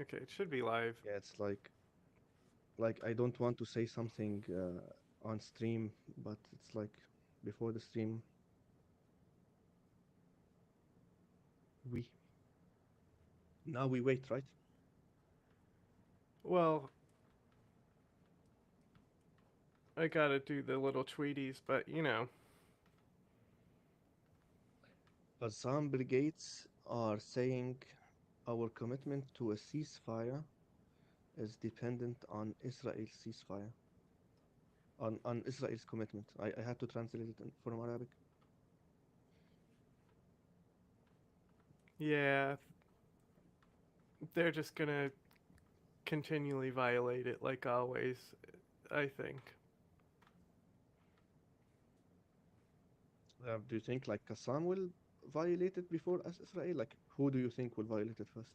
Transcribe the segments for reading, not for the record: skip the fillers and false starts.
Okay, it should be live. Yeah, it's like I don't want to say something on stream, but it's like before the stream, we now we wait, right? Well, I gotta do the little tweeties, but you know. But some brigades are saying our commitment to a ceasefire is dependent on Israel's ceasefire, on Israel's commitment. I had to translate it from Arabic. Yeah, they're just gonna continually violate it like always, I think. Do you think like Qassam will violate it before as Israel? Like, who do you think will violate it first?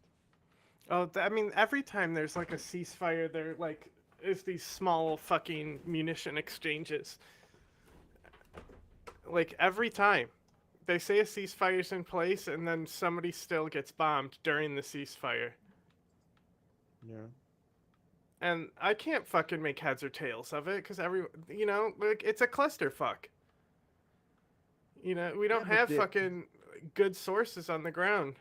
Oh, I mean, every time there's like a ceasefire, there like is these small fucking munition exchanges. Like every time they say a ceasefire's in place, and then somebody still gets bombed during the ceasefire. Yeah. And I can't fucking make heads or tails of it because like it's a clusterfuck. We Yeah, don't but have fucking good sources on the ground.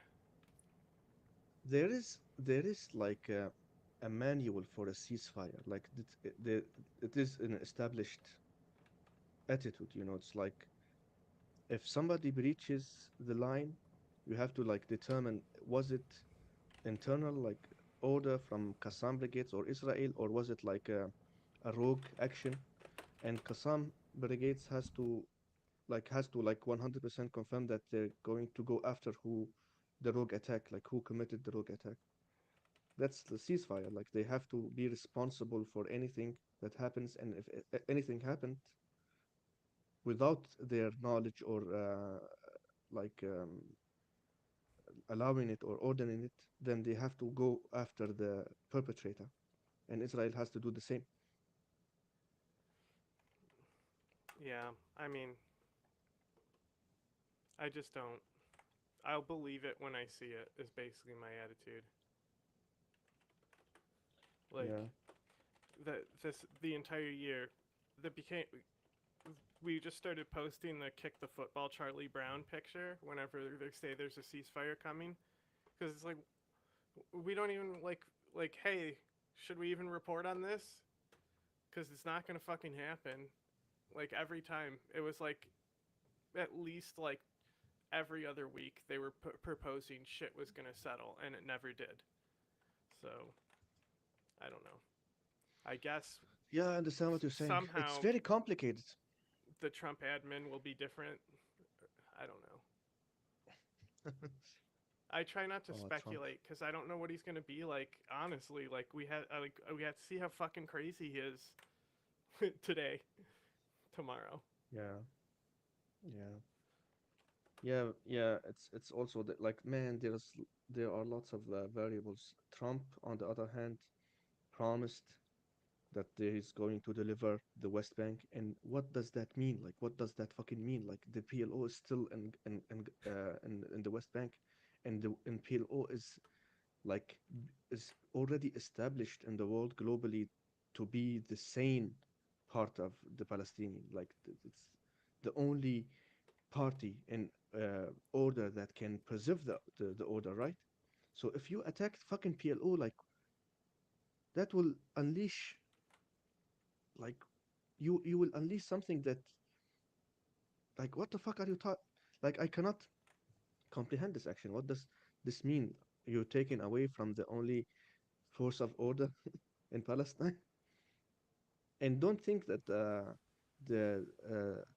there is like a manual for a ceasefire. Like it is an established attitude. It's like if somebody breaches the line, you have to like determine was it internal like order from Qassam brigades or Israel, or was it like a rogue action? And Qassam brigades has to 100% confirm that they're going to go after who the rogue attack, like who committed the rogue attack. That's the ceasefire. Like they have to be responsible for anything that happens, and if anything happened without their knowledge or like allowing it or ordering it, then they have to go after the perpetrator, and Israel has to do the same. Yeah, I mean, I just don't. I'll believe it when I see it. Is basically my attitude. Like Yeah, the entire year, that became we just started posting the kick the football Charlie Brown picture whenever they say there's a ceasefire coming, because it's like we don't even like hey, should we even report on this? Because it's not gonna fucking happen. Like every time, it was like at least like every other week they were proposing shit was gonna settle, and it never did. So I don't know. I guess yeah, I understand what you're saying. It's somehow very complicated. the Trump admin will be different. I don't know. I try not to Oh, Trump. speculate because I don't know what he's gonna be like. Honestly, like we had to see how fucking crazy he is today, tomorrow. Yeah, yeah, yeah. It's also that like man, there are lots of variables. Trump, on the other hand, promised that there is going to deliver the West Bank, and what does that mean? Like, what does that fucking mean? Like, the PLO is still in the West Bank, and the PLO like is already established in the world globally to be the sane part of the Palestinian. Like, it's the only party in order that can preserve the order, right? So if you attack fucking PLO, like that will unleash like you will unleash something that like what the fuck are you talking? Like I cannot comprehend this action. What does this mean? You're taking away from the only force of order in Palestine, and don't think that the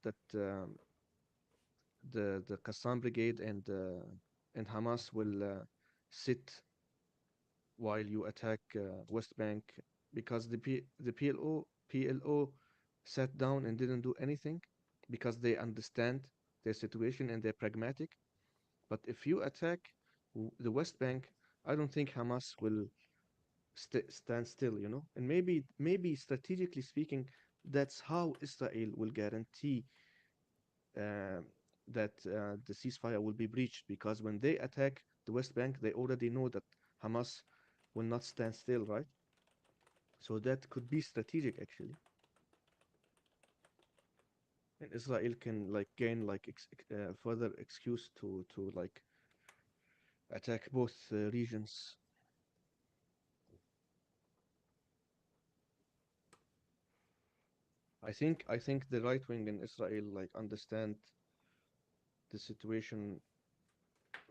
that the Qassam Brigade and Hamas will sit while you attack West Bank, because the PLO sat down and didn't do anything because they understand their situation and they're pragmatic. But if you attack the West Bank, I don't think Hamas will stand still. And maybe strategically speaking, that's how Israel will guarantee uh, that the ceasefire will be breached, because when they attack the West Bank, they already know that Hamas will not stand still, right? So that could be strategic actually. And Israel can like gain like further excuse to like attack both regions. I think the right wing in Israel like understand the situation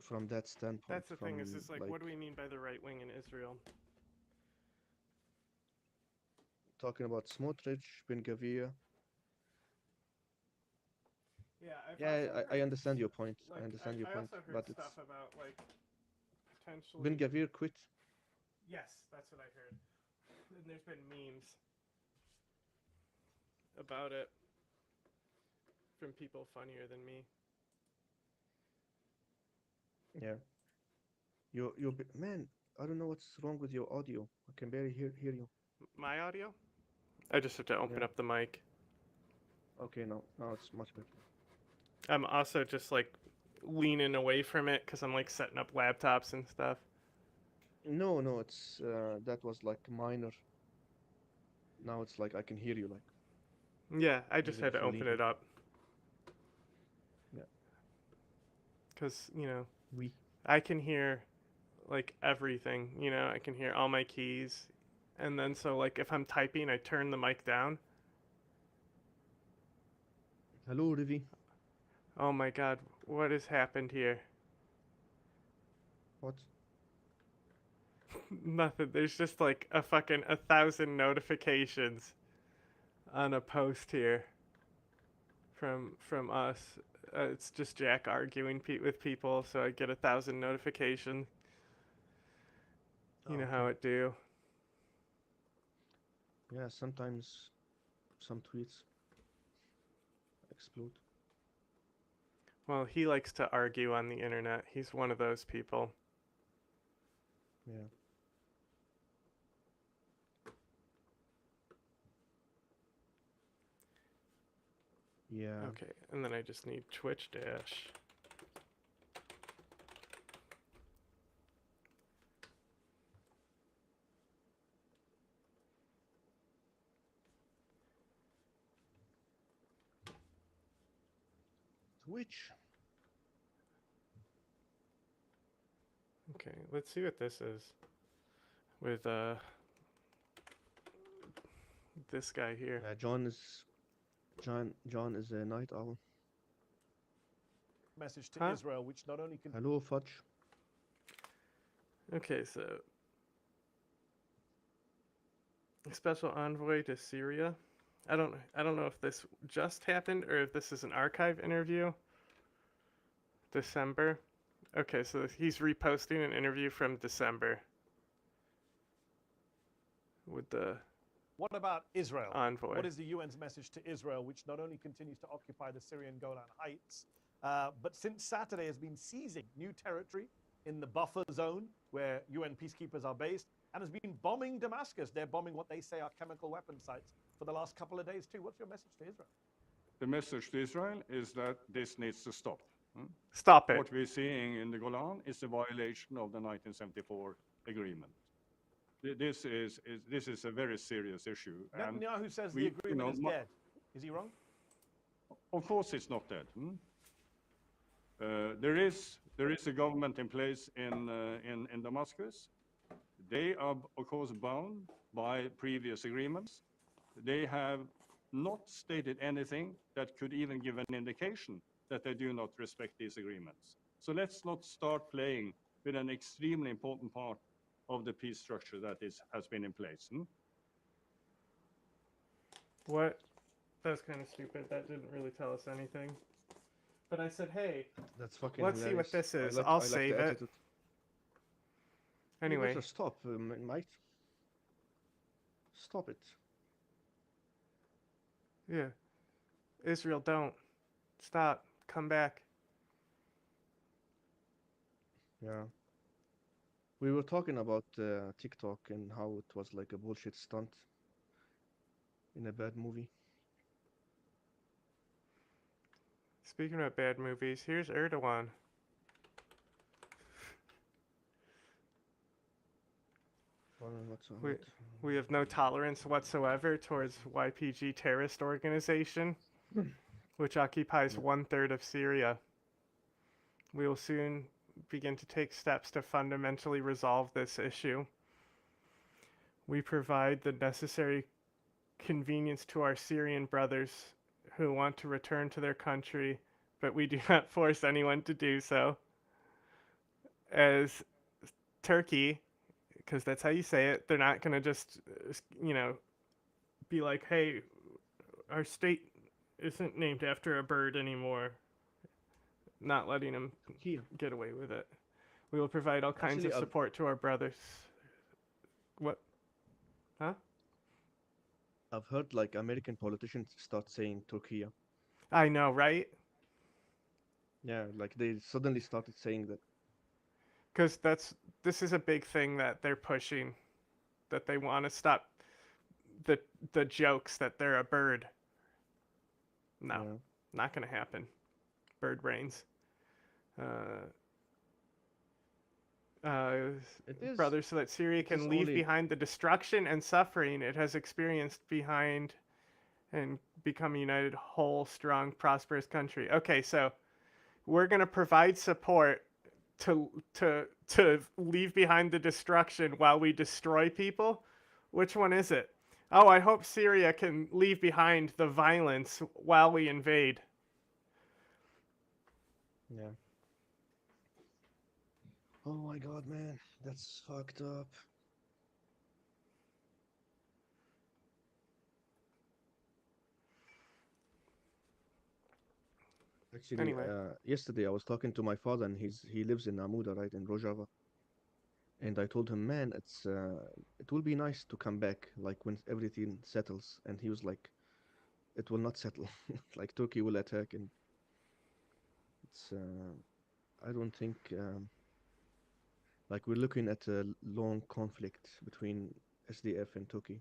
from that standpoint. That's the thing. From Is like, like what do we mean by the right wing in Israel? talking about Smotrich, Ben Gavir. Yeah, I've Yeah, also I heard understand your point. I like understand your I point, also heard but stuff it's about like Ben potentially. Gavir quit. Yes, that's what I heard. And there's been memes about it from people funnier than me. Yeah, man. I don't know what's wrong with your audio. I can barely hear you. My audio? I just have to open Yeah. up the mic. Okay, now it's much better. I'm also just like leaning away from it because I'm like setting up laptops and stuff. No, it's that was like minor. Now it's like I can hear you like Yeah, I just even had if to you're open leaning. it up Yeah. because We. I can hear like everything. I can hear all my keys, and then so like if I'm typing, I turn the mic down. Hello, Rivi. Oh my god, what has happened here? What? Nothing. There's just like a fucking 1,000 notifications on a post here from us. It's just Jack arguing with people, so I get 1,000 notifications. You Oh, know okay. how it do. Yeah, sometimes some tweets explode. Well, he likes to argue on the internet. He's one of those people. Yeah. Yeah. Okay, and then I just need Twitch Dash. Twitch. Okay, let's see what this is with this guy here. Yeah, John is a night owl. Message to Huh? Israel, which not only can Hello, Fudge. Okay, so special envoy to Syria. I don't know if this just happened or if this is an archive interview. December. Okay, so he's reposting an interview from December with the What about Israel? envoy. What is the UN's message to Israel, which not only continues to occupy the Syrian Golan Heights, but since Saturday has been seizing new territory in the buffer zone where UN peacekeepers are based, and has been bombing Damascus? They're bombing what they say are chemical weapon sites for the last couple of days too. What's your message to Israel? The message to Israel is that this needs to stop. Stop it. What we're seeing in the Golan is a violation of the 1974 agreement. This is a very serious issue. And Netanyahu says we- the agreement is dead. Is he wrong? of course, it's not dead. There is a government in place in Damascus. They are, of course, bound by previous agreements. They have not stated anything that could even give an indication that they do not respect these agreements. So let's not start playing with an extremely important part of the peace structure that has been in place. What? That was kind of stupid. That didn't really tell us anything. But I said, hey, That's fucking let's see what hilarious. this is. I I'll like save the it. attitude. You Anyway, better stop, mate. Stop it. yeah. Israel, don't. Stop. Come back. Yeah. We were talking about TikTok and how it was like a bullshit stunt in a bad movie. Speaking about bad movies, here's Erdoğan. We, we have no tolerance whatsoever towards YPG terrorist organization, which occupies 1/3 of Syria. We will soon begin to take steps to fundamentally resolve this issue. We provide the necessary convenience to our Syrian brothers who want to return to their country, but we do not force anyone to do so. As Turkey, because that's how you say it, they're not going to just, be like, hey, our state isn't named after a bird anymore. Not letting them get away with it. We will provide all kinds Actually, of support to our brothers. What? Huh? I've heard like American politicians start saying Turkey. I know, right? Yeah, like they suddenly started saying that. Because this is a big thing that they're pushing, that they want to stop the jokes that they're a bird. No, Yeah. not gonna happen. Bird brains. It is. Brothers, so that Syria It is can leave only. behind the destruction and suffering it has experienced behind and become a united, whole, strong, prosperous country. Okay, so we're gonna provide support to leave behind the destruction while we destroy people. Which one is it? Oh, I hope Syria can leave behind the violence while we invade. Yeah. Oh my God, man, that's fucked up. Actually, Anyway. yesterday I was talking to my father, and he lives in Amuda, right in Rojava. And I told him, man, it will be nice to come back, like when everything settles. And he was like, it will not settle. Like Turkey will attack, and it's I don't think like we're looking at a long conflict between SDF and Turkey.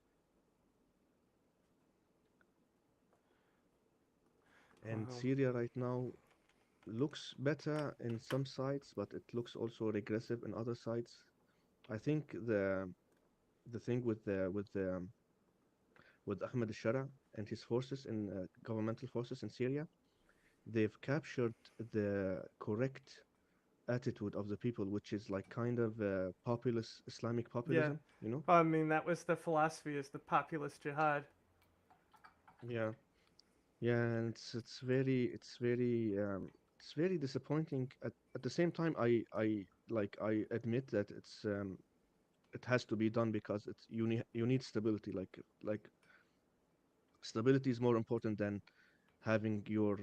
And Wow. Syria right now looks better in some sides, but it looks also regressive in other sides. I think the thing with Ahmed al-Shara and his forces and governmental forces in Syria, they've captured the correct attitude of the people, which is like kind of populist Islamic Yeah. populism, you know? Well, I mean, that was the philosophy, is the populist jihad. Yeah, yeah, and it's very disappointing. At the same time, I admit that it has to be done because you need stability. Like stability is more important than having your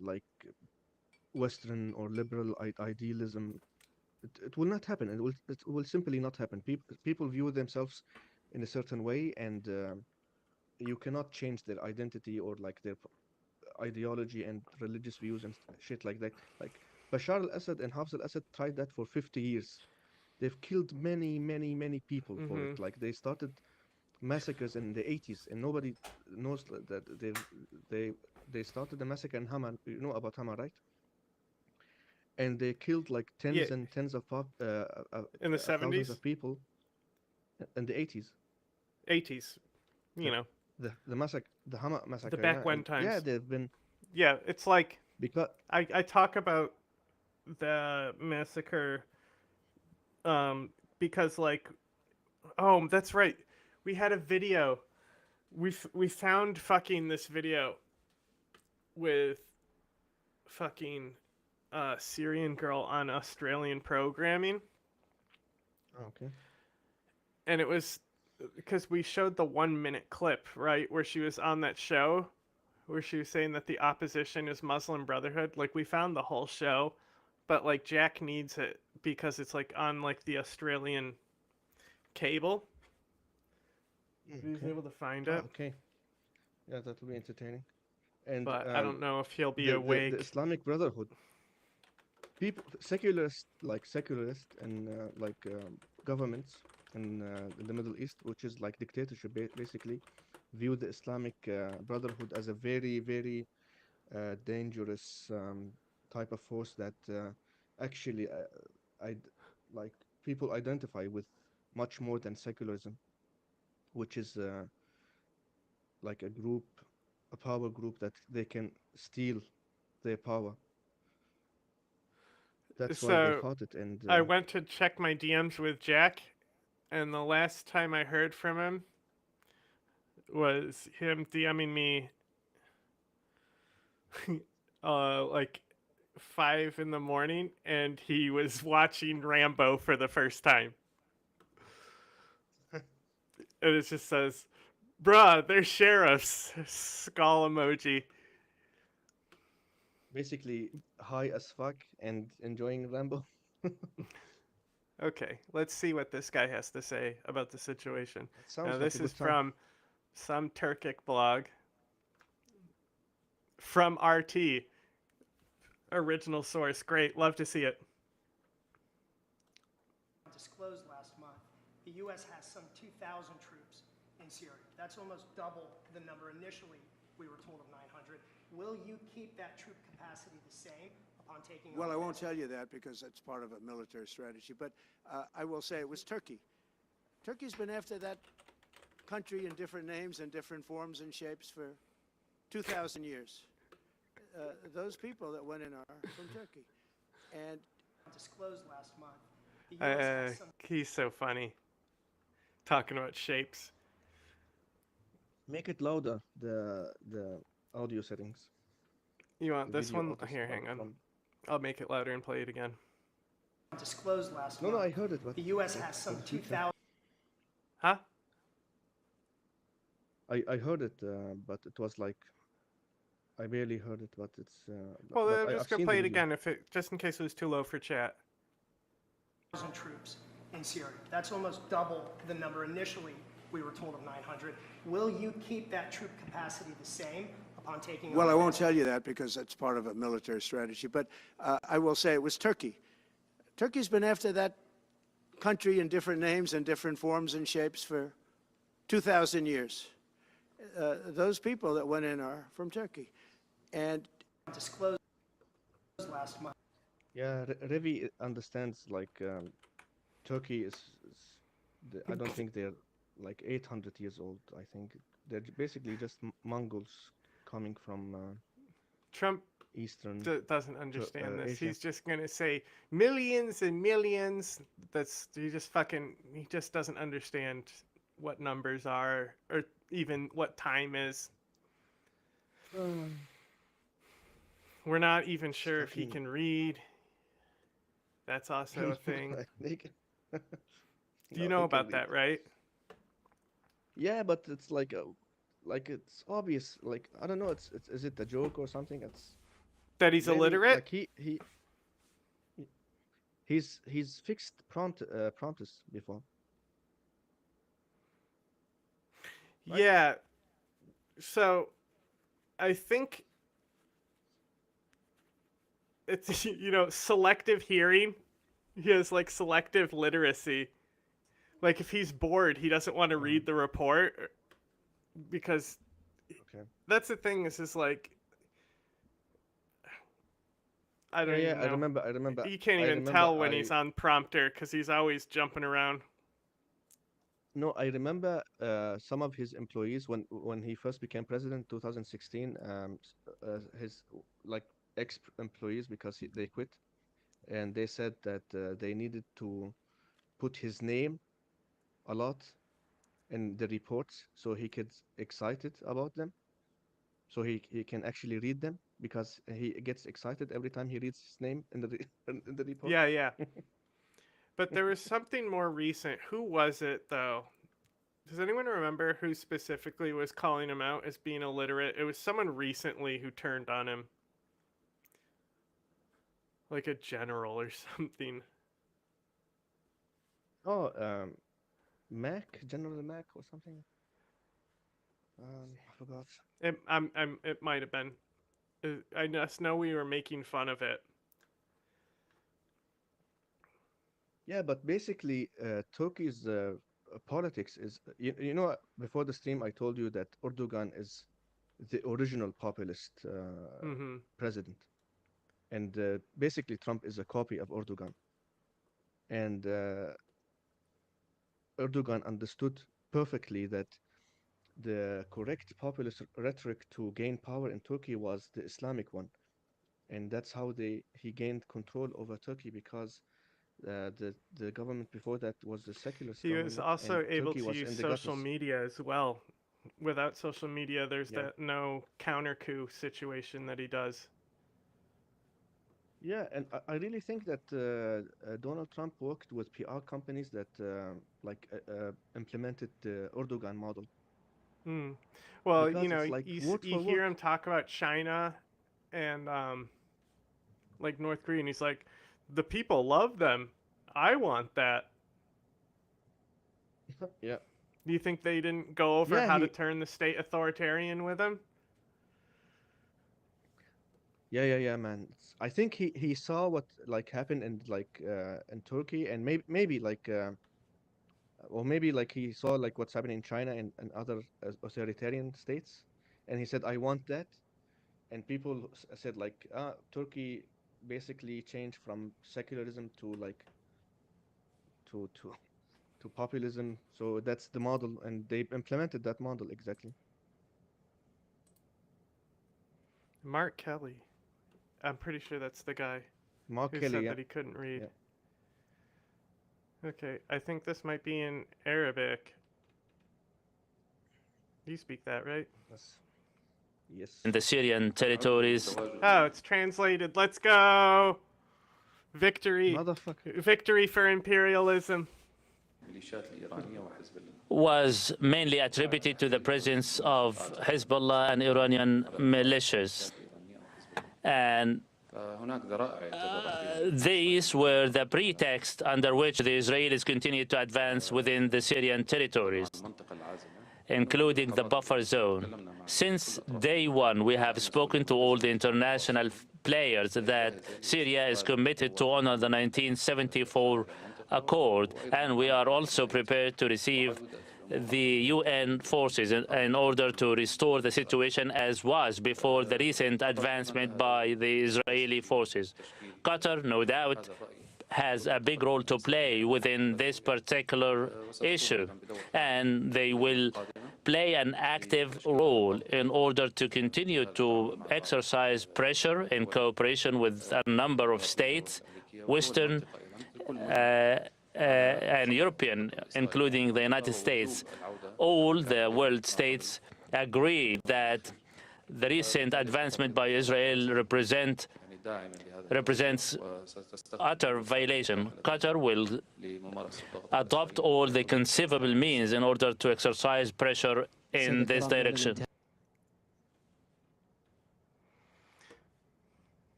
like Western or liberal idealism. It will not happen. It will simply not happen. People view themselves in a certain way, and you cannot change their identity or like their ideology and religious views and shit like that. Like Bashar al-Assad and Hafez al-Assad tried that for 50 years. They've killed many, many, many people for Mm-hmm. it. Like they started massacres in the 80s, and nobody knows that they they started a massacre in Hama. You know about Hama, right? And they killed like Yeah, tens and tens of in the thousands 70s, of people in the 80s. 80s, you The know, the massacre, the Hama the massacre, yeah, back when and yeah, times. they've been Yeah, it's like because I talk about the massacre because like, oh, that's right. We had a video. We found fucking this video with fucking Syrian girl on Australian programming, oh, okay. and it was because we showed the 1 minute clip, right, where she was on that show where she was saying that the opposition is Muslim Brotherhood. Like, we found the whole show, but like Jack needs it because it's like on like the Australian cable. He was Okay. able to find Ah, it, okay. Yeah, that will be entertaining. And but I don't know if he'll be the awake. Islamic Brotherhood, people secularist and governments in the Middle East, which is like dictatorship basically, view the Islamic Brotherhood as a very, very dangerous type of force that actually I like people identify with much more than secularism, which is like a power group that they can steal their power. That's why they So fought it. And I went to check my DMs with Jack, and the last time I heard from him was him DMing me like 5 in the morning, and he was watching Rambo for the first time. And it just says, "Bruh, they're sheriffs." Skull emoji. basically high as fuck and enjoying Rambo. Okay, let's see what this guy has to say about the situation. It sounds Now, like this a is good time. from some Turkic blog from RT. Original source. Great. Love to see it. Disclosed last month, the U.S. has some 2,000 troops in Syria. That's almost double the number initially we were told of 900. Will you keep that troop capacity the same upon taking Well, I won't office? tell you that because it's part of a military strategy, but I will say it was Turkey. Turkey's been after that country in different names and different forms and shapes for 2,000 years. Those people that went in are from Turkey. And Disclosed last month, the U.S. has some He's so funny. Talking about shapes. Make it louder, the audio settings. You want The this video one? audio Here, hang on. from... I'll make it louder and play it again. disclosed last No, month. I heard it, but The U.S. like, has for some the future. 2,000 Huh? I heard it, but it was like I barely heard it, but it's. Well, But I'm just I've gonna seen play the it video. again, if it just in case it was too low for chat. troops in Syria. That's almost double the number initially we were told of 900. Will you keep that troop capacity the same upon taking well, I won't office? tell you that because it's part of a military strategy, but I will say it was Turkey. Turkey's been after that country in different names and different forms and shapes for 2,000 years. Those people that went in are from Turkey. And Disclosed last month. Yeah, Revi understands like Turkey is I don't think they're like 800 years old. I think they're basically just Mongols coming from Trump Eastern doesn't understand this. Asia. He's just gonna say millions and millions. He just doesn't understand what numbers are or even what time is. We're not even sure if he fucking- can read. That's also a thing. They can- Do you No, know they can about read. that, right? Yeah, but it's like it's obvious. Like I don't know. It's is it a joke or something? It's That he's maybe, illiterate? like he's fixed prompts before. right? Yeah. So I think it's selective hearing. He has like selective literacy. Like if he's bored, he doesn't want to read the report because Okay. that's the thing is like I don't Yeah, even I know. remember. You can't I even remember tell when he's on prompter because he's always jumping around. No, I remember some of his employees when he first became president, 2016. His like ex-employees because they quit, and they said that they needed to put his name a lot in the reports so he gets excited about them, so he can actually read them because he gets excited every time he reads his name in the in the report. Yeah, yeah. But there was something more recent. Who was it though? Does anyone remember who specifically was calling him out as being illiterate? It was someone recently who turned on him. Like a general or something. Oh, General Mac or something. I forgot. It might have been. I just know we were making fun of it. Yeah, but basically, Turkey's politics is, before the stream, I told you that Erdoğan is the original populist Mm-hmm. president. And basically, Trump is a copy of Erdoğan. And Erdogan understood perfectly that the correct populist rhetoric to gain power in Turkey was the Islamic one, and that's how he gained control over Turkey, because the government before that was the secularist He was government, and also able Turkey to was use in the social gutters. media as well. Without social media, there's Yeah. that no counter coup situation that he does. Yeah, and I really think that Donald Trump worked with PR companies that implemented the Erdogan model, Hmm. Well, you because know, it's like word you for hear word. him talk about China and like North Korea, and he's like, the people love them. I want that. Yeah, Do you think they didn't go over yeah, how to turn the state authoritarian with him? yeah, man. I think he saw what like happened in Turkey, and maybe like or maybe like he saw like what's happening in China and other authoritarian states, and he said, I want that. And people said like, Turkey basically changed from secularism to like to to to populism. So that's the model, and they implemented that model exactly. Mark Kelly. I'm pretty sure that's the guy Mark who Kelly, said yeah, that he couldn't read. yeah. Okay, I think this might be in Arabic. You speak that, right? Yes, yes. in the Syrian territories. Oh, it's translated. Let's go! Victory. Motherfucker. Victory for imperialism. Was mainly attributed to the presence of Hezbollah and Iranian militias. And these were the pretext under which the Israelis continued to advance within the Syrian territories, including the buffer zone. Since day one, we have spoken to all the international players that Syria is committed to honor the 1974 accord, and we are also prepared to receive the UN forces in order to restore the situation as was before the recent advancement by the Israeli forces. Qatar, no doubt, has a big role to play within this particular issue, and they will play an active role in order to continue to exercise pressure in cooperation with a number of states, Western and European, including the United States. All the world states agree that the recent advancement by Israel represents utter violation. Qatar will adopt all the conceivable means in order to exercise pressure in this direction.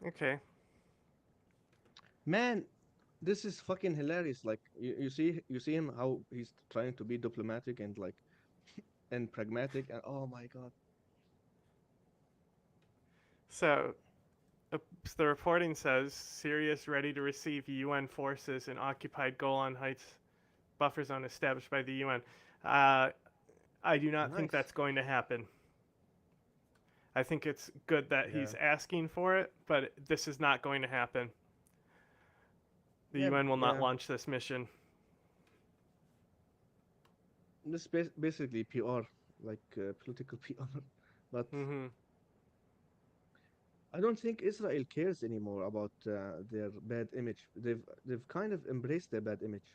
Okay. Man, this is fucking hilarious. Like you see him how he's trying to be diplomatic and like and pragmatic, and oh my god. So, the reporting says Syria is ready to receive UN forces in occupied Golan Heights buffer zone established by the UN. I do not think Nice. that's going to happen. I think it's good that he's Yeah. asking for it, but this is not going to happen. The Yeah, UN will not yeah. launch this mission. This basically PR, like political PR. But Hmm. I don't think Israel cares anymore about their bad image. They've kind of embraced their bad image.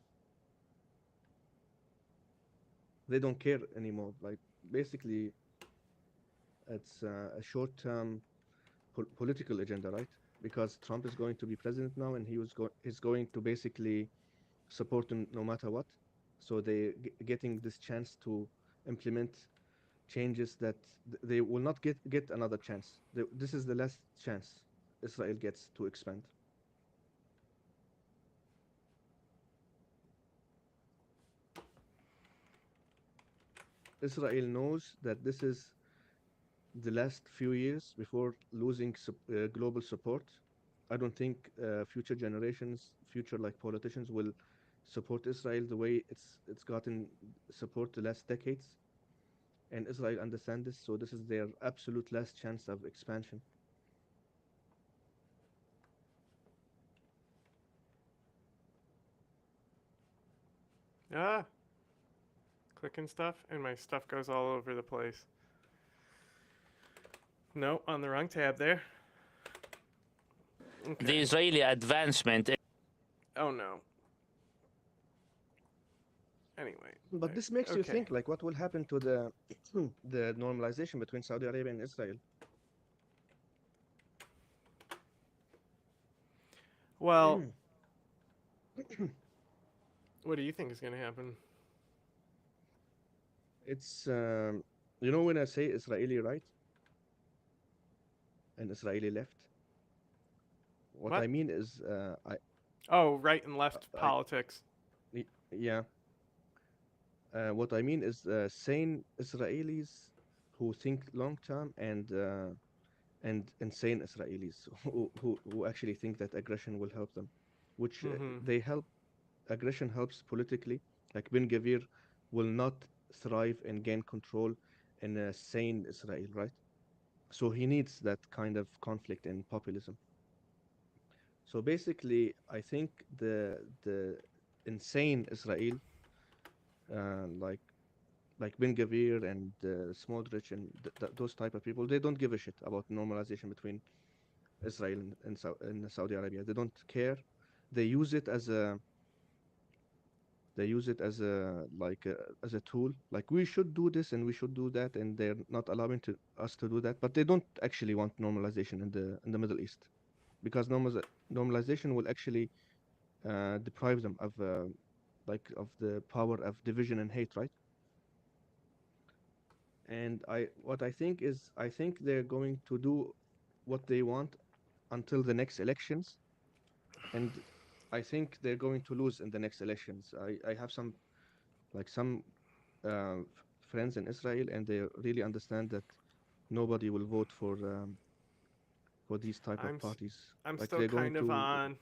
They don't care anymore. Like basically, it's a short-term political agenda, right? Because Trump is going to be president now, and he's going to basically support him no matter what. So they getting this chance to implement changes that they will not get another chance. This is the last chance Israel gets to expand. Israel knows that this is the last few years before losing global support. I don't think future generations, future like politicians, will support Israel the way it's gotten support the last decades. And Israel understand this, so this is their absolute last chance of expansion. Ah, clicking stuff, and my stuff goes all over the place. No, on the wrong tab there. The Okay. Israeli advancement. Oh no. Anyway. But this makes you okay. think, like, what will happen to the the normalization between Saudi Arabia and Israel? Well, what do you think is going to happen? It's you know, when I say Israeli right and Israeli left, what What? I mean is Oh, right and left I politics. yeah. What I mean is sane Israelis who think long term and insane Israelis who actually think that aggression will help them, which Mm-hmm. they help. Aggression helps politically. Like Ben Gavir will not thrive and gain control in a sane Israel, right? So he needs that kind of conflict and populism. So basically, I think the insane Israel, like Ben Gavir and Smotrich and those type of people, they don't give a shit about normalization between Israel and Saudi Arabia. They don't care. They use it as a as a tool. Like, we should do this and we should do that, and they're not allowing us to do that. But they don't actually want normalization in the Middle East, because normalization will actually deprive them of of the power of division and hate, right? And what I think is, I think they're going to do what they want until the next elections, and I think they're going to lose in the next elections. I have some friends in Israel, and they really understand that nobody will vote for these type of I'm s- parties. I'm Like, still they're going kind of to, on,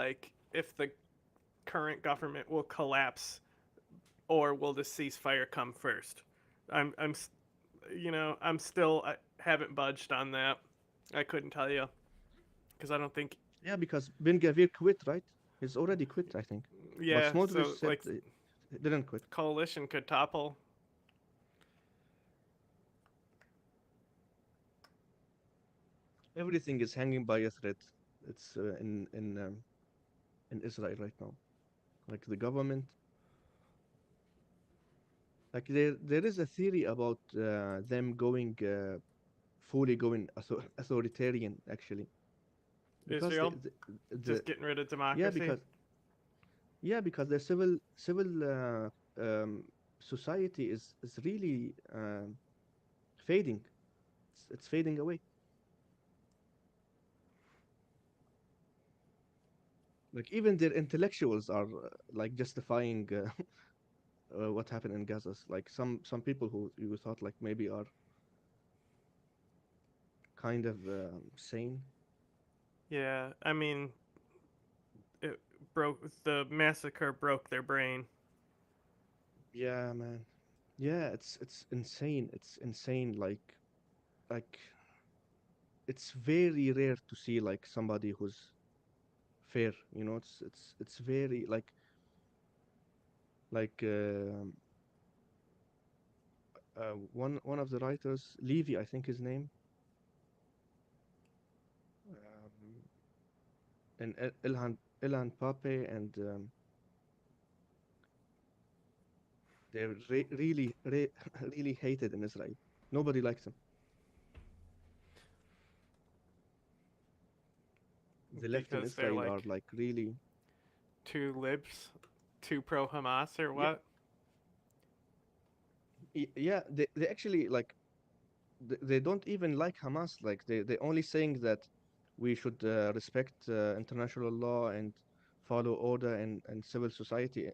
like, if the current government will collapse or will the ceasefire come first. I'm still, I haven't budged on that. I couldn't tell you because I don't think. yeah, because Ben Gavir quit, right? He's already quit, I think. But Yeah, Smotrich so said like he didn't quit. coalition could topple. Everything is hanging by a thread. It's in Israel right now. Like, the government, like, there is a theory about them going fully going authoritarian, actually, because Israel the just getting rid of yeah, democracy. because the civil society is really fading. It's fading away. Like, even their intellectuals are like justifying what happened in Gaza. Like, some people who you thought like maybe are kind of sane. Yeah, I mean, it the massacre broke their brain. Yeah, man. Yeah, it's insane. It's insane. Like it's very rare to see like somebody who's fair. You know, it's very like one of the writers, Levy, I think his name, um, and Ilhan Pape, and they're really hated in Israel. Nobody likes them. The left in Because they're Israel are like like really, too libs, too pro Hamas or yeah, what? yeah. They actually like they don't even like Hamas. Like, they only saying that we should respect international law and follow order and civil society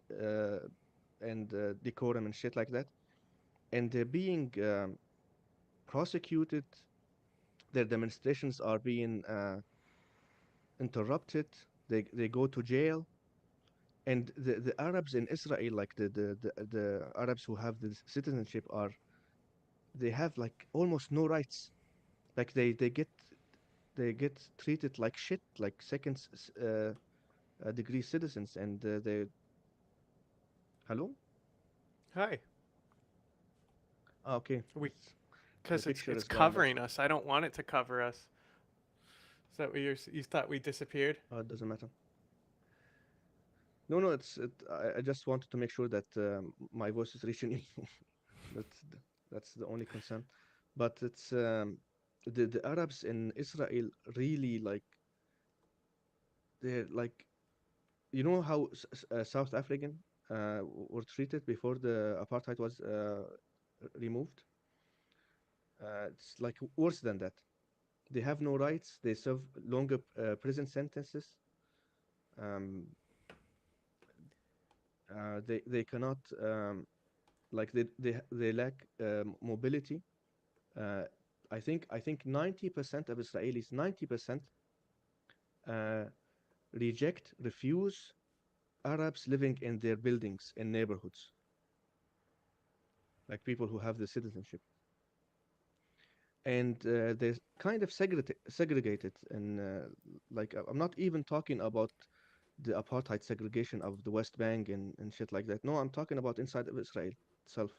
and decorum and shit like that. And they're being prosecuted. Their demonstrations are being interrupted. They go to jail. And the Arabs in Israel, like the Arabs who have the citizenship, are they have like almost no rights. Like, they get treated like shit, like degree citizens, and they hello. Hi. Okay. We The because picture it's is gone, but covering us. I don't want it to cover us. Is that what you thought we disappeared? it doesn't matter. No, no, I just wanted to make sure that my voice is reaching you. That's the only concern. But it's the Arabs in Israel really like they're like you know how South African were treated before the apartheid was removed. It's like worse than that. They have no rights. They serve longer prison sentences. Um, they cannot like they lack mobility. Uh, I think 90% of Israelis, 90% uh, refuse Arabs living in their buildings in neighborhoods, like people who have the citizenship. And they're kind of segregated. And like, I'm not even talking about the apartheid segregation of the West Bank and shit like that. No, I'm talking about inside of Israel itself.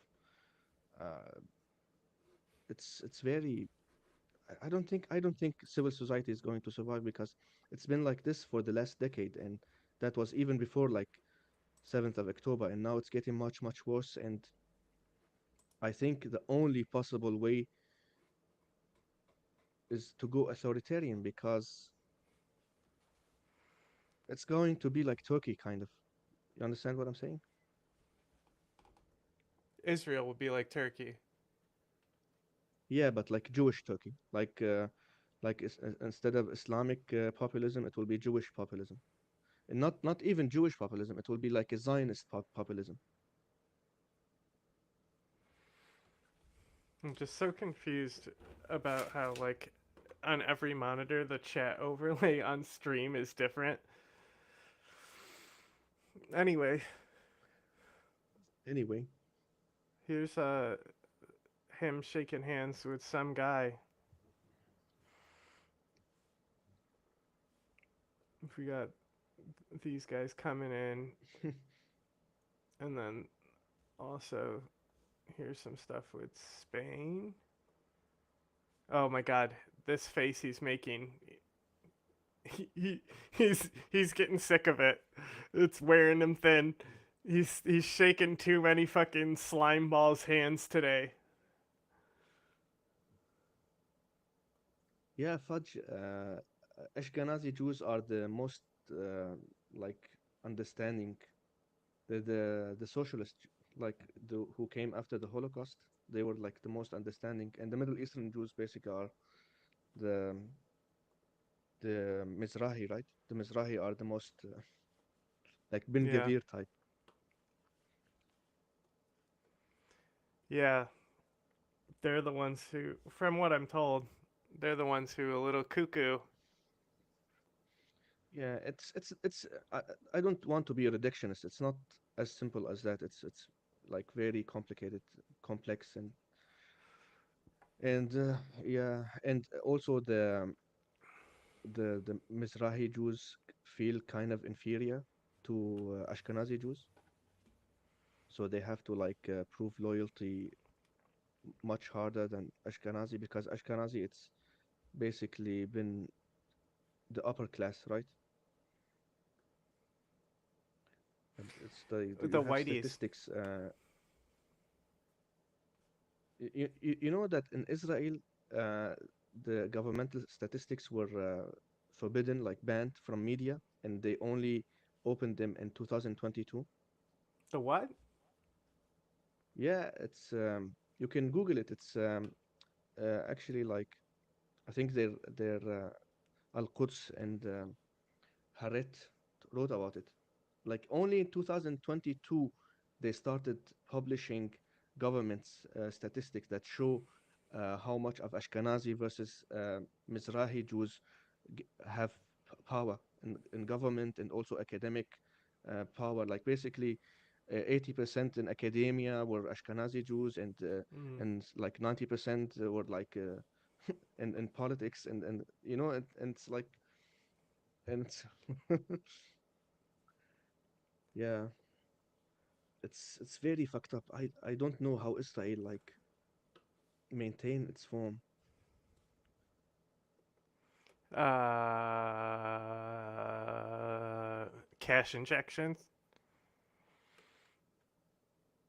Uh, it's very. I don't think civil society is going to survive because it's been like this for the last decade, and that was even before like 7th of October, and now it's getting much worse. And I think the only possible way is to go authoritarian because it's going to be like Turkey, kind of. You understand what I'm saying? Israel will be like Turkey. Yeah, but like Jewish Turkey, like instead of Islamic populism, it will be Jewish populism, and not even Jewish populism. It will be like a Zionist populism. I'm just so confused about how like on every monitor the chat overlay on stream is different. Anyway, Anyway, here's him shaking hands with some guy. We got these guys coming in, and then also here's some stuff with Spain. Oh my God, this face he's making. He's getting sick of it. It's wearing him thin. He's shaking too many fucking slime balls hands today. yeah, fudge. Ashkenazi Jews are the most like understanding. The socialist, like the who came after the Holocaust, they were like the most understanding, and the Middle Eastern Jews basically are the the Mizrahi, right? The Mizrahi are the most like Ben Yeah, Gavir type. yeah. They're the ones who, from what I'm told, they're the ones who a little cuckoo. Yeah, it's. I don't want to be a reductionist. It's not as simple as that. It's like very complicated, complex, and yeah, and also the Mizrahi Jews feel kind of inferior to Ashkenazi Jews, so they have to like prove loyalty much harder than Ashkenazi because Ashkenazi it's basically been the upper class, right? And it's you The have whiteys. statistics. You know that in Israel, uh, the governmental statistics were forbidden, like banned from media, and they only opened them in 2022. The what? Yeah, it's you can Google it. It's actually like I think they're Al Quds and Haret wrote about it. Like only in 2022 they started publishing government's statistics that show how much of Ashkenazi versus Mizrahi Jews have power in government and also academic power. Like basically 80% in academia were Ashkenazi Jews Mm. and like 90% were like in politics and you know and it's like and it's yeah, it's very fucked up. I don't know how Israel like maintain its form. Cash injections,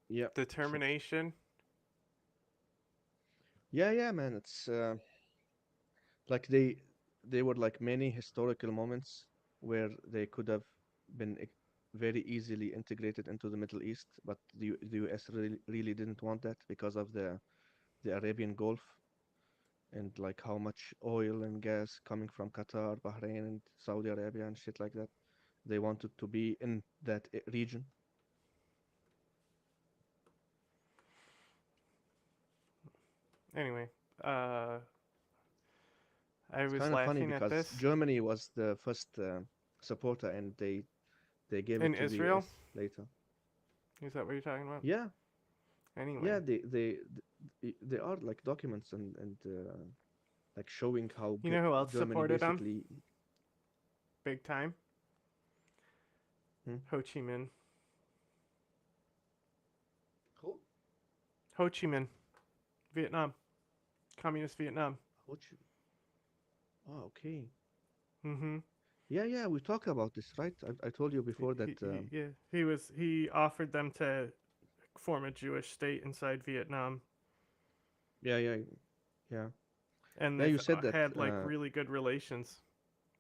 Yeah. determination. Yeah, man. It's like they were like many historical moments where they could have been very easily integrated into the Middle East, but the US really didn't want that because of the Arabian Gulf and like how much oil and gas coming from Qatar, Bahrain, and Saudi Arabia and shit like that. They wanted to be in that region. Anyway, I It's was kind of funny laughing at because this Germany was the first supporter, and they gave in it to the Israel. US later. Is that what you're talking about? Yeah, Anyway, yeah. They are like documents and like showing how you know who else Germany supported them basically. big time? Hmm? Ho Chi Minh. Who? Ho Chi Minh, Vietnam, communist Vietnam. Oh, okay. Mm-hmm. Yeah. We talked about this, right? I told you before that. Yeah, he offered them to form a Jewish state inside Vietnam, Yeah. and Yeah, they've you said that. had like really good relations,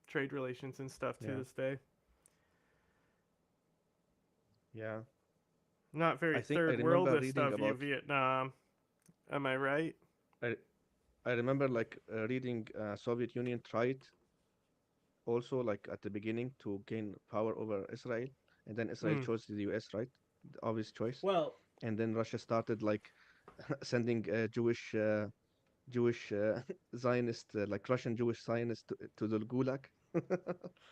trade relations and stuff to Yeah. this day. Yeah. Not very I think I third remember worldist reading of you, about. Vietnam. Am I right? I I remember like reading Soviet Union tried also like at the beginning to gain power over Israel, and then Israel Mm. chose the US, right? The obvious choice. Well, And then Russia started like sending Jewish Zionist like Russian Jewish Zionists to the Gulag.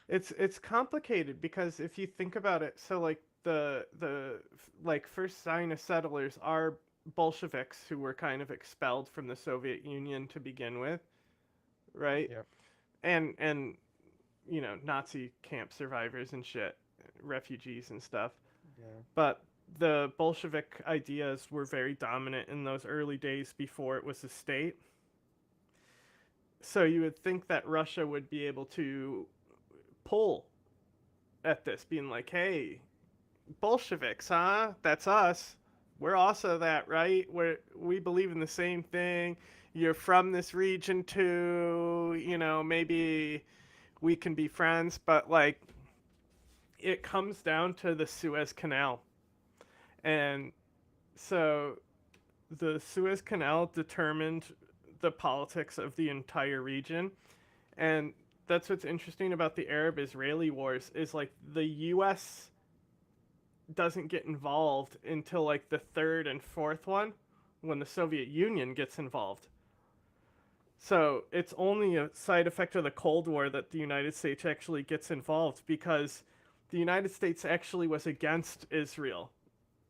it's complicated because if you think about it, so like the like first Zionist settlers are Bolsheviks who were kind of expelled from the Soviet Union to begin with, right? Yeah. And Nazi camp survivors and shit, refugees and stuff. Yeah. But the Bolshevik ideas were very dominant in those early days before it was a state. So you would think that Russia would be able to pull at this, being like, hey, Bolsheviks, huh? That's us. We're also that, right? We believe in the same thing. You're from this region too. Maybe we can be friends. But like, it comes down to the Suez Canal, and so the Suez Canal determined the politics of the entire region, and that's what's interesting about the Arab-Israeli wars is like the U.S. doesn't get involved until like the third and fourth one, when the Soviet Union gets involved. So it's only a side effect of the Cold War that the United States actually gets involved, because the United States actually was against Israel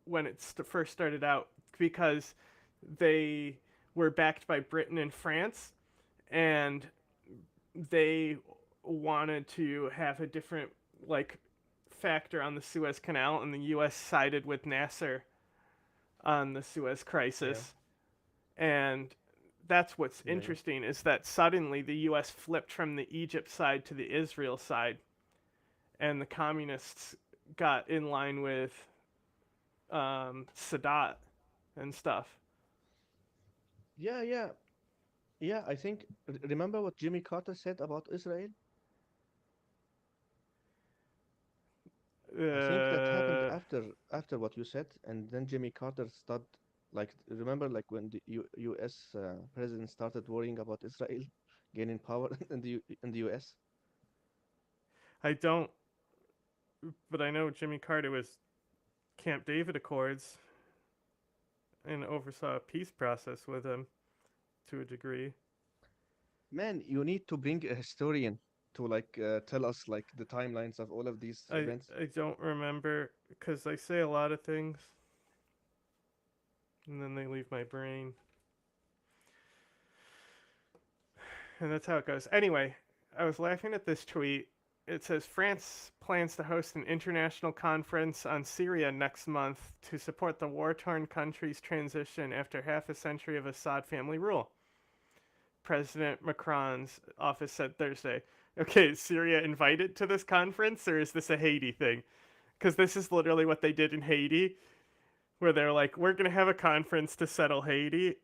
when it first started out, because they were backed by Britain and France, and they wanted to have a different like factor on the Suez Canal, and the U.S. sided with Nasser on the Suez crisis. And that's what's Yeah. interesting, is that suddenly the U.S. flipped from the Egypt side to the Israel side, and the communists got in line with Sadat and stuff. Yeah. I think remember what Jimmy Carter said about Israel? I think that happened after what you said, and then Jimmy Carter started like remember like when the U.S. President started worrying about Israel gaining power in the U.S. I don't, but I know Jimmy Carter was Camp David Accords and oversaw a peace process with him to a degree. Man, you need to bring a historian to like tell us like the timelines of all of these events. I don't remember, because I say a lot of things and then they leave my brain. And that's how it goes. Anyway, I was laughing at this tweet it says France plans to host an international conference on Syria next month to support the war-torn country's transition after half a century of Assad family rule. President Macron's office said Thursday. Okay, is Syria invited to this conference, or is this a Haiti thing? Because this is literally what they did in Haiti, where they're like, we're going to have a conference to settle Haiti,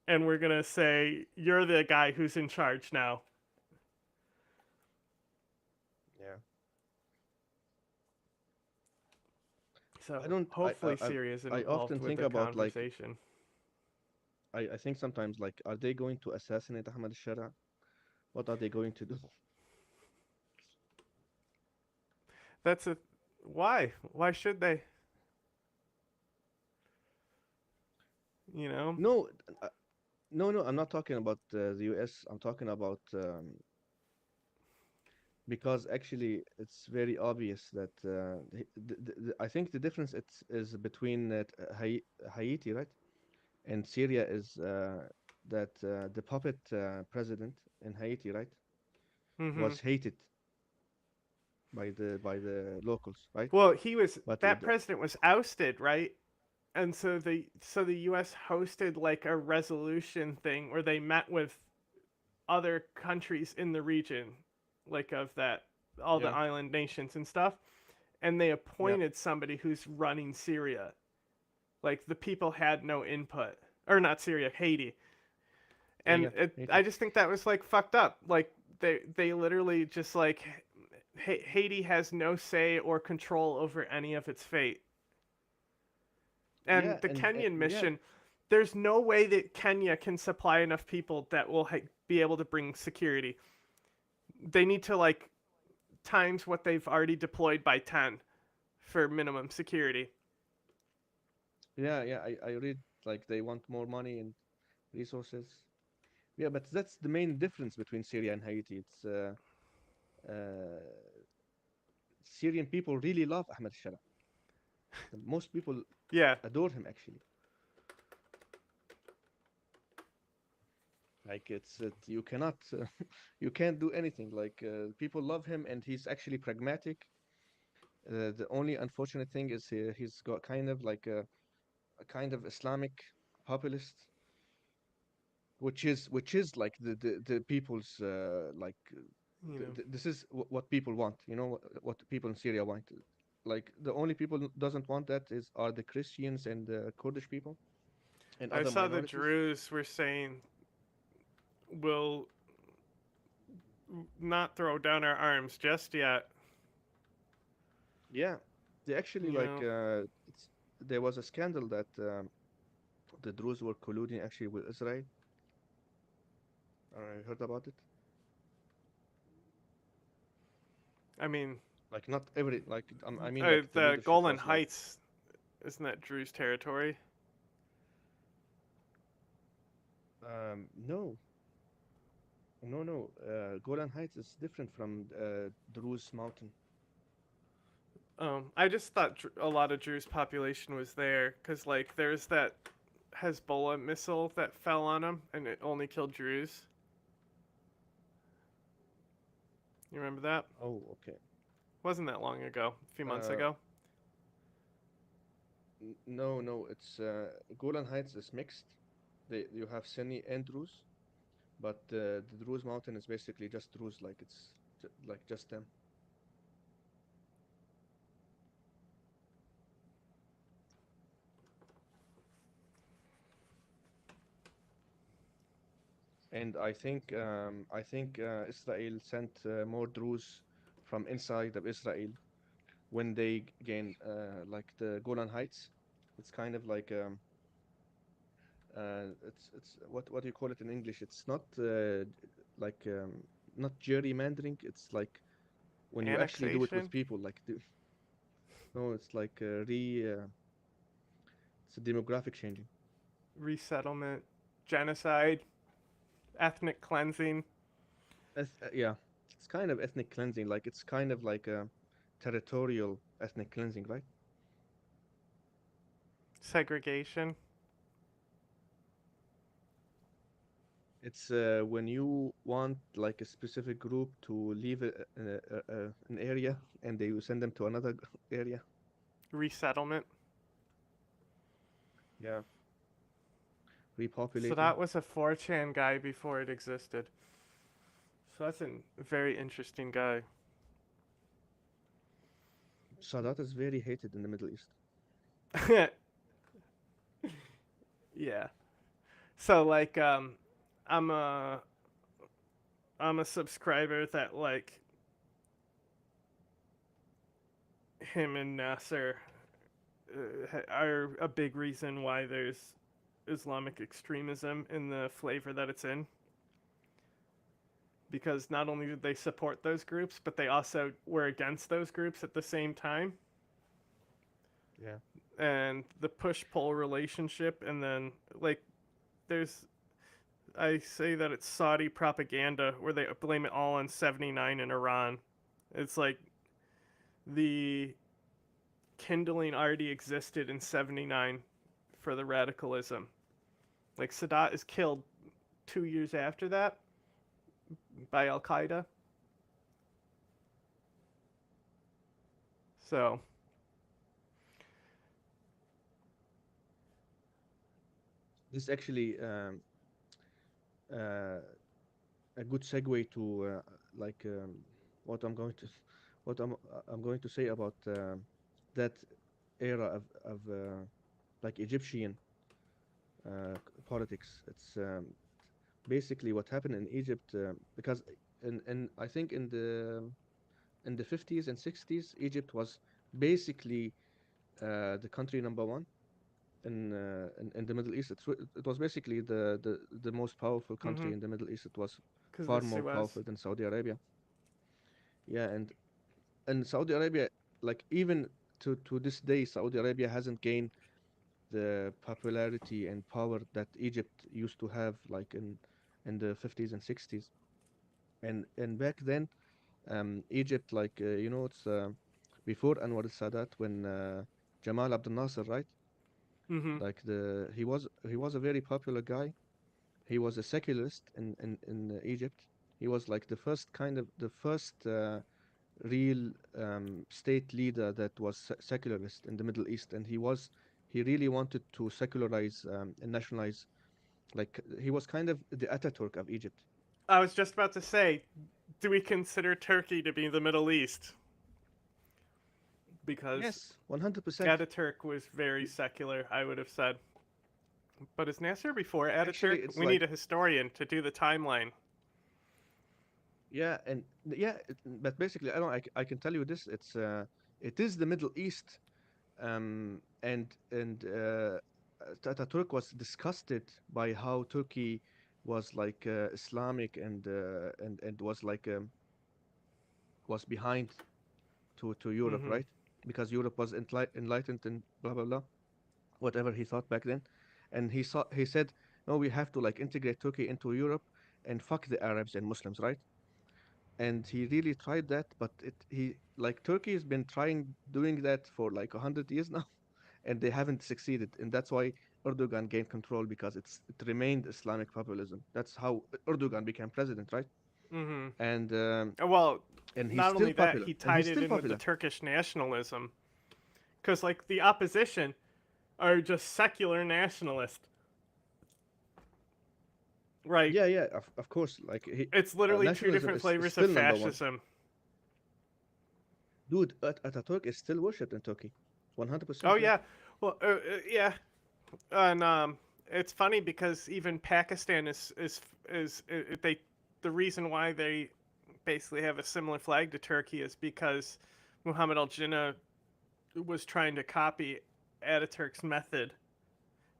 and we're going to say, you're the guy who's in charge now. Yeah. So I don't. hopefully Syria's I involved often with think the about like. conversation. I think sometimes like, are they going to assassinate Ahmed al-Shara? What are they going to do? That's a why? Why should they? You know? No, no. I'm not talking about the U.S. I'm talking about because actually it's very obvious that I think the difference is between Haiti, right, and Syria is that the puppet president in Haiti, right, Mm-hmm. was hated by the locals, right? Well, he was But that president was ousted, right? And so the U.S. hosted like a resolution thing where they met with other countries in the region, like of that all the yeah, island nations and stuff, and they yeah, appointed somebody who's running Syria. Like the people had no input, or not Syria, Haiti, and yeah, Haiti. I just think that was like fucked up. Like they literally just like Haiti has no say or control over any of its fate. And Yeah, the and Kenyan yeah, mission, there's no way that Kenya can supply enough people that will be able to bring security. They need to like times what they've already deployed by 10 for minimum security. yeah. I read like they want more money and resources. Yeah, but that's the main difference between Syria and Haiti. It's uh, Syrian people really love Ahmed Shara. Most people Yeah, adore him actually. Like you cannot you can't do anything. Like people love him and he's actually pragmatic. The only unfortunate thing is he's got kind of like a kind of Islamic populist, which is like the people's like you know. this is what people want. You know what the people in Syria want. Like the only people who doesn't want that are the Christians and the Kurdish people and I other saw the minorities. Druze were saying we'll not throw down our arms just yet. Yeah, they actually You like know, there was a scandal that the Druze were colluding actually with Israel. I heard about it. I mean, Like not every like I mean like the the leadership Golan was like Heights, isn't that Druze territory? no, no. Golan Heights is different from Druze Mountain. I just thought a lot of Druze population was there because like there's that Hezbollah missile that fell on them and it only killed Druze. You remember that? Oh, okay. Wasn't that long ago? A few months Uh, ago. no. It's Golan Heights is mixed. You have Sunni and Druze, but the Druze Mountain is basically just Druze, like it's like just them. And I think Israel sent more Druze from inside of Israel when they gain like the Golan Heights. It's kind of like it's what do you call it in English? It's not like not gerrymandering. It's like when you actually do it with Annexation, people. Like no, it's like it's a demographic changing. resettlement, genocide, ethnic cleansing, Yeah, it's kind of ethnic cleansing. Like it's kind of like a territorial ethnic cleansing, right? segregation. It's when you want like a specific group to leave an area and they will send them to another area. Resettlement. Yeah, So repopulating. that was a 4chan guy before it existed. So that's a very interesting guy. Sadat is very hated in the Middle East. Yeah. So like I'm a subscriber that like him and Nasser are a big reason why there's Islamic extremism in the flavor that it's in. Because not only did they support those groups, but they also were against those groups at the same time. Yeah. And the push-pull relationship, and then like I say that it's Saudi propaganda where they blame it all on 79 in Iran. It's like the kindling already existed in 79 for the radicalism. Like Sadat is killed 2 years after that by Al Qaeda. So This is actually a good segue to like what I'm going to say about that era of like Egyptian politics. It's basically what happened in Egypt because in I think in the 50s and 60s Egypt was basically the country number one in the Middle East. It was basically the most powerful country in the Middle East. It was because far more powerful than Saudi Arabia. Yeah, and Saudi Arabia, like even to this day, Saudi Arabia hasn't gained the popularity and power that Egypt used to have, like in the 50s and 60s. And back then, Egypt, like it's before Anwar al-Sadat, when Jamal Abdel Nasser, right? Like he was a very popular guy. He was a secularist in Egypt. He was like the first real state leader that was secularist in the Middle East, and he really wanted to secularize and nationalize. Like he was kind of the Ataturk of Egypt. I was just about to say, do we consider Turkey to be the Middle East? Because Yes, 100%. Ataturk was very secular, I would have said. But is Nasser before Actually, Ataturk? it's We like need a historian to do the timeline. yeah, and yeah, but basically, I can tell you this. It is the Middle East, and Ataturk was disgusted by how Turkey was like Islamic and was like was behind to Europe, Mm-hmm. right? Because Europe was enlightened and blah blah blah, whatever he thought back then, and he said, no, we have to like integrate Turkey into Europe and fuck the Arabs and Muslims, right? And he really tried that, but he like Turkey has been trying doing that for like 100 years now, and they haven't succeeded, and that's why Erdogan gained control because it remained Islamic populism. That's how Erdogan became president, right? Mm-hmm. And Well, and he's not still only that, popular, he and he's tied it still in with the popular. Turkish nationalism. Because, like, the opposition are just secular nationalists. Right. Yeah, yeah, of course. Like It's literally two nationalism different is flavors still of number one. fascism. Dude, Ataturk is still worshipped in Turkey, 100%. Oh, Yeah, yeah. Well, yeah. And it's funny because even Pakistan they the reason why they basically have a similar flag to Turkey is because Muhammad al-Jinnah was trying to copy Ataturk's method,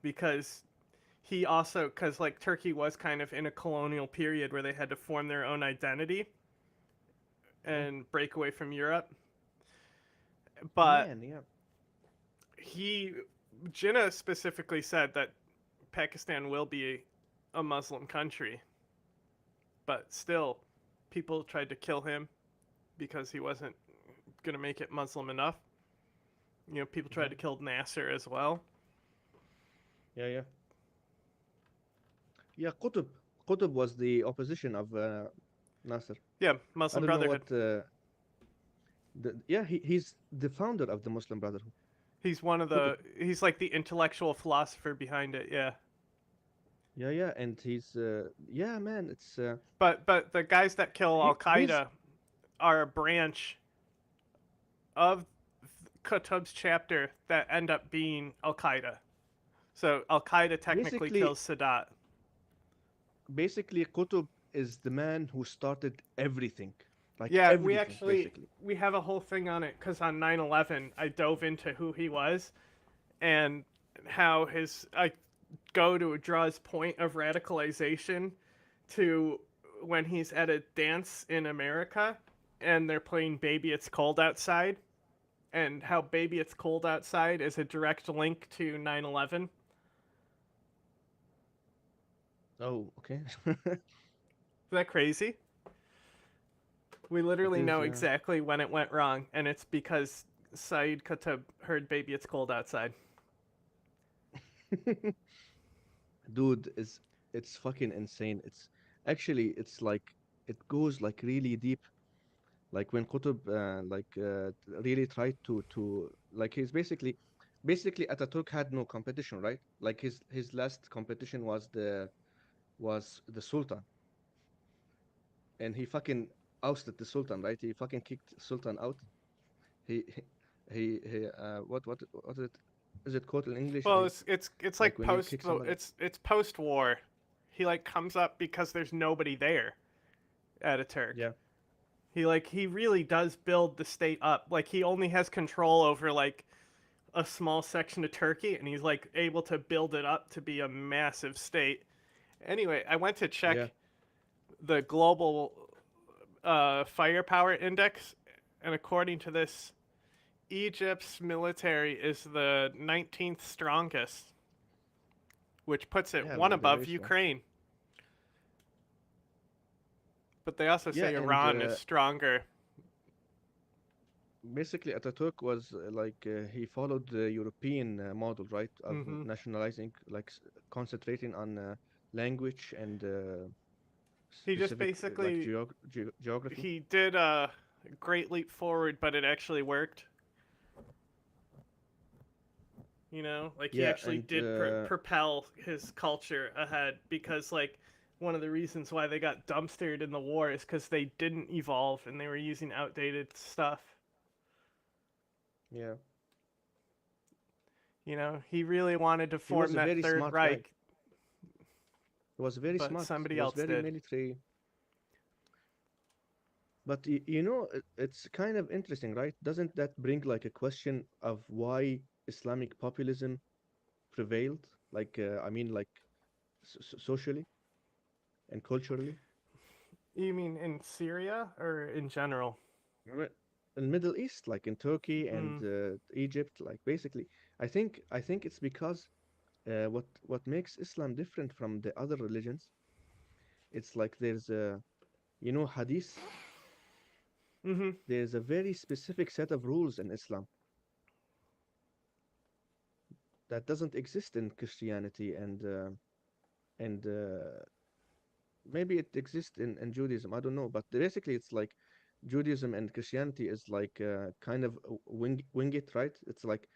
because he also, because like Turkey was kind of in a colonial period where they had to form their own identity and break away from Europe. But man, yeah. Jinnah specifically said that Pakistan will be a Muslim country, but still people tried to kill him because he wasn't going to make it Muslim enough. People tried to kill Nasser as well. Yeah, yeah. Yeah, Qutb was the opposition of Nasser. Yeah, I Muslim don't know Brotherhood. what. Yeah, he's the founder of the Muslim Brotherhood. He's one of Qutb. he's like the intellectual philosopher behind it. Yeah. Yeah, and he's yeah, man. It's But the guys that kill Al he's Qaeda are a branch of Qutb's chapter that end up being Al Qaeda. So Al Qaeda technically basically kills Sadat. Qutb is the man who started everything, like Yeah, everything, basically. we have a whole thing on it because on 9/11 I dove into who he was and how I go to draw his point of radicalization to when he's at a dance in America and they're playing Baby It's Cold Outside, and how Baby It's Cold Outside is a direct link to 9/11. Oh, okay. Is that crazy? We literally is, know exactly when it went wrong, and it's because Saeed Qutb heard Baby It's Cold Outside. Dude, it's fucking insane. It's like it goes like really deep. Like when Qutb really tried to like he's basically Ataturk had no competition, right? Like his last competition was the Sultan, and he fucking ousted the Sultan, right? He fucking kicked Sultan out. He what is it called in English? Well, it's Like like when you kick somebody. it's post war. He like comes up because there's nobody there at a Turk. Yeah. He really does build the state up. Like he only has control over like a small section of Turkey, and he's like able to build it up to be a massive state. Anyway, I went to check Yeah. the global firepower index, and according to this, Egypt's military is the 19th strongest, which puts it Yeah, one they're above very strong. Ukraine. But they also Yeah, say and Iran is stronger. basically Ataturk was he followed the European model, right, of Hmm. nationalizing, like concentrating on language and He just specific basically geography. he did a great leap forward, but it actually worked. You know, like he Yeah, actually and did propel his culture ahead because like one of the reasons why they got dumpstered in the war is because they didn't evolve and they were using outdated stuff. yeah, You know, he really wanted to he was form a that very Third smart guy. Reich, He was very but smart. somebody He was else very did. military. But you know, it's kind of interesting, right? Doesn't that bring like a question of why Islamic populism prevailed? Like, I mean, like socially and culturally. You mean in Syria or in general? Right. In Middle East, like in Turkey and Mm. Egypt, like basically, I think it's because what makes Islam different from the other religions, it's like there's a hadith. Mm-hmm. There's a very specific set of rules in Islam that doesn't exist in Christianity and maybe it exists in Judaism. I don't know, but basically it's like Judaism and Christianity is like kind of wing it, right? It's like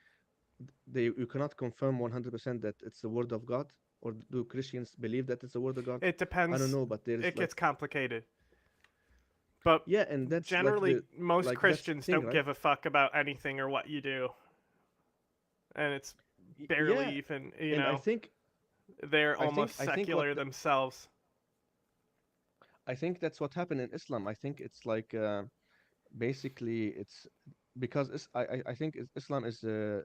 you cannot confirm 100% that it's the word of God, or do Christians believe that it's the word of God? It I don't depends. know, but there's It like gets complicated. But yeah, and that's like generally, most that's the Christians thing, don't right? give a fuck about anything or what you do. And it's barely Yeah, even, and they're almost I think what secular themselves. I think that's what happened in Islam. I think it's like basically it's because I think Islam is a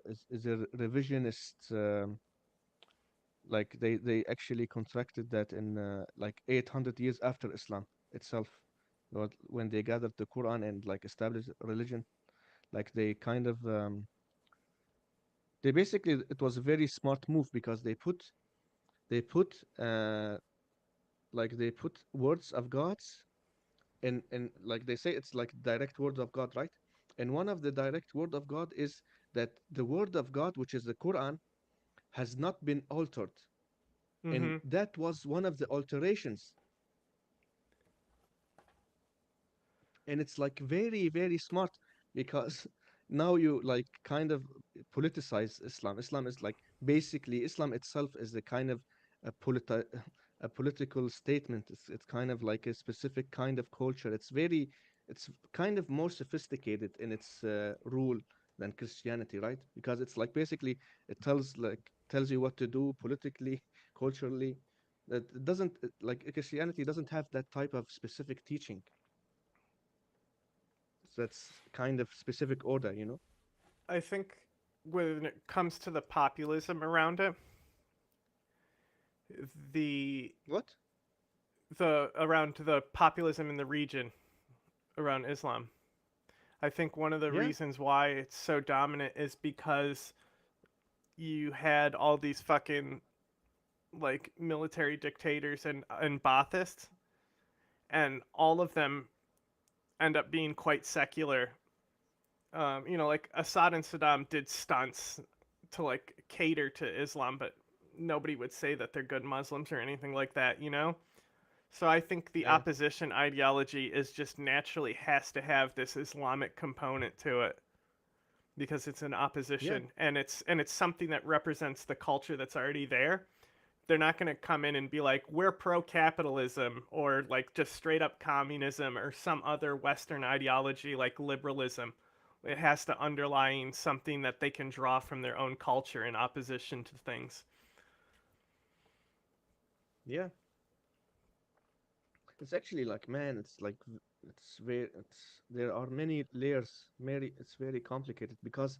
revisionist. Like they actually contracted that in like 800 years after Islam itself, when they gathered the Quran and like established a religion. Like they kind of they basically it was a very smart move because they put they put words of God's and like they say it's like direct word of God, right? And one of the direct word of God is that the word of God, which is the Quran, has not been altered. Mm-hmm. and that was one of the alterations. And it's like very, very smart, because now you like kind of politicize Islam. Islam is like, basically Islam itself is a kind of a a political statement. It's kind of like a specific kind of culture. It's kind of more sophisticated in its rule than Christianity, right? Because it's like basically it tells you what to do politically, culturally. That it doesn't like Christianity doesn't have that type of specific teaching. That's kind of specific order, you know? I think when it comes to the populism around it, the What? around the populism in the region around Islam, I think one of the Yeah. reasons why it's so dominant is because you had all these fucking like military dictators and Baathists, and all of them end up being quite secular. You know, like Assad and Saddam did stunts to like cater to Islam, but nobody would say that they're good Muslims or anything like that, you know? So I think the Yeah. opposition ideology is just naturally has to have this Islamic component to it because it's an opposition and it's something that represents the culture that's already there. They're not going to come in and be like, we're pro-capitalism or like just straight up communism or some other Western ideology like liberalism. It has to underline something that they can draw from their own culture in opposition to things. Yeah. It's actually like, man, it's like there are many layers. It's very complicated because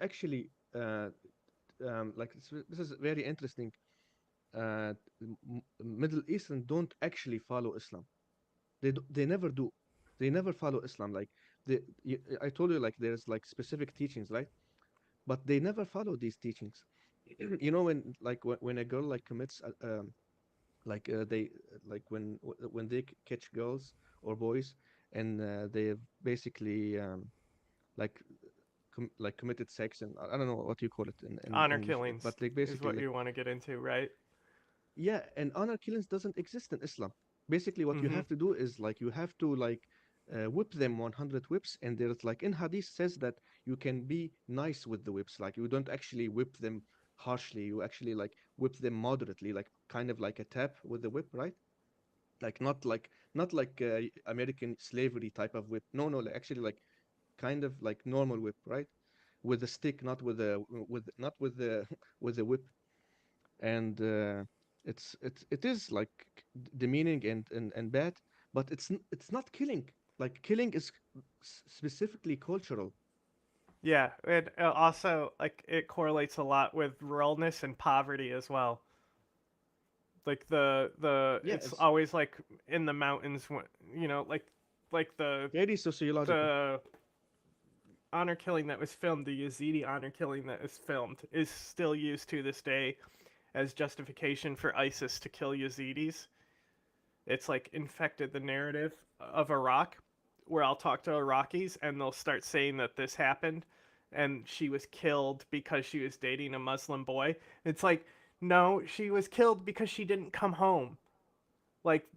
actually like this is very interesting. Middle Eastern don't actually follow Islam. They never do. They never follow Islam. Like I told you, like there's like specific teachings, right? But they never follow these teachings. You know, when like when a girl like commits like they like when they catch girls or boys, and they basically like like committed sex, and I don't know what you call it in Honor English, killings but like is basically what like, you want to get into, right? yeah, and honor killings doesn't exist in Islam. Basically, what you Mm-hmm. have to do is like you have to like whip them 100 whips, and there's like in Hadith says that you can be nice with the whips. Like you don't actually whip them harshly. You actually like whip them moderately, like kind of like a tap with the whip, right? Like not like American slavery type of whip. No, no, like actually like kind of like normal whip, right? With a stick, not with a with not with the with the whip. And it is like demeaning and bad, but it's not killing. Like killing is specifically cultural. Yeah, it also like it correlates a lot with ruralness and poverty as well. Like the Yeah, it's it's always like in the mountains, you know, like very sociological. the honor killing that was filmed, the Yazidi honor killing that is filmed, is still used to this day as justification for ISIS to kill Yazidis. It's like infected the narrative of Iraq, where I'll talk to Iraqis and they'll start saying that this happened and she was killed because she was dating a Muslim boy. It's like, no, she was killed because she didn't come home. Like,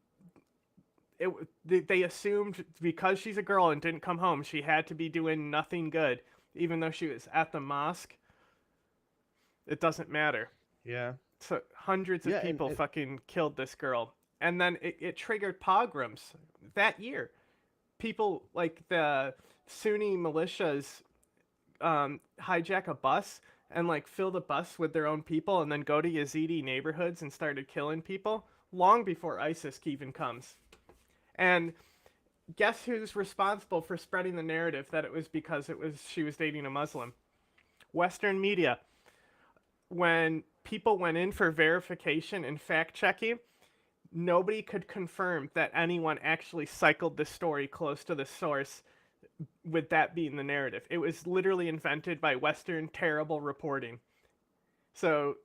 they assumed because she's a girl and didn't come home, she had to be doing nothing good, even though she was at the mosque. It doesn't matter. Yeah, So hundreds of yeah, people and fucking killed this girl, and then it triggered pogroms that year. People like the Sunni militias hijack a bus and like fill the bus with their own people, and then go to Yazidi neighborhoods and started killing people long before ISIS even comes. And guess who's responsible for spreading the narrative that it was because she was dating a Muslim? Western media. When people went in for verification and fact checking, nobody could confirm that anyone actually cycled the story close to the source, with that being the narrative. It was literally invented by Western terrible reporting. So,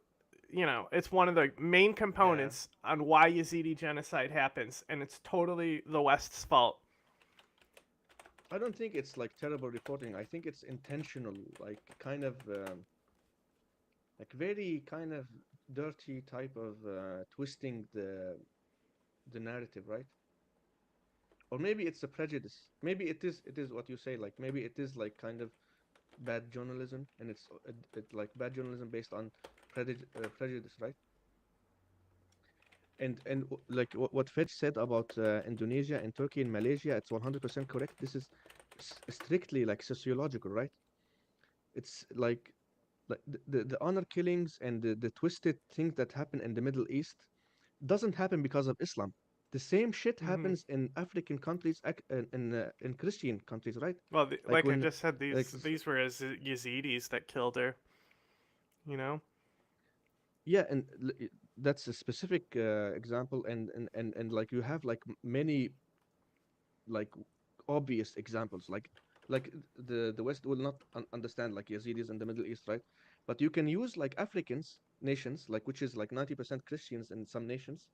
you know, it's one of the main yeah. components on why Yazidi genocide happens, and it's totally the West's fault. I don't think it's like terrible reporting. I think it's intentional, like kind of like very kind of dirty type of twisting the narrative, right? Or maybe it's a prejudice. Maybe it is what you say. Like maybe it is like kind of bad journalism, and it's like bad journalism based on prejudice, right? And like what Fetch said about Indonesia and Turkey and Malaysia, it's 100% correct. This is strictly like sociological, right? It's like the honor killings and the twisted things that happen in the Middle East doesn't happen because of Islam. The same shit Hmm. happens in African countries, in Christian countries, right? Well, Like like I when just said, like these were Yazidis that killed her. You know. yeah, and that's a specific example, and like you have like many like obvious examples, like the West will not understand like Yazidis in the Middle East, right? But you can use like Africans nations, like which is like 90% Christians in some nations,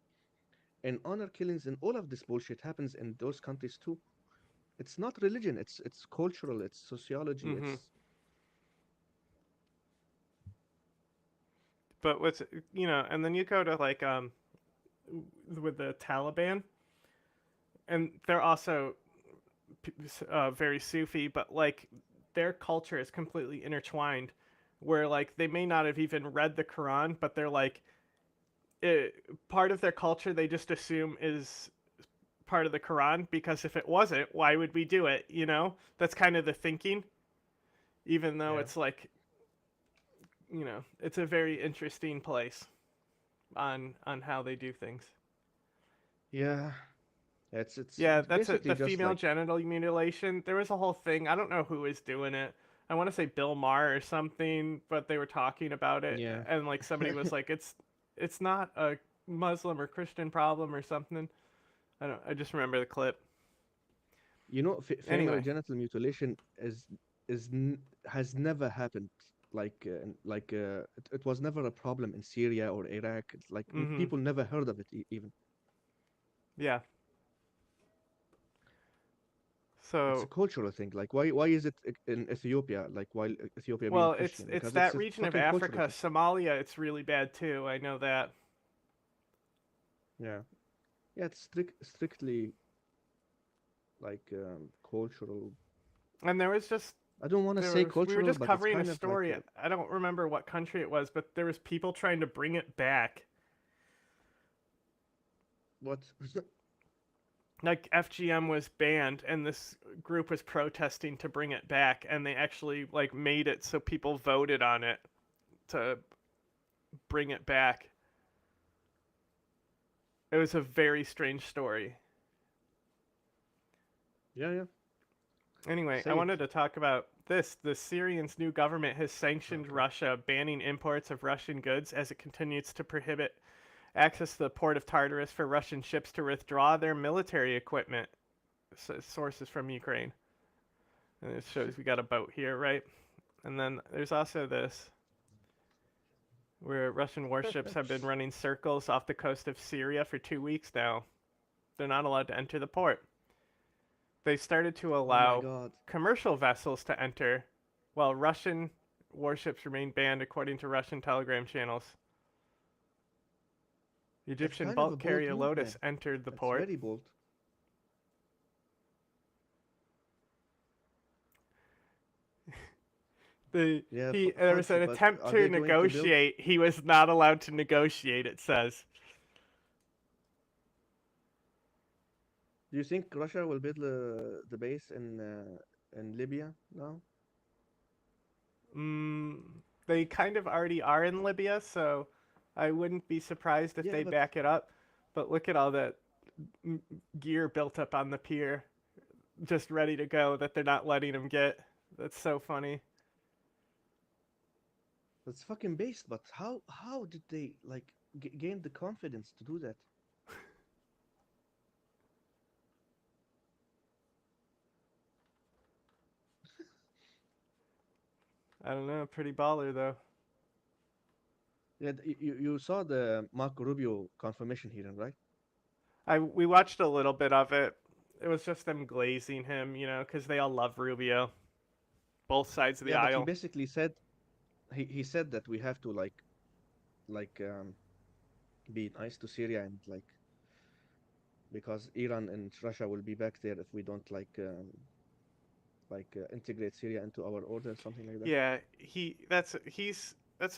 and honor killings and all of this bullshit happens in those countries too. It's not religion, it's cultural, it's sociology, Hmm. it's But what's and then you go to like with the Taliban, and they're also very Sufi, but like their culture is completely intertwined, where like they may not have even read the Quran, but they're like part of their culture they just assume is part of the Quran because if it wasn't, why would we do it? That's kind of the thinking, even though yeah, it's like it's a very interesting place on how they do things. yeah, it's Yeah, it's that's basically the just female like genital mutilation. There was a whole thing. I don't know who was doing it. I want to say Bill Maher or something, but they were talking about it, yeah. and like somebody was like, "It's not a Muslim or Christian problem or something." I don't. I just remember the clip. Female Anyway. genital mutilation has never happened. It was never a problem in Syria or Iraq. It's like Mhm. people never heard of it even. Yeah. It's a So, cultural thing. Like why is it in Ethiopia? Like why Ethiopia being well, it's Christian? it's Because it's that a region of fucking cultural Africa, thing. Somalia. It's really bad too. I know that. Yeah, yeah. It's strictly like cultural. And there was just I don't want to there say was we were cultural, just but it's covering a kind of like story. I don't remember what country it was, but there was people trying to bring it back. what? Like FGM was banned and this group was protesting to bring it back, and they actually like made it so people voted on it to bring it back. It was a very strange story. Yeah, yeah. Anyway, I Say it. wanted to talk about this. The Syrian's new government has sanctioned Okay. Russia, banning imports of Russian goods as it continues to prohibit access to the port of Tartarus for Russian ships to withdraw their military equipment. Sources from Ukraine. And it shows we got a boat here, right? And then there's also this, where Russian warships have been running circles off the coast of Syria for 2 weeks now. They're not allowed to enter the port. They started to Oh my allow God. commercial vessels to enter, while Russian warships remain banned, according to Russian Telegram channels. The That's Egyptian kind of a bulk bold carrier move, man. Lotus entered the That's port. very bold. Yeah, There was fudge, an but attempt are to they going to build? negotiate. He was not allowed to negotiate, it says. Do you think Russia will build the base in Libya now? Mm, they kind of already are in Libya, so I wouldn't be surprised if Yeah, they but back it up. But look at all that gear built up on the pier, just ready to go, that they're not letting them get. That's so funny. that's fucking based. But how did they like gain the confidence to do that? I don't know, pretty baller though. Yeah, you saw the Marco Rubio confirmation hearing, right? We watched a little bit of it. It was just them glazing him, because they all love Rubio, both sides of the Yeah, but he aisle. basically said he said that we have to like like be nice to Syria and like because Iran and Russia will be back there if we don't integrate Syria into our order, something like that. Yeah, that's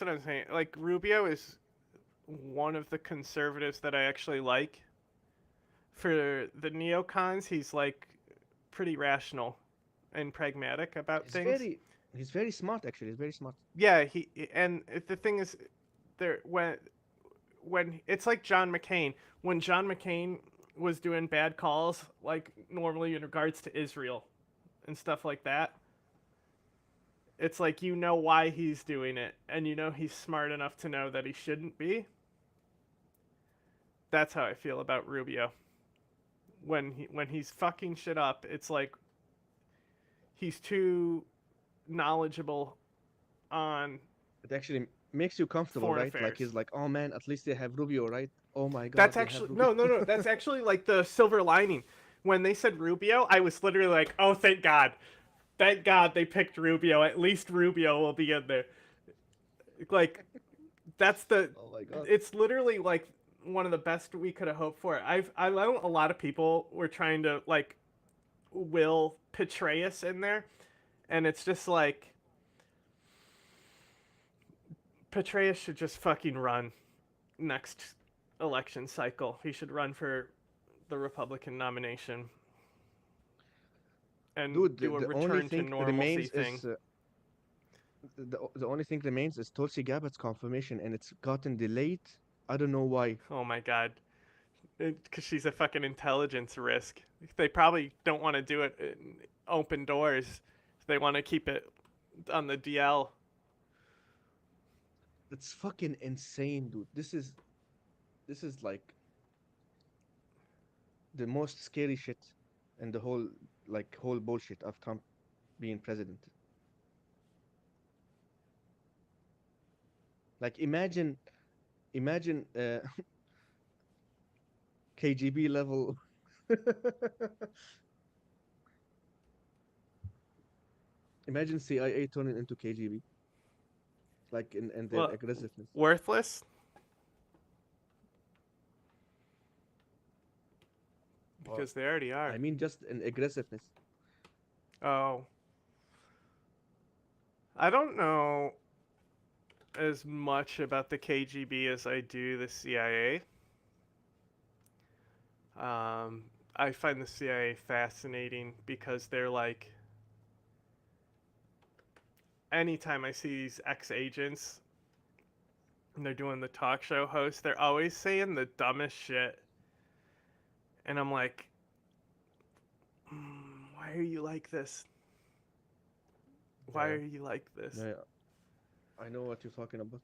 what I'm saying. Like Rubio is one of the conservatives that I actually like. For the neocons, he's like pretty rational and pragmatic about He's things. he's very smart actually. He's very smart. Yeah, and the thing is, there when it's like John McCain. When John McCain was doing bad calls, like normally in regards to Israel and stuff like that, it's like you know why he's doing it, and you know he's smart enough to know that he shouldn't be. That's how I feel about Rubio. When he's fucking shit up, it's like he's too knowledgeable on It actually makes you comfortable, foreign right? Like affairs. he's like, oh man, at least they have Rubio, right? Oh my God, That's they have actually Rubio. no. That's actually like the silver lining. When they said Rubio, I was literally like, "Oh, thank God they picked Rubio. At least Rubio will be in there." Like, that's the. Oh my God. It's literally like one of the best we could have hoped for. I know a lot of people were trying to like will Petraeus in there, and it's just like Petraeus should just fucking run next election cycle. He should run for the Republican nomination and Dude, do a the only return to thing normalcy remains thing. is the only thing remains is Tulsi Gabbard's confirmation, and it's gotten delayed. I don't know why. Oh my god. Because she's a fucking intelligence risk. They probably don't want to do it in open doors. They want to keep it on the DL. That's fucking insane, dude. This is like the most scary shit in the whole bullshit of Trump being president. Like imagine KGB level. Imagine CIA turning into KGB, like in their Well, aggressiveness. worthless? Because they already are. I mean, just in aggressiveness. Oh. I don't know as much about the KGB as I do the CIA. I find the CIA fascinating because they're like, anytime I see these ex-agents and they're doing the talk show host, they're always saying the dumbest shit. And I'm like, why are you like this? Why Yeah. are you like this? Yeah, I know what you're talking about.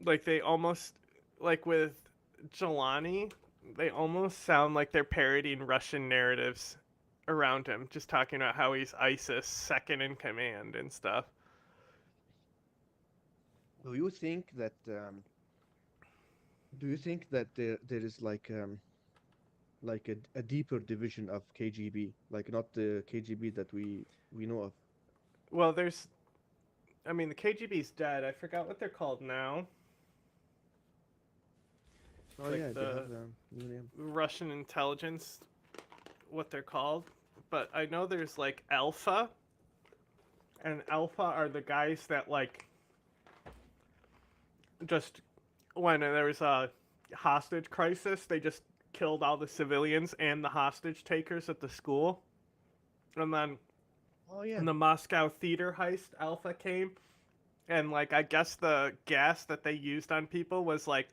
Like they almost, like with Jelani, they almost sound like they're parodying Russian narratives around him, just talking about how he's ISIS second in command and stuff. Do you think that there is like a deeper division of KGB, like not the KGB that we know of? Well, the KGB's dead. I forgot what they're called now. Oh Like yeah, they the have new name. Russian intelligence, what they're called. But I know there's like Alpha, and Alpha are the guys that like just when there was a hostage crisis, they just killed all the civilians and the hostage takers at the school. And then Oh yeah. in the Moscow theater heist, Alpha came, and like I guess the gas that they used on people was like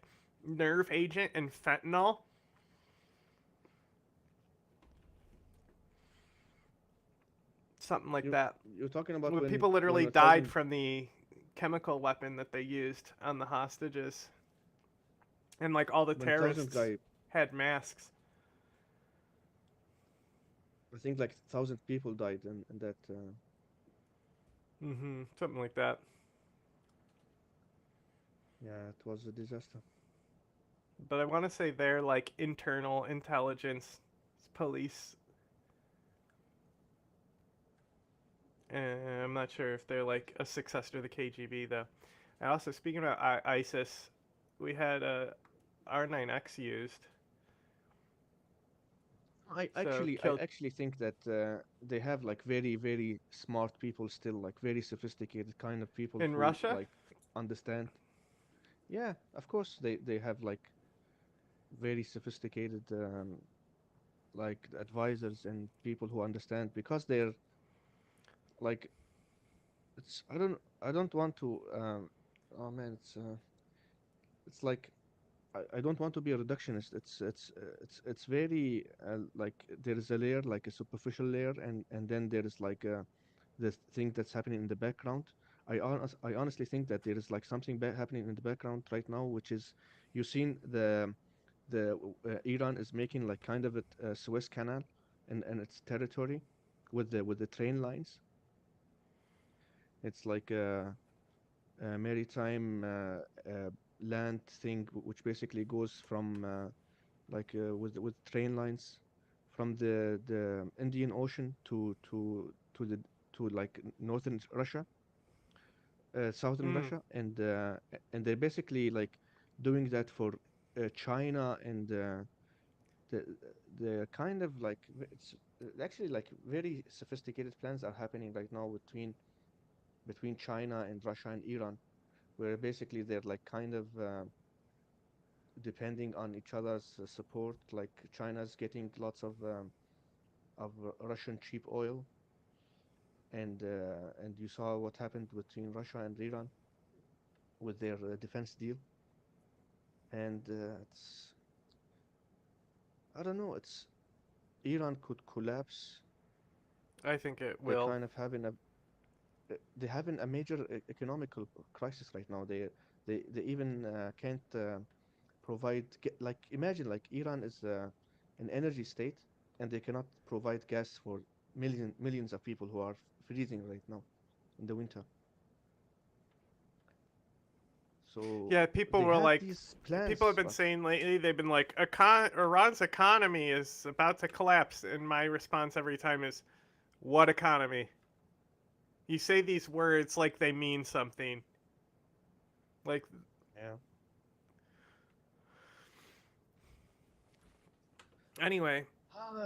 nerve agent and fentanyl. Something like that. You're talking about Well, when people literally a died thousand- from the chemical weapon that they used on the hostages. And like all the when 1,000 terrorists guy, had masks. I think like 1,000 people died in that. Something like that. Yeah, it was a disaster. But I want to say they're like internal intelligence police. I'm not sure if they're like a successor to the KGB though. And also speaking about ISIS, we had a R9X used. I So I actually think that they have like very, very smart people still, like very sophisticated kind of people in who Russia. like understand. Yeah, of course they have like very sophisticated like advisors and people who understand because they're like it's I don't want to oh man it's like I don't want to be a reductionist. It's very like there is a layer like a superficial layer and then there is like this thing that's happening in the background. I honestly think that there is like something happening in the background right now, which is you've seen the Iran is making like kind of a Suez Canal in its territory with the train lines. It's like a maritime land thing, which basically goes from like with train lines from the Indian Ocean to the to like northern Russia, southern Mm. Russia, and they're basically like doing that for China and the the kind of like it's actually like very sophisticated plans are happening right now between China and Russia and Iran, where basically they're like kind of depending on each other's support. Like China's getting lots of Russian cheap oil, and you saw what happened between Russia and Iran with their defense deal, and it's I don't know. It's Iran could collapse. I think it They're will. kind of having a they're having a major economical crisis right now. They even can't like imagine like Iran is an energy state and they cannot provide gas for millions of people who are freezing right now in the winter. So Yeah, people they were have like, these people have plans, been but saying lately, they've been like, Iran's economy is about to collapse. And my response every time is, what economy? You say these words like they mean something. Like, yeah, anyway,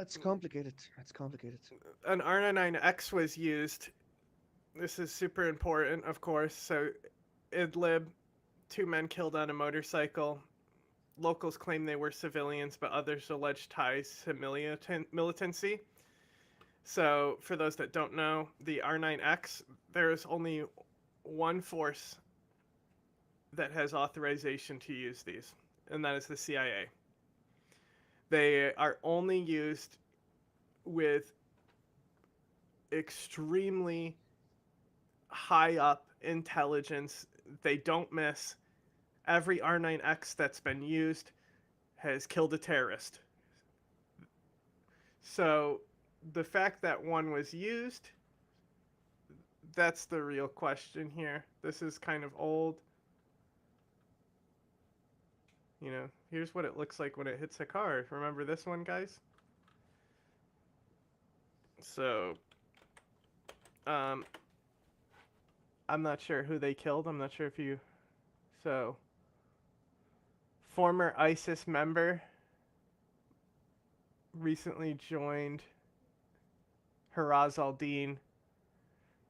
it's complicated. It's complicated. an R99X was used. This is super important, of course. So, Idlib, 2 men killed on a motorcycle. Locals claim they were civilians, but others allege ties to militancy. So, for those that don't know, the R9X, there is only one force that has authorization to use these, and that is the CIA. They are only used with extremely high up intelligence. They don't miss. Every R9X that's been used has killed a terrorist. So the fact that one was used, that's the real question here. This is kind of old. You know, here's what it looks like when it hits a car. Remember this one, guys? So, I'm not sure who they killed. I'm not sure if you... So, former ISIS member recently joined Haraz al-Din.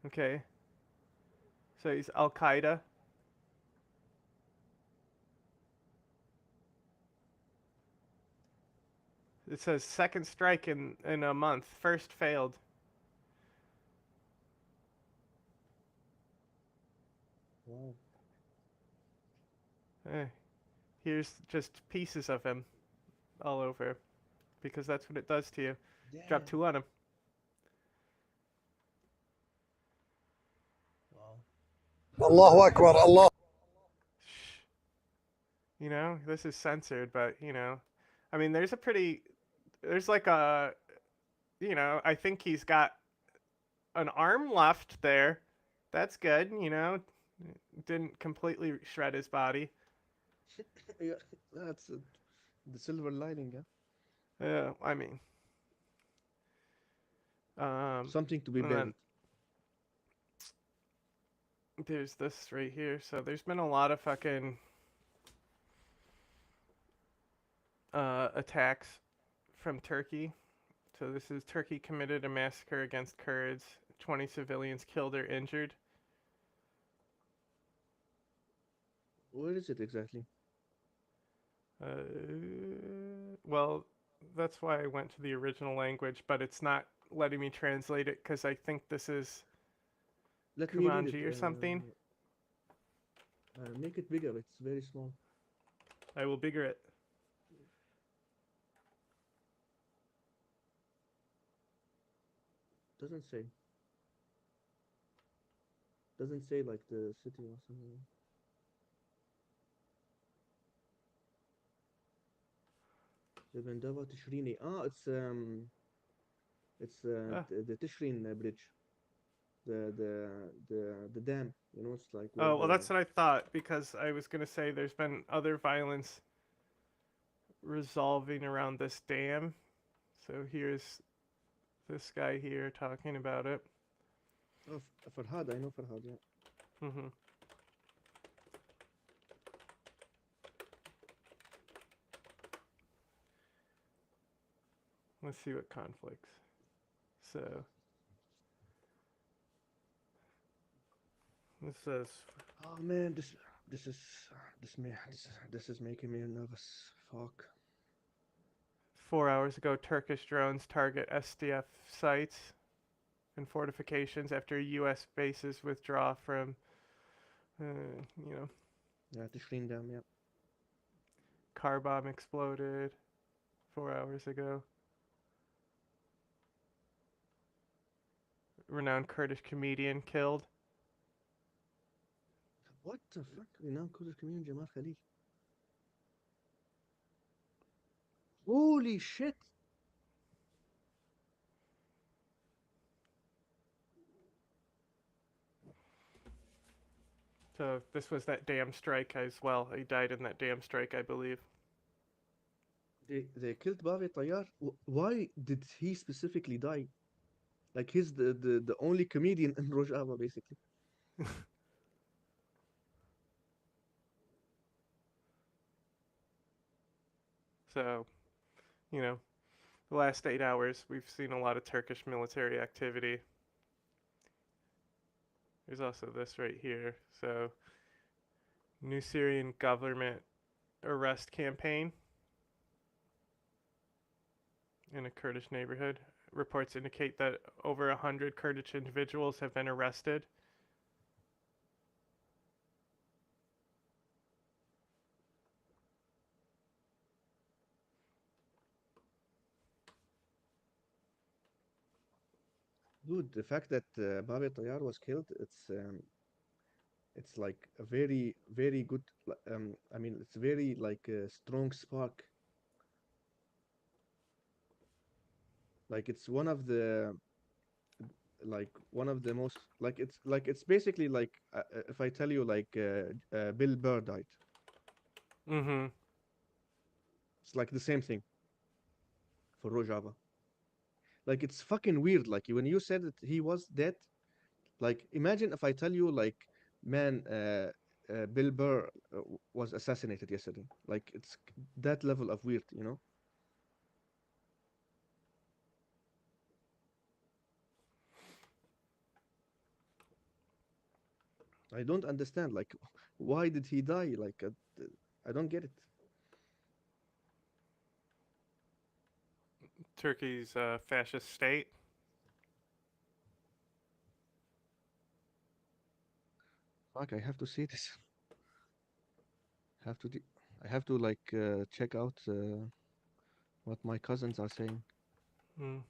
Okay. So he's Al-Qaeda. It says second strike in a month. First failed. Wow. Here's just pieces of him all over, because that's what it does to you. Drop Damn. 2 on him. Wow. Allahu Akbar, Allah. Shh. You know, this is censored, but you know, I mean, there's like a, you know, I think he's got an arm left there. That's good, you know. Didn't completely shred his body. Yeah, that's the silver lining, yeah. Yeah, I mean, Something to be and then buried. there's this right here. So there's been a lot of fucking attacks from Turkey. So this is Turkey committed a massacre against Kurds. 20 civilians killed or injured. Where is it exactly? Well, that's why I went to the original language, but it's not letting me translate it because I think this is Let me read it. Kumanji or something. Make it bigger. It's very small. I will bigger it. Doesn't say. Doesn't say like the city or something. Vendava Tishrini. Ah, it's the Tishrin bridge. The dam. You know, it's like where Oh, well, that's what I thought because I was going to say there's been other violence resolving around this dam. So here's this guy here talking about it. Oh, Farhad. I know Farhad. Yeah. Mm-hmm. Let's see what conflicts. So this says, Oh man, this is making me nervous. Fuck. 4 hours ago, Turkish drones target SDF sites and fortifications after U.S. bases withdraw from, you know, Yeah, Tishrin dam. Yeah. car bomb exploded 4 hours ago. Renowned Kurdish comedian killed. What the fuck? Renowned Kurdish comedian Jamal Khalil. Holy shit! So this was that dam strike as well. He died in that dam strike, I believe. They killed Bave Tayyar. Why did he specifically die? Like he's the only comedian in Rojava, basically. So, you know, the last 8 hours, we've seen a lot of Turkish military activity. There's also this right here. So, new Syrian government arrest campaign in a Kurdish neighborhood. Reports indicate that over 100 Kurdish individuals have been arrested. Dude, the fact that Bave Tayyar was killed, it's like a very, very good, I mean, it's very like a strong spark. Like it's one of the most, like it's basically like, if I tell you like Bill Burr died, Mm-hmm. it's like the same thing for Rojava. Like it's fucking weird. Like when you said that he was dead, like imagine if I tell you like, man, Bill Burr was assassinated yesterday. Like it's that level of weird, you know? I don't understand. Like, why did he die? Like, I don't get it. Turkey's fascist state. Fuck, I have to see this. Have to. I have to like check out what my cousins are saying. Mm.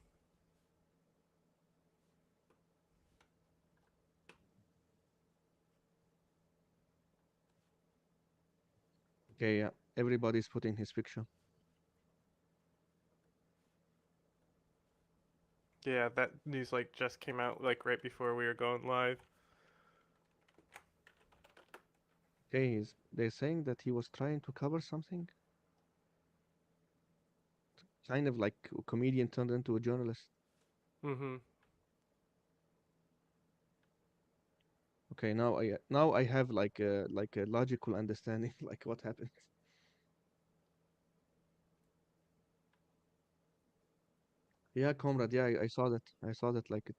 Okay, yeah. Everybody's putting his picture. Yeah, that news like just came out like right before we were going live. Okay, they're saying that he was trying to cover something. Kind of like a comedian turned into a journalist. Mm-hmm. Okay, now I have like a logical understanding like what happened. Yeah, comrade. Yeah, I saw that. I saw that like it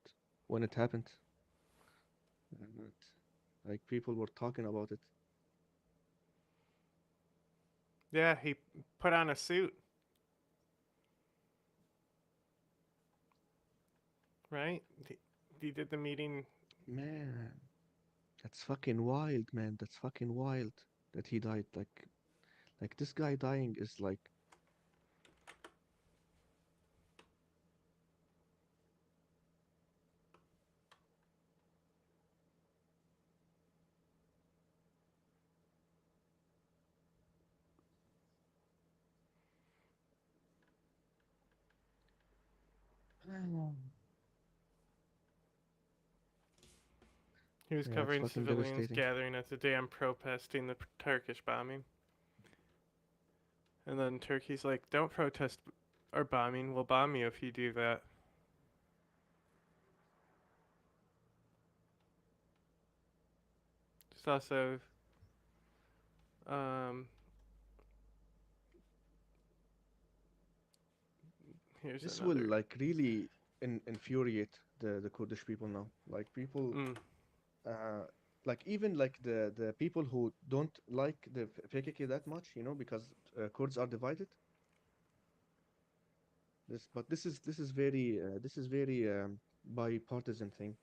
when it happened. And like people were talking about it. Yeah, he put on a suit, right? He did the meeting. Man, that's fucking wild, man. That's fucking wild that he died. Like this guy dying is like, He was yeah, it's covering fucking civilians devastating. gathering at the dam protesting the Turkish bombing. And then Turkey's like, don't protest our bombing. We'll bomb you if you do that. Just also, um, here's This will another. like really infuriate the Kurdish people now. Like people, Mm, uh, like even like the people who don't like the PKK that much, because Kurds are divided. This is very bipartisan thing.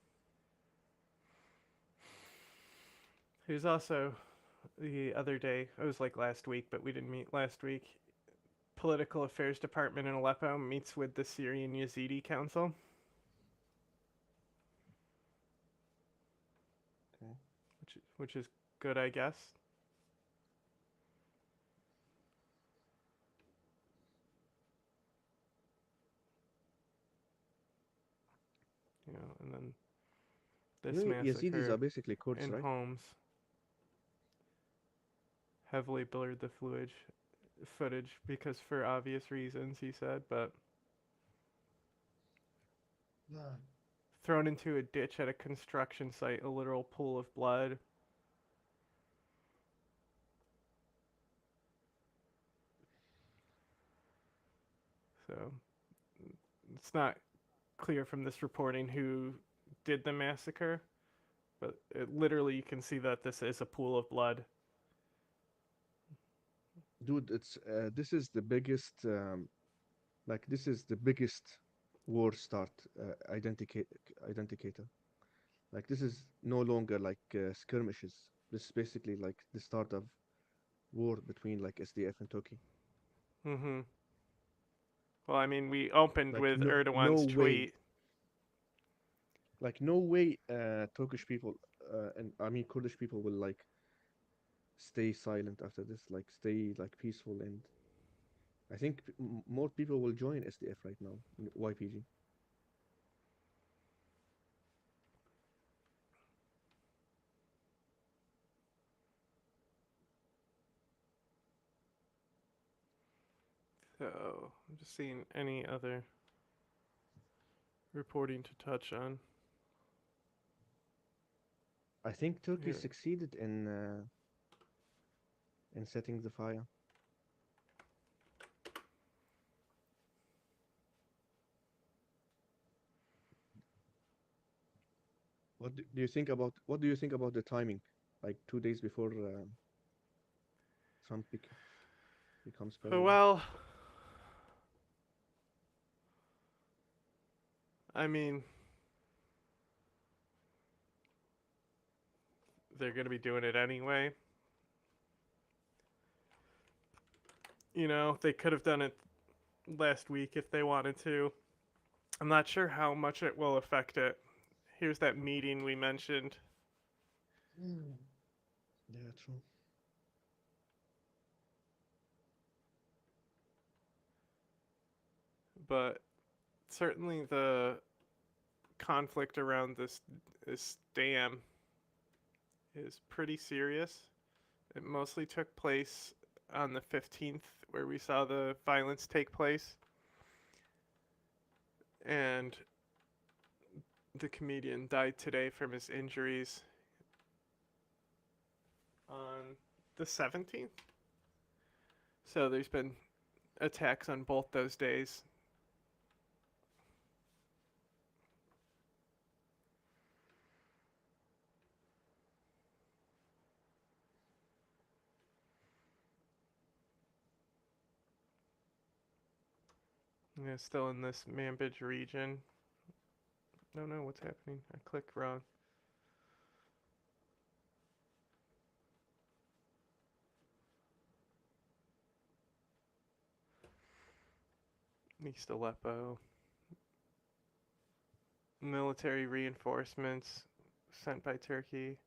here's also the other day. It was like last week, but we didn't meet last week. Political Affairs Department in Aleppo meets with the Syrian Yazidi Council. Okay. Which is good, I guess. And then this Yazidis are massacre basically Kurds, in right? Homs heavily blurred the footage because for obvious reasons, he said, but thrown into a ditch at a construction site, a literal pool of blood. So it's not clear from this reporting who did the massacre, but literally you can see that this is a pool of blood. Dude, this is the biggest this is the biggest war start identicator. Like this is no longer like skirmishes. This is basically like the start of war between like SDF and Turkey. Mm-hmm. Well, I mean, we opened Like with no Erdogan's way, tweet. like no way Turkish people and I mean Kurdish people will like stay silent after this, like stay like peaceful, and I think more people will join SDF right now in YPG. So I'm just seeing any other reporting to touch on. I think Turkey Here. succeeded in setting the fire. What do you think about the timing? Like 2 days before Trump becomes president. Well, I mean, they're going to be doing it anyway. They could have done it last week if they wanted to. I'm not sure how much it will affect it. Here's that meeting we mentioned. Yeah, true. But certainly the conflict around this dam is pretty serious. It mostly took place on the 15th, where we saw the violence take place. And the comedian died today from his injuries on the 17th. So there's been attacks on both those days. Yeah, still in this Manbij region. No, what's happening? I clicked wrong. East Aleppo. Military reinforcements sent by Turkey.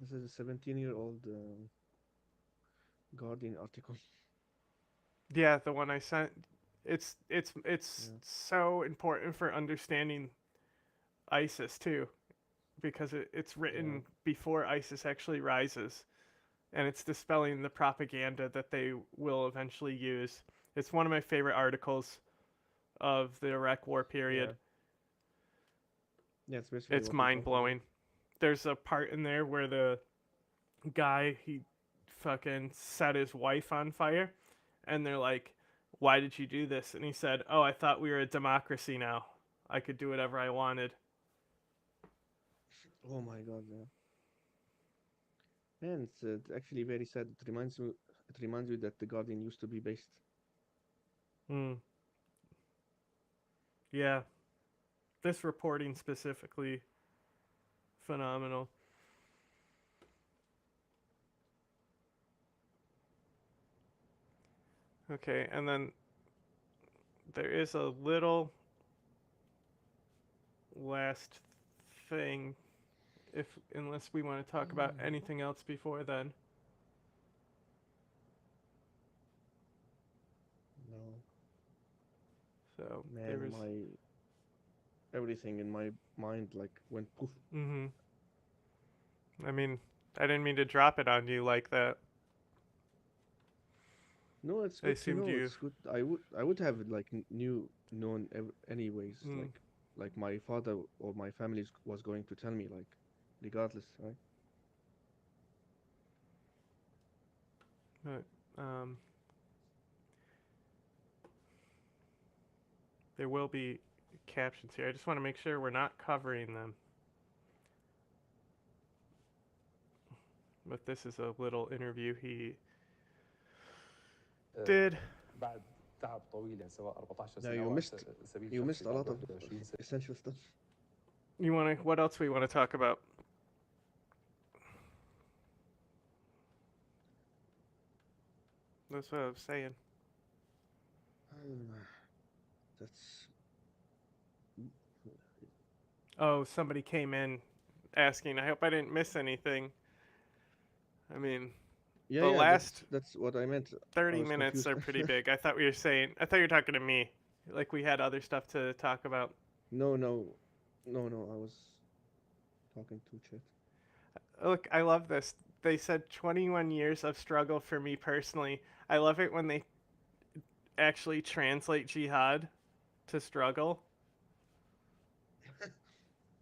This is a 17-year-old Guardian article. Yeah, the one I sent. It's Yeah. so important for understanding ISIS too, because it's written before ISIS actually rises, and it's dispelling the propaganda that they will eventually use. It's one of my favorite articles of the Iraq War period. Yeah, it's basically It's what we're talking mind blowing. There's a part in there where the guy he fucking set his wife on fire, and they're like, "Why did you do this?" And he said, "Oh, I thought we were a democracy now. I could do whatever I wanted." about. Oh my God, yeah. Man, it's actually very sad. It reminds you that the Guardian used to be based. Hmm. Yeah, this reporting specifically, phenomenal. Okay, and then there is a little last thing, unless we want to talk about anything else before then. No, So there man, was. everything in my mind like went poof. Mm-hmm. I mean, I didn't mean to drop it on you like that. No, it's I good to assumed know. you. It's good. I would have like known anyways. Mm. Like my father or my family was going to tell me like, regardless, right? But there will be captions here. I just want to make sure we're not covering them. But this is a little interview he did. بعد تعب طويل يعني سواء 14 Yeah, سنة you أو على missed سبيل you شخصي missed a بعد lot of 21 سنة. essential stuff. You want to? What else we want to talk about? That's what I was saying. That's Oh, somebody came in asking. I hope I didn't miss anything. I mean, yeah, the yeah. last That's what I meant. I 30 was minutes confused. are pretty big. I thought you were talking to me. Like we had other stuff to talk about. No, no, no, no. I was talking to chat. Look, I love this. They said 21 years of struggle for me personally. I love it when they actually translate jihad to struggle.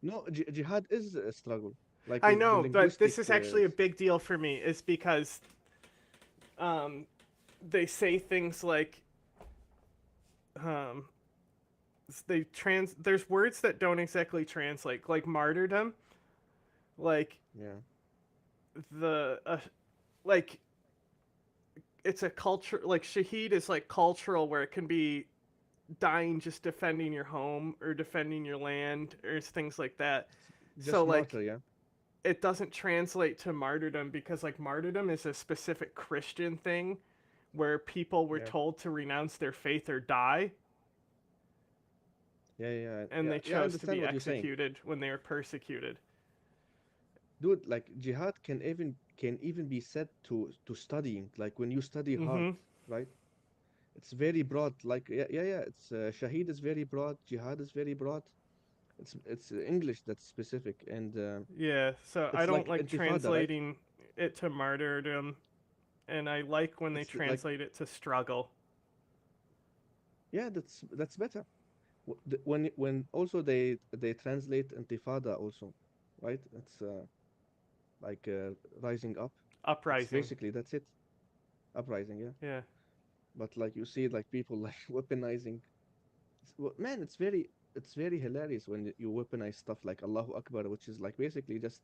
No, jihad is a struggle. Like I the know, but linguistic. this is actually a big deal for me. Is because they say things like there's words that don't exactly translate, like martyrdom, like Yeah. the like it's a culture, like shaheed is like cultural, where it can be dying just defending your home or defending your land or things like that. Just So like martyr, yeah. it doesn't translate to martyrdom, because like martyrdom is a specific Christian thing where people were Yeah. told to renounce their faith or die, Yeah, yeah, and yeah. they Yeah, I chose to understand be what you're saying. executed when they were persecuted. Dude, like jihad can even be said to studying. Like when you study hard, Mm-hmm. right? It's very broad. Like yeah, yeah, yeah. It's shaheed is very broad. Jihad is very broad. It's English that's specific, and Yeah, so I it's don't like like intifada, right? translating it to martyrdom, and I like when they Like translate it to struggle. yeah, that's better. When also they translate intifada also, right? It's like rising up. It's Uprising. basically that's it. Uprising, yeah. Yeah. But like you see, like people like weaponizing. Man, it's very hilarious when you weaponize stuff like Allahu Akbar, which is like basically just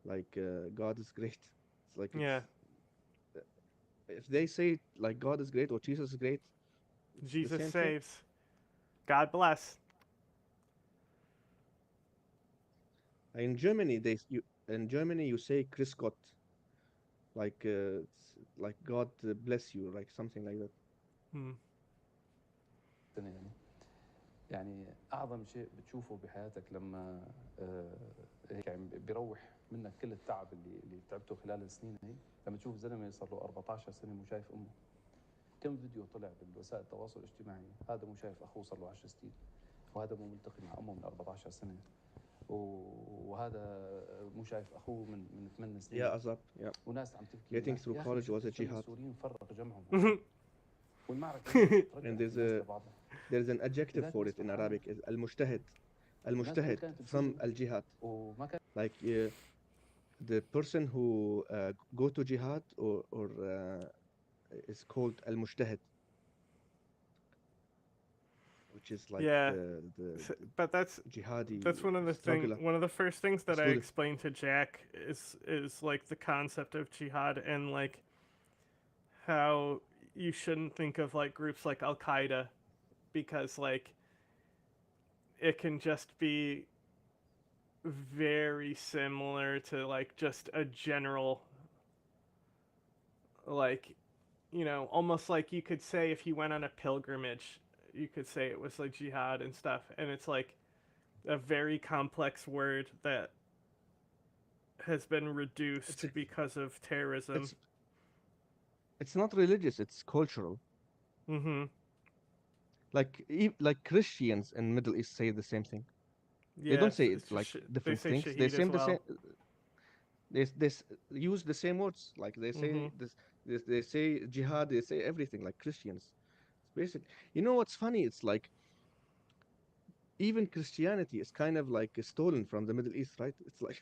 like God is great. It's like Yeah. if they say like God is great or Jesus is great, it's the Jesus same thing. saves. God bless. In Germany, you say Chris Gott, like it's like God bless you, like something like that. Hmm. يعني اعظم شيء بتشوفه بحياتك لما هيك يعني بيروح منك كل التعب اللي تعبته خلال السنين هي، لما تشوف زلمه صار له 14 سنه مو شايف امه. كم فيديو طلع بالوسائل التواصل الاجتماعي، هذا مو شايف اخوه صار له 10 سنين، وهذا مو ملتقي مع امه من 14 سنه، وهذا مو شايف اخوه من 8 سنين. Yeah, Azab. Yeah. وناس عم تبكي. Getting through college was a jihad. السوريين فرق جمعهم. والمعركه And there's an adjective for it in Arabic, is المجتهد. المجتهد from al-jihad. Like the person who go to jihad or is called al-mujtahid, which is like Yeah. the But that's jihadi. one of the struggler. one of the first things that I Student. explained to Jack is like the concept of jihad and like how you shouldn't think of like groups like Al Qaeda because like it can just be very similar to like just a general like almost like you could say if you went on a pilgrimage you could say it was like jihad and stuff and it's like a very complex word that has been reduced because of terrorism. It's not religious, it's cultural. Mm-hmm. Like Christians in Middle East say the same thing. Yeah, they don't say it like different they say things. They shaheed say as the well. same. They use the same words. Like they say they say jihad. They say everything like Christians. It's basic. You know what's funny? It's like even Christianity is kind of like stolen from the Middle East, right? It's like.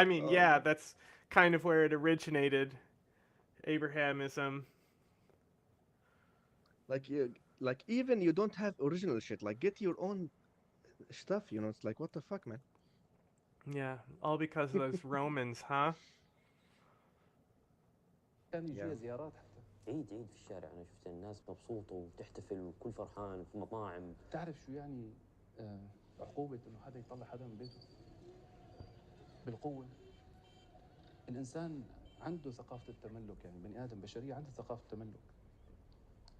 I mean, yeah, that's kind of where it originated. Abrahamism. Like even you don't have original shit. Like get your own stuff. It's like what the fuck, man. Yeah, all because of those Romans, huh? كان يجي زيارات حتى. عيد في الشارع انا شفت الناس مبسوطه وبتحتفل وكل فرحان في مطاعم. تعرف شو يعني عقوبه انه حدا يطلع حدا من بيته؟ بالقوه. الانسان عنده ثقافه التملك، يعني بني ادم بشريه عنده ثقافه التملك.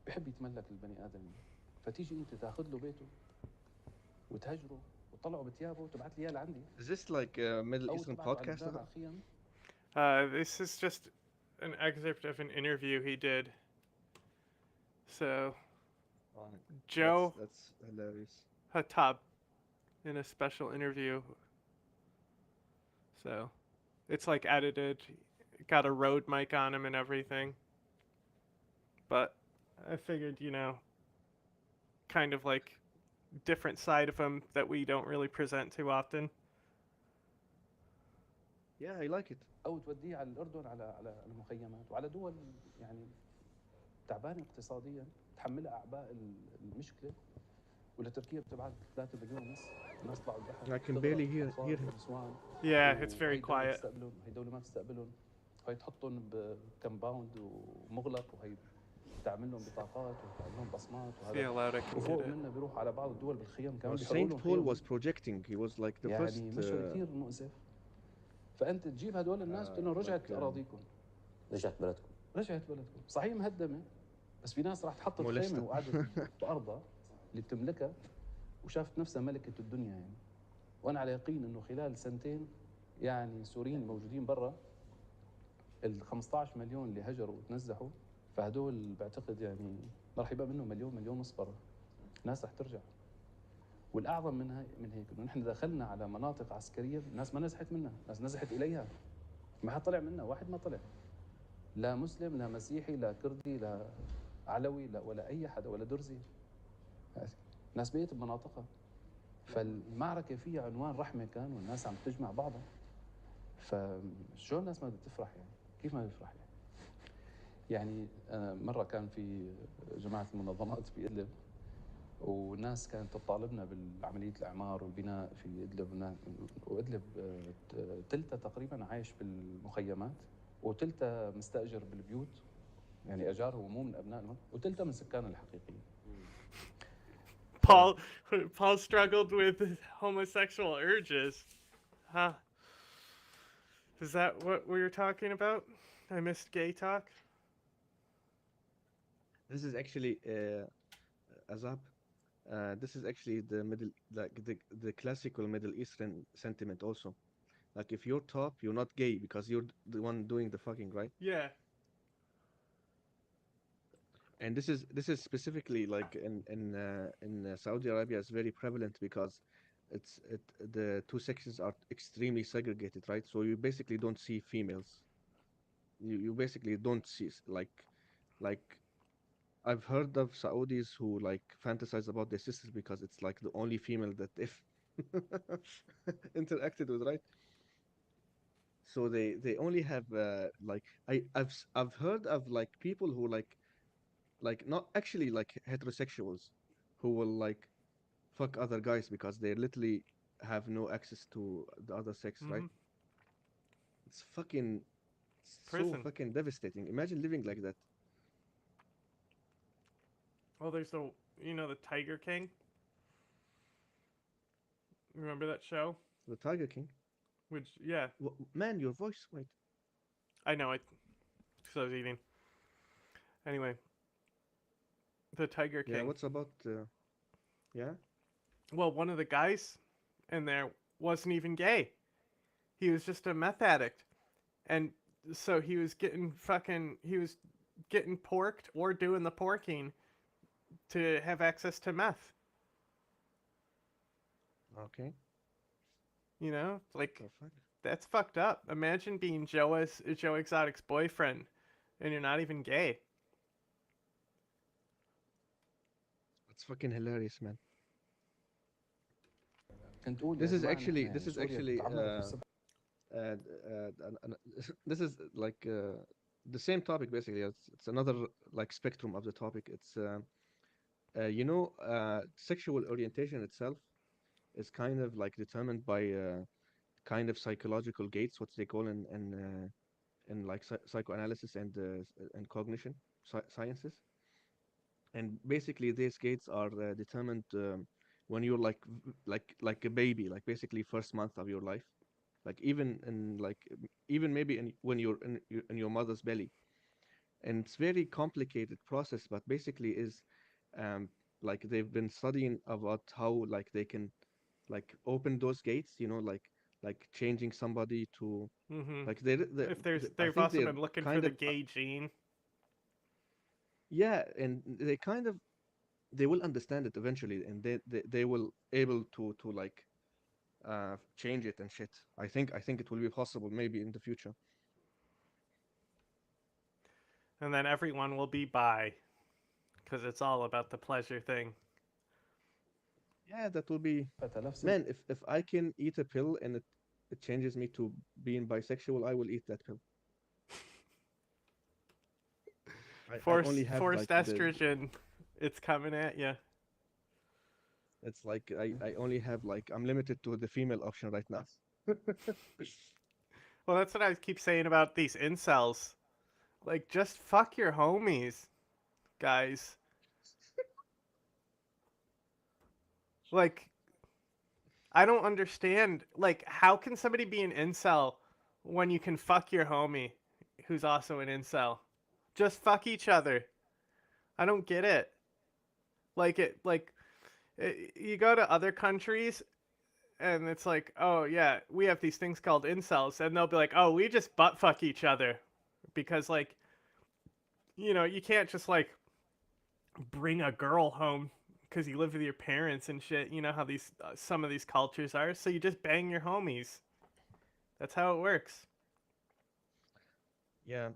بحب يتملك البني ادم، فتيجي انت تاخذ له بيته وتهجره وتطلعه بثيابه وتبعث لي اياه لعندي. Is this like a Middle Eastern podcast? This is just an excerpt of an interview he did. So, Joe that's hilarious. Hattab in a special interview. So, it's like edited, got a Rode mic on him and everything. But I figured, kind of like different side of him that we don't really present too often. Yeah, I like it. او توديه على الاردن على المخيمات وعلى دول يعني تعبانه اقتصاديا تحملها اعباء المشكله، ولتركيا بتبعت 3 مليون ونص الناس طلعوا البحر. I can barely hear him. Yeah, it's very quiet. هي دوله ما بتستقبلهم، هي تحطهم بكمباوند ومغلق، وهي تعمل لهم بطاقات وتعمل لهم بصمات وهذا. وفوق منها بيروحوا على بعض الدول بالخيام كمان. Saint Paul was projecting. He was like the first. يعني مشهد كثير مؤسف. فانت تجيب هدول الناس تقول لهم رجعت اراضيكم. رجعت بلدكم. رجعت بلدكم، صحيح مهدمه، بس في ناس راح تحط خيمه وقعدت بارضها اللي بتملكها وشافت نفسها ملكه الدنيا يعني. وانا على يقين انه خلال سنتين يعني سوريين موجودين برا ال 15 مليون اللي هجروا وتنزحوا، فهدول بعتقد يعني ما راح يبقى منهم مليون ونص برا. ناس راح ترجع. والاعظم من هيك انه نحن دخلنا على مناطق عسكريه الناس ما نزحت منها، ناس نزحت اليها. ما حد طلع منها، واحد ما طلع. لا مسلم، لا مسيحي، لا كردي، لا علوي، لا ولا اي حدا، ولا درزي. ناس بقيت بمناطقها. فالمعركه فيها عنوان رحمه كان، والناس عم تجمع بعضها. فشو الناس ما بدها تفرح يعني؟ كيف ما بيفرح يعني؟ يعني مره كان في جماعه المنظمات في ادلب، والناس كانت تطالبنا بالعملية الإعمار والبناء في إدلب. وإدلب تلتها تقريبا عايش بالمخيمات، وتلتها مستأجر بالبيوت، يعني أجار هو مو من أبنائهم، وتلتها من سكان الحقيقيين. Paul Paul struggled with homosexual urges. Huh. Is that what we were talking about? I missed gay talk. This is actually Azab. This is actually the the classical Middle Eastern sentiment also. Like if you're top, you're not gay because you're the one doing the fucking, right? Yeah. And this is specifically like in Saudi Arabia is very prevalent because the two sexes are extremely segregated, right? So you basically don't see females. You basically don't see like I've heard of Saudis who like fantasize about their sisters because it's like the only female that they've interacted with, right? So they only have like I've heard of like people who like not actually like heterosexuals who will like fuck other guys because they literally have no access to the other sex, right? Mhm. It's fucking so Prison. fucking devastating. Imagine living like that. Well, there's the the Tiger King. Remember that show? The Tiger King. Which yeah, Man, your voice, wait. I know it. Because I was eating. Anyway, the Tiger King. Yeah, what's about yeah? Well, one of the guys in there wasn't even gay. He was just a meth addict. And so he was getting porked or doing the porking to have access to meth. Okay. You know? Like The fuck? that's fucked up. Imagine being Joe Exotic's boyfriend and you're not even gay. It's fucking hilarious, man. كنت أقول This يا is جماعة actually نحن this يعني is سوريا actually تعمرت بالسبع. this is like the same topic basically. It's another like spectrum of the topic. It's sexual orientation itself is kind of like determined by kind of psychological gates, what they call in like psychoanalysis and cognition sciences. And basically, these gates are determined when you're like a baby, like basically first month of your life, like even maybe when you're in your mother's belly. And it's very complicated process, but basically is um, like they've been studying about how like they can like open those gates, like changing somebody to Mm-hmm. like If I they've think also they're been looking for kind the of gay gene. yeah, and they kind of they will understand it eventually, and they will able to like change it and shit. I think it will be possible maybe in the future. And then everyone will be bi. Because it's all about the pleasure thing. Yeah, that will be نفس man. If I can eat a pill and it changes me to being bisexual, I will eat that pill. I only have Forced like estrogen, it's coming at you. it's like I only have like I'm limited to the female option right now. Well, that's what I keep saying about these incels. Like, just fuck your homies, guys. Like, I don't understand. Like, how can somebody be an incel when you can fuck your homie who's also an incel? Just fuck each other. I don't get it. You go to other countries and it's like, oh yeah, we have these things called incels, and they'll be like, oh, we just butt fuck each other because like, you can't just like bring a girl home because you live with your parents and shit. You know how these some of these cultures are, so you just bang your homies. That's how it works. Yeah,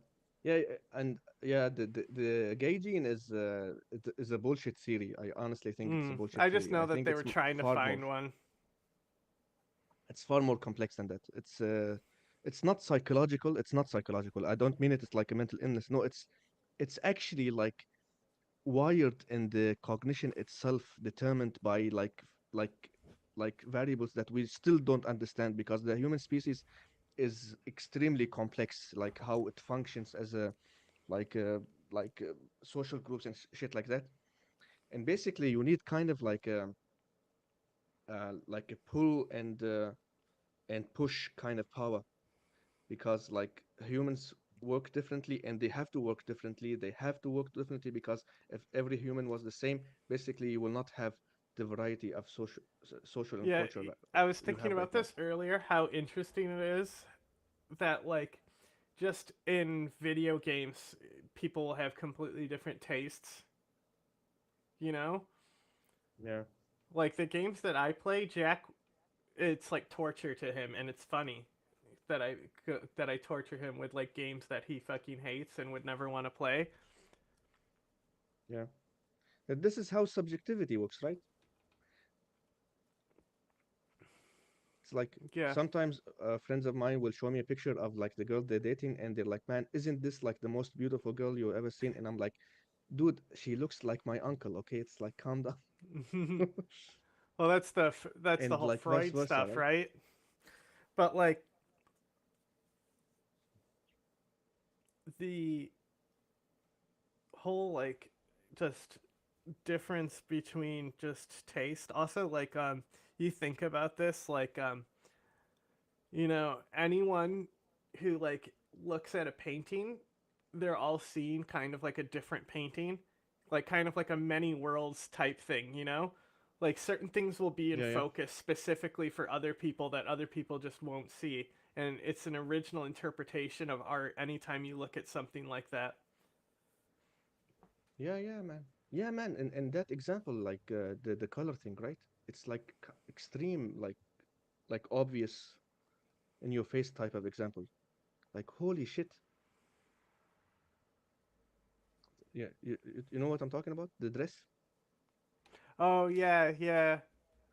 yeah, and yeah, the gay gene is a bullshit theory. I honestly think it's a bullshit I just theory. know I that think they were trying to find one. it's far more complex than that. It's not psychological. It's not psychological. I don't mean it as like a mental illness. No, it's actually like wired in the cognition itself, determined by like variables that we still don't understand because the human species is extremely complex, like how it functions as a like like social groups and shit like that. And basically, you need kind of like a pull and push kind of power, because like humans work differently and they have to work differently. They have to work differently because if every human was the same, basically you will not have the variety of social and Yeah, culture that I was you thinking have right about now. this earlier, how interesting it is that, like, just in video games, people have completely different tastes, you know? Yeah. Like, the games that I play, Jack, it's like torture to him, and it's funny that I torture him with, like, games that he fucking hates and would never want to play. Yeah. And this is how subjectivity works, right? It's like Yeah. sometimes friends of mine will show me a picture of like the girl they're dating, and they're like, "Man, isn't this like the most beautiful girl you've ever seen?" And I'm like, "Dude, she looks like my uncle." Okay, it's like calm down. Well, that's the And whole like vice Freud versa, stuff, right? right? But like the whole like just difference between just taste. Also, like you think about this, like anyone who like looks at a painting, they're all seeing kind of like a different painting, like kind of like a many worlds type thing, you know? Like certain things will be in Yeah, yeah. focus specifically for other people that other people just won't see. And it's an original interpretation of art anytime you look at something like that. Yeah, yeah, man. Yeah, man. And that example, like the color thing, right? It's like extreme, like obvious in your face type of example. Like holy shit. Yeah, you know what I'm talking about? The dress. Oh yeah, yeah.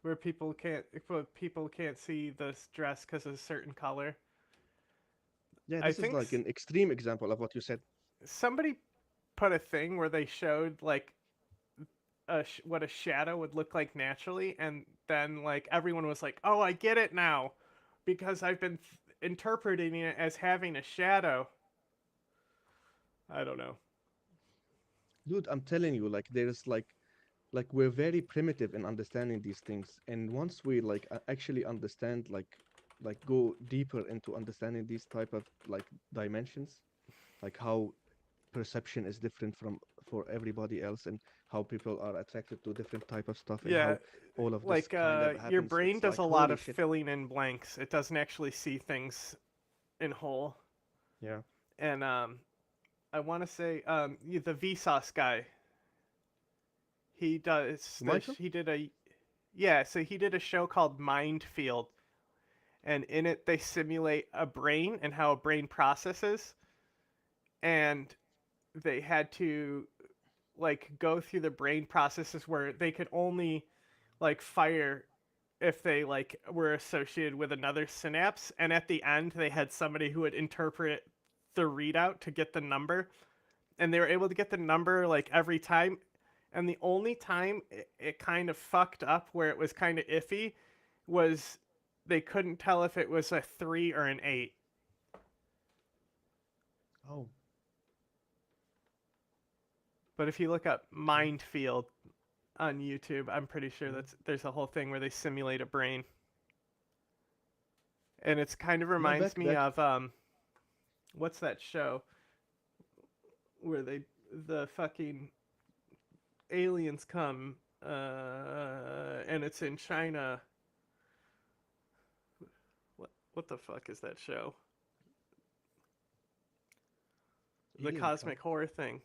Where people can't see this dress because of a certain color. Yeah, I this is think like an extreme example of what you said. somebody put a thing where they showed like what a shadow would look like naturally, and then like everyone was like, "Oh, I get it now," because I've been interpreting it as having a shadow. I don't know. Dude, I'm telling you, like there's like we're very primitive in understanding these things, and once we like actually understand like go deeper into understanding these type of like dimensions, like how perception is different from for everybody else, and how people are attracted to different type of stuff, and Yeah, how all of this like kind of your happens. brain It's does a like lot holy of shit. filling in blanks. It doesn't actually see things in whole. Yeah. And I want to say the Vsauce guy. He does this. Michael. He did a Yeah. So he did a show called Mind Field, and in it they simulate a brain and how a brain processes, and they had to like go through the brain processes where they could only like fire if they like were associated with another synapse, and at the end they had somebody who would interpret the readout to get the number, and they were able to get the number like every time. And the only time it kind of fucked up where it was kind of iffy was they couldn't tell if it was a 3 or an 8. Oh, But if you look up okay. Mind Field on YouTube, I'm pretty sure Mhm. there's a whole thing where they simulate a brain. And it's kind of Yeah, reminds me back. of what's that show where the fucking aliens come and it's in China. What the fuck is that show? The Aliens come. cosmic horror thing.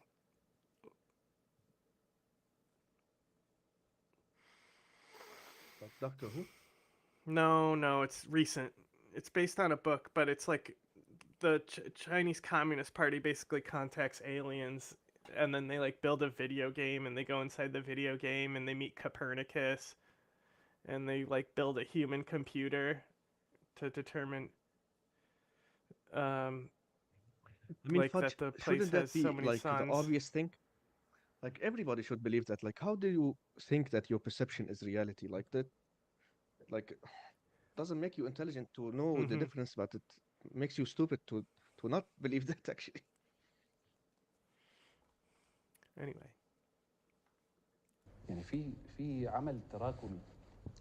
Like Doctor Who. No, it's recent. It's based on a book, but it's like the Chinese Communist Party basically contacts aliens, and then they like build a video game, and they go inside the video game, and they meet Copernicus, and they like build a human computer to determine um I mean, like fudge. that the place Shouldn't that has so be many like the suns. obvious thing? Like everybody should believe that. Like, how do you think that your perception is reality? Like that, like doesn't make you intelligent to know the Hmm. difference about it. makes you stupid to not believe that actually. Anyway. يعني في عمل تراكمي.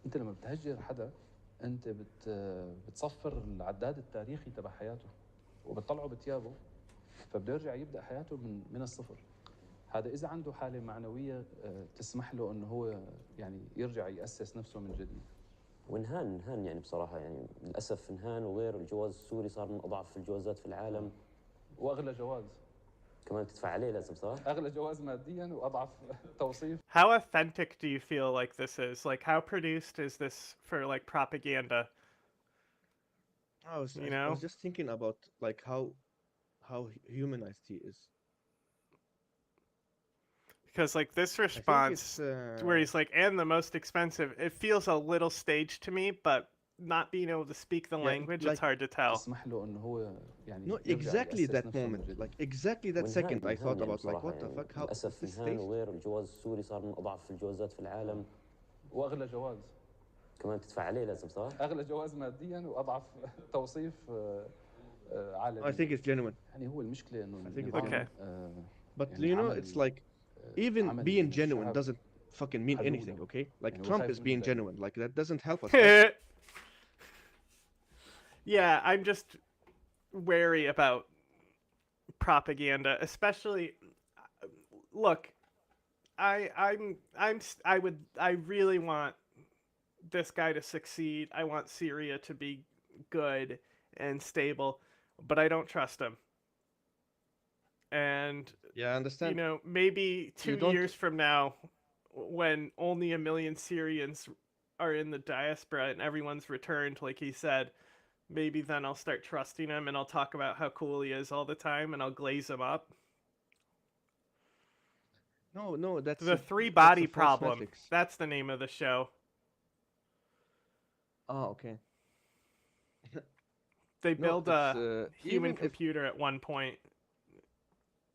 انت لما بتهجر حدا انت بتصفر العداد التاريخي تبع حياته وبتطلعه بتيابه، فبده يرجع يبدا حياته من الصفر. هذا اذا عنده حاله معنويه تسمح له انه هو يعني يرجع ياسس نفسه من جديد. وانهان يعني بصراحه، يعني للاسف انهان، وغير الجواز السوري صار من اضعف الجوازات في العالم. واغلى جواز كمان تدفع عليه لازم، صح؟ اغلى جواز ماديا واضعف توصيف. How authentic do you feel like this is? Like, how produced is this for like propaganda? I was just thinking about like how humanized he is. Because like this I think response, it's where he's like, "and the most expensive," it feels a little staged to me, but not being able to speak the Yeah, language, like- it's hard to tell. تسمح له انه هو يعني no, يرجع exactly يأسس that نفسه من moment, جديد. like exactly that وانهان second I thought يعني about like بصراحة، what the يعني fuck, how is للاسف this انهان، staged? وغير الجواز السوري صار من اضعف الجوازات في العالم. واغلى جواز كمان تدفع عليه لازم، صح؟ اغلى جواز ماديا واضعف توصيف عالمي. I think it's genuine. يعني هو المشكله انه I think it's النظام، But يعني you know, عمل- it's like even عمل being من genuine الشعب doesn't fucking mean حدودة. anything, okay? Like يعني هو Trump خايف is منه being دايماً. genuine, like that doesn't help us, right? Yeah, I'm just wary about propaganda, especially. Look, I really want this guy to succeed. I want Syria to be good and stable, but I don't trust him. And Yeah, I understand. maybe You 2 don't- years from now, when only 1 million Syrians are in the diaspora and everyone's returned, like he said, maybe then I'll start trusting him and I'll talk about how cool he is all the time and I'll glaze him up. No, that's The a- Three that's Body a false Problem. matrix. That's the name of the show. Oh, okay. They No, build it's, a human even if- computer at one point.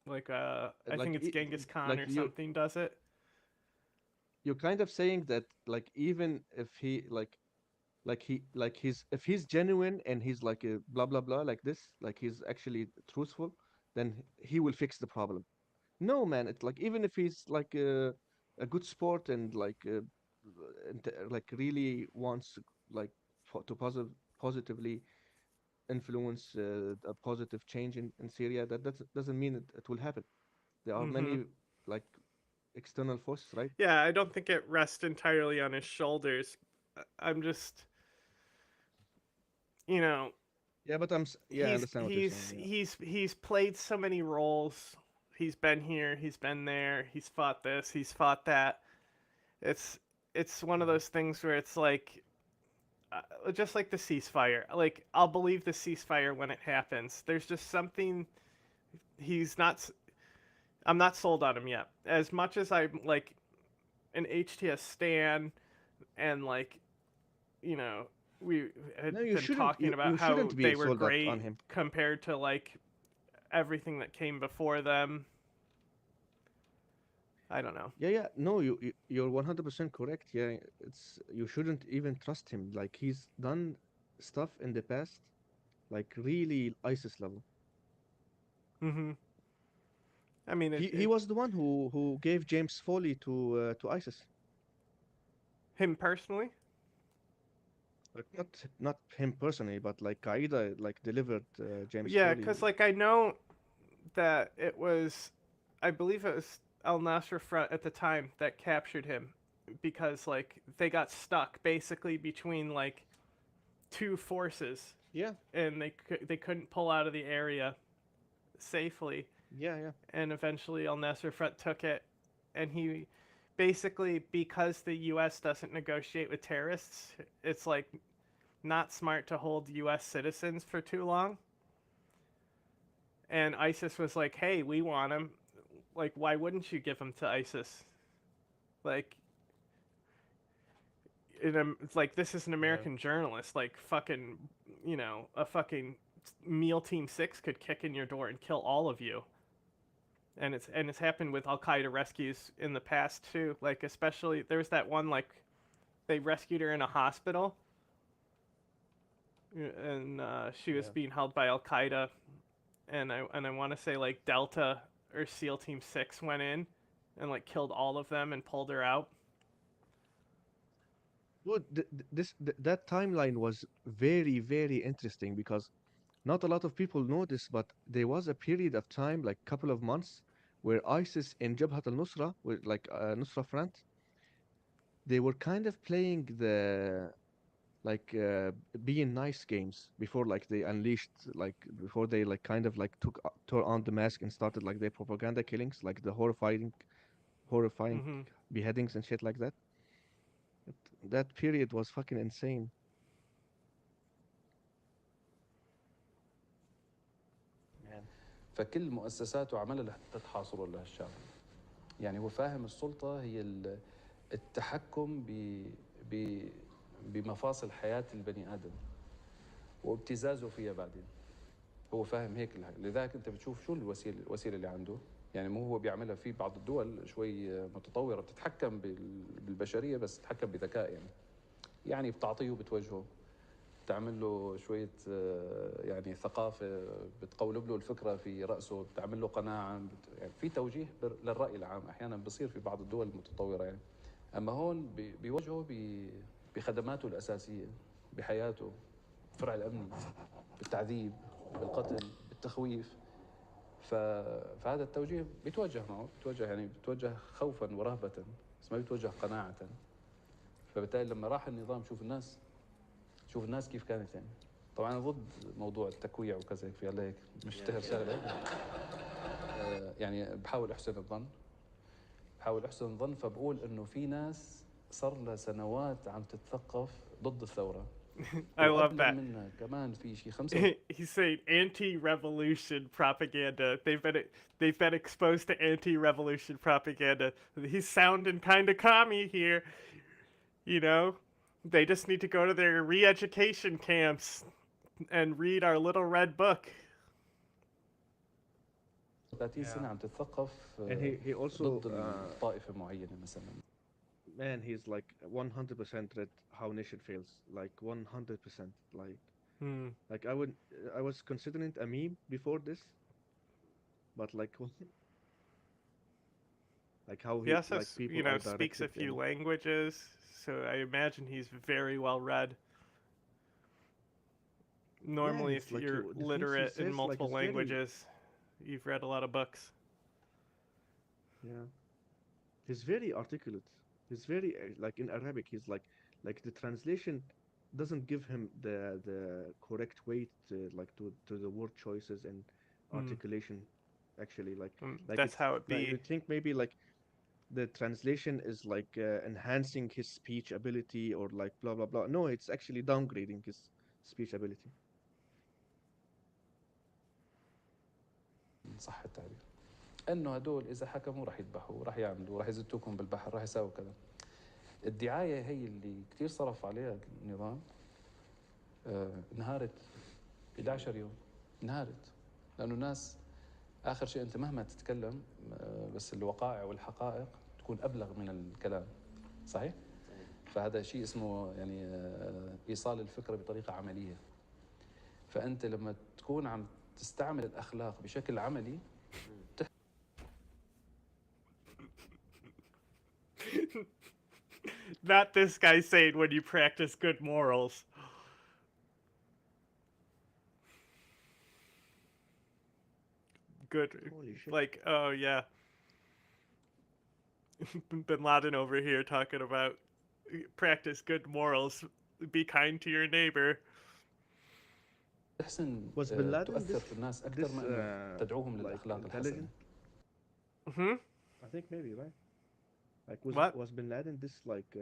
Like I Like, think it's e- Genghis Khan like or you- something does it. You're kind of saying that like even if he if he's genuine and he's like a blah blah blah like this, like he's actually truthful, then he will fix the problem. No, man, it's like even if he's like a good sport and like like really wants like to positively influence a positive change in Syria, that doesn't mean it will happen. There are many like external forces, right? Yeah, I don't think it rests entirely on his shoulders. I'm just, Yeah, but I understand what you're saying. Yeah. he's played so many roles. He's been here, he's been there, he's fought this, he's fought that. It's one of those things where it's like just like the ceasefire. Like I'll believe the ceasefire when it happens. There's just something I'm not sold on him yet. As much as I'm like an HTS stan and like we had No, you been shouldn't- talking you about how shouldn't be they were sold out great on him. compared to like everything that came before them. I don't know. Yeah. No, you're 100% correct. Yeah, you shouldn't even trust him. Like he's done stuff in the past, like really ISIS level. Mm-hmm. I mean, He was the one who gave James Foley to ISIS. him personally. Like not him personally, but like Qaeda like delivered James Yeah, Foley. because like I know that it was, I believe it was Al Nasser Front at the time that captured him because like they got stuck basically between like two forces Yeah, and they couldn't pull out of the area safely, yeah. and eventually Al Nasser Front took it, and he basically, because the U.S. doesn't negotiate with terrorists, it's like not smart to hold U.S. citizens for too long. And ISIS was like, "Hey, we want him. Like, why wouldn't you give him to ISIS? Like, it's like this is an American journalist. Like, fucking, a fucking Meal Team 6 could kick in your door and kill all of you." And it's happened with Al Qaeda rescues in the past too. Like, especially there was that one, like they rescued her in a hospital and she was Yeah. being held by Al Qaeda, and I want to say like Delta or SEAL Team 6 went in and like killed all of them and pulled her out. Dude, that timeline was very, very interesting because not a lot of people know this, but there was a period of time, like couple of months, where ISIS in Jabhat al-Nusra, with like Nusra Front, they were kind of playing the like being nice games before like they unleashed like before they like kind of like tore on the mask and started like their propaganda killings, like the horrifying Hmm. beheadings and shit like that. That period was fucking insane. Man. فكل مؤسساته عملها لحتى تحاصره لهالشعب. يعني هو فاهم السلطة هي التحكم بمفاصل حياة البني آدم وابتزازه فيها بعدين. هو فاهم هيك لذلك انت بتشوف شو الوسيله اللي عنده. يعني مو هو بيعملها في بعض الدول شوي متطوره بتتحكم بالبشريه بس تتحكم بذكاء. يعني بتعطيه وبتوجهه، بتعمل له شويه يعني ثقافه، بتقولب له الفكره في راسه، بتعمل له قناعه، يعني في توجيه للراي العام احيانا بصير في بعض الدول المتطوره يعني. اما هون بيوجهه بخدماته الاساسيه بحياته، الفرع الامني، بالتعذيب، بالقتل، بالتخويف. فهذا التوجيه بيتوجه معه، بيتوجه خوفا ورهبة، بس ما بيتوجه قناعة. فبالتالي لما راح النظام شوف الناس كيف كانت يعني. طبعا انا ضد موضوع التكويع وكذا، في عليك مشتهر شغله. يعني بحاول احسن الظن، فبقول انه في ناس صار لها سنوات عم تتثقف ضد الثورة. I love that. منها كمان في شيء 5. He's saying anti-revolution propaganda. They've been exposed to anti-revolution propaganda. He's sounding kind of commie here, you know. They just need to go to their re-education camps and read our little red book. 30 سنة عم تتثقف And he also ضد طائفة معينة مثلا. man, he's like 100% read How Nation Fails, like 100%. Like I was considering it a meme before this, but like how He he also, like people you know, are speaks a directed few and languages, so I imagine he's very well read. Normally, he's if like you're the things he literate in says, like multiple it's very languages, you've read a lot of books. yeah. He's very articulate. He's very like in Arabic. He's like the translation doesn't give him the correct weight to the word choices and articulation. Actually, like That's how it like, be. you think maybe like the translation is like enhancing his speech ability or like blah blah blah. No, it's actually downgrading his speech ability. صح التعبير. انه هدول اذا حكموا راح يذبحوا، راح يعملوا، راح يزتوكم بالبحر، راح يساووا كذا. الدعايه هي اللي كثير صرف عليها النظام. انهارت 11 يوم، انهارت لانه الناس اخر شيء انت مهما تتكلم بس الوقائع والحقائق تكون ابلغ من الكلام. صحيح؟ فهذا شيء اسمه يعني ايصال الفكره بطريقه عمليه. فانت لما تكون عم تستعمل الاخلاق بشكل عملي Not this guy saying when you practice good morals. Good. Holy shit. Like, oh yeah. Bin Laden over here talking about practice good morals, be kind to your neighbor. تحسن Was Bin Laden تؤثر this في الناس اكثر ما انه تدعوهم like للاخلاق الحسنه. Hmm? I think maybe right. Like What? was Bin Laden this like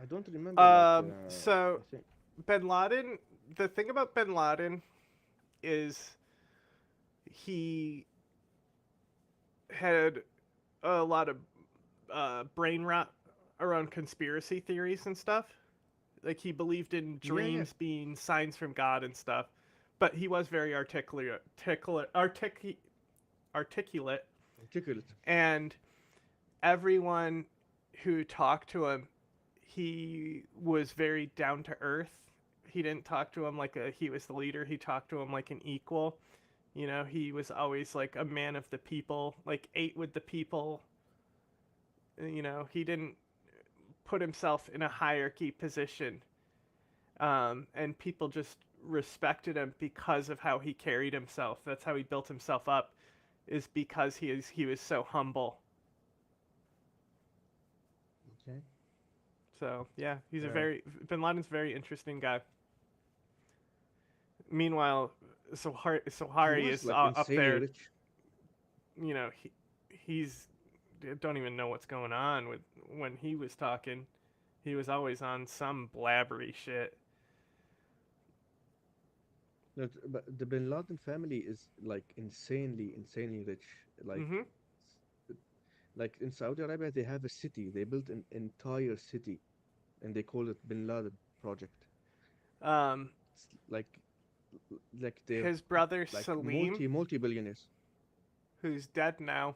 I don't remember like So I think Bin Laden, the thing about Bin Laden is he had a lot of brain rot around conspiracy theories and stuff. Like he believed in dreams being signs from God and stuff, but he was very articulate, and everyone who talked to him, he was very down to earth. He didn't talk to him like he was the leader. He talked to him like an equal. You know, he was always like a man of the people, like ate with the people. You know, he didn't put himself in a hierarchy position. And people just respected him because of how he carried himself. That's how he built himself up, is because he was so humble. Okay. So yeah, he's Yeah. Bin Laden's a very interesting guy. Meanwhile, Sohari was is like up insanely there. rich. You know, he's don't even know what's going on with when he was talking. He was always on some blabbery shit. But the Bin Laden family is like insanely rich. Like, Mm-hmm. like in Saudi Arabia, they have a city. They built an entire city, and they call it Bin Laden Project. It's like they're His brother like Salim, multi-billionaires. who's dead now.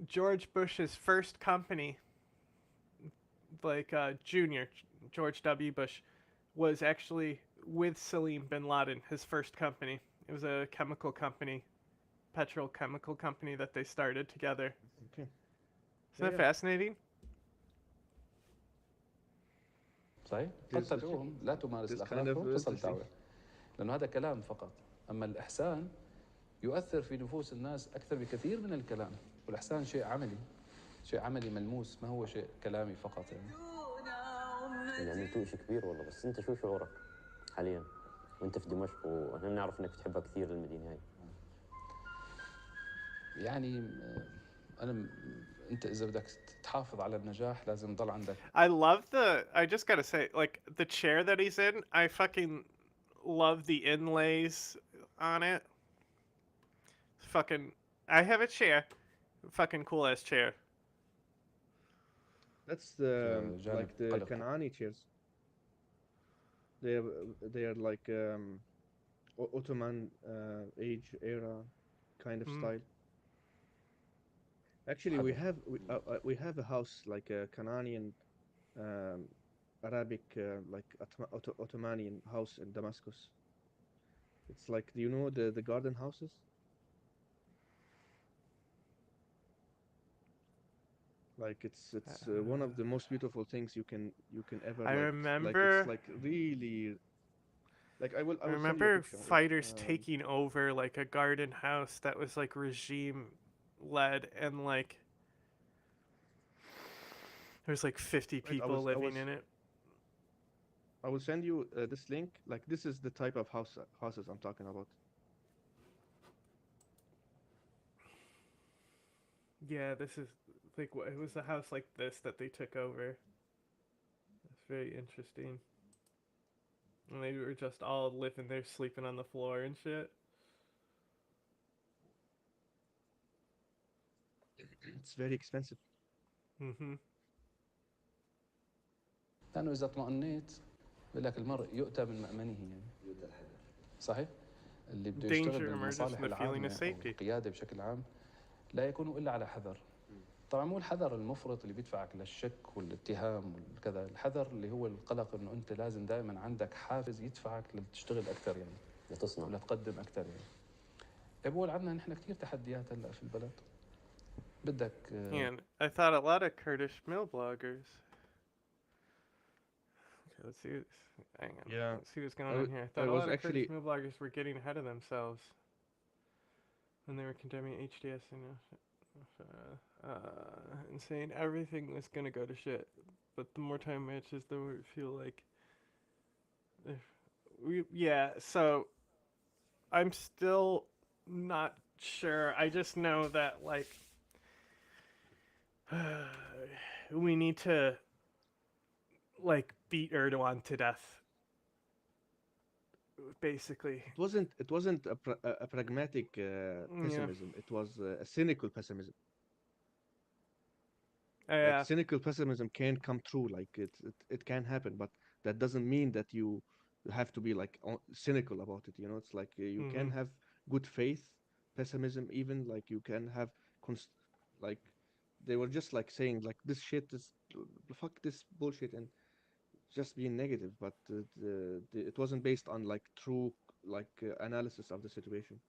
George Bush's first company, like Junior George W. Bush, was actually with Salim bin Laden. His first company. It was a chemical company, petrochemical company that they started together. Okay. Isn't that fascinating? صحيح؟ قد تدعوهم لا تمارس الأخلاق وتصل دعوة، لأنه هذا كلام فقط. أما الإحسان يؤثر في نفوس الناس أكثر بكثير من الكلام، والإحسان شيء عملي، شيء عملي ملموس، ما هو شيء كلامي فقط يعني. اللي عملتوه شيء كبير والله، بس أنت شو شعورك حاليا وأنت في دمشق وإحنا نعرف إنك بتحبها كثير المدينة هاي؟ يعني أنا أنت إذا بدك تحافظ على النجاح لازم يضل عندك. I just gotta say, like, the chair that he's in, I fucking love the inlays on it. Fucking, I have a chair. Fucking cool ass chair. That's like the Kanani chairs. They are like Ottoman age era kind of style. Actually, we have a house like a Cananian Arabic like Ottomanian house in Damascus. It's like, do you know the garden houses? Like it's one of the most beautiful things you can ever I like. remember. Like it's like really. Like I will send you a remember picture. fighters taking over like a garden house that was like regime led, and like there's like 50 people living in it. I will send you this link. Like this is the type of houses I'm talking about. Yeah, this is like it was a house like this that they took over. It's very interesting. And they were just all living there, sleeping on the floor and shit. It's very expensive. Mm-hmm. لأنه إذا اطمأنيت بقول لك المرء يؤتى من مأمنه يعني. يؤتى الحذر. صحيح؟ اللي بده يشتغل بالمصالح العامة والقيادة بشكل عام لا يكون إلا على حذر. طبعا مو الحذر المفرط اللي بيدفعك للشك والاتهام والكذا، الحذر اللي هو القلق انه انت لازم دائما عندك حافز يدفعك لتشتغل اكثر يعني، لتصنع ولتقدم اكثر يعني. بقول عندنا نحن كثير تحديات هلا في البلد. بدك And I thought a lot of Kurdish mill bloggers. Okay, let's see. Hang on. Yeah. Let's see what's going on here. I thought a lot of actually... Kurdish mill bloggers were getting ahead of themselves when they were condemning HDS and and saying everything was gonna go to shit. But the more time matches, the more we feel like so I'm still not sure. I just know that like we need to like beat Erdoğan to death. Basically, it wasn't a pragmatic pessimism. It was a cynical pessimism. Like cynical pessimism can come true. Like it can happen, but that doesn't mean that you have to be like cynical about it. You know, it's like you can have good faith pessimism, even like you can have like they were just like saying like this shit is fuck this bullshit and just being negative, but it wasn't based on like true like analysis of the situation.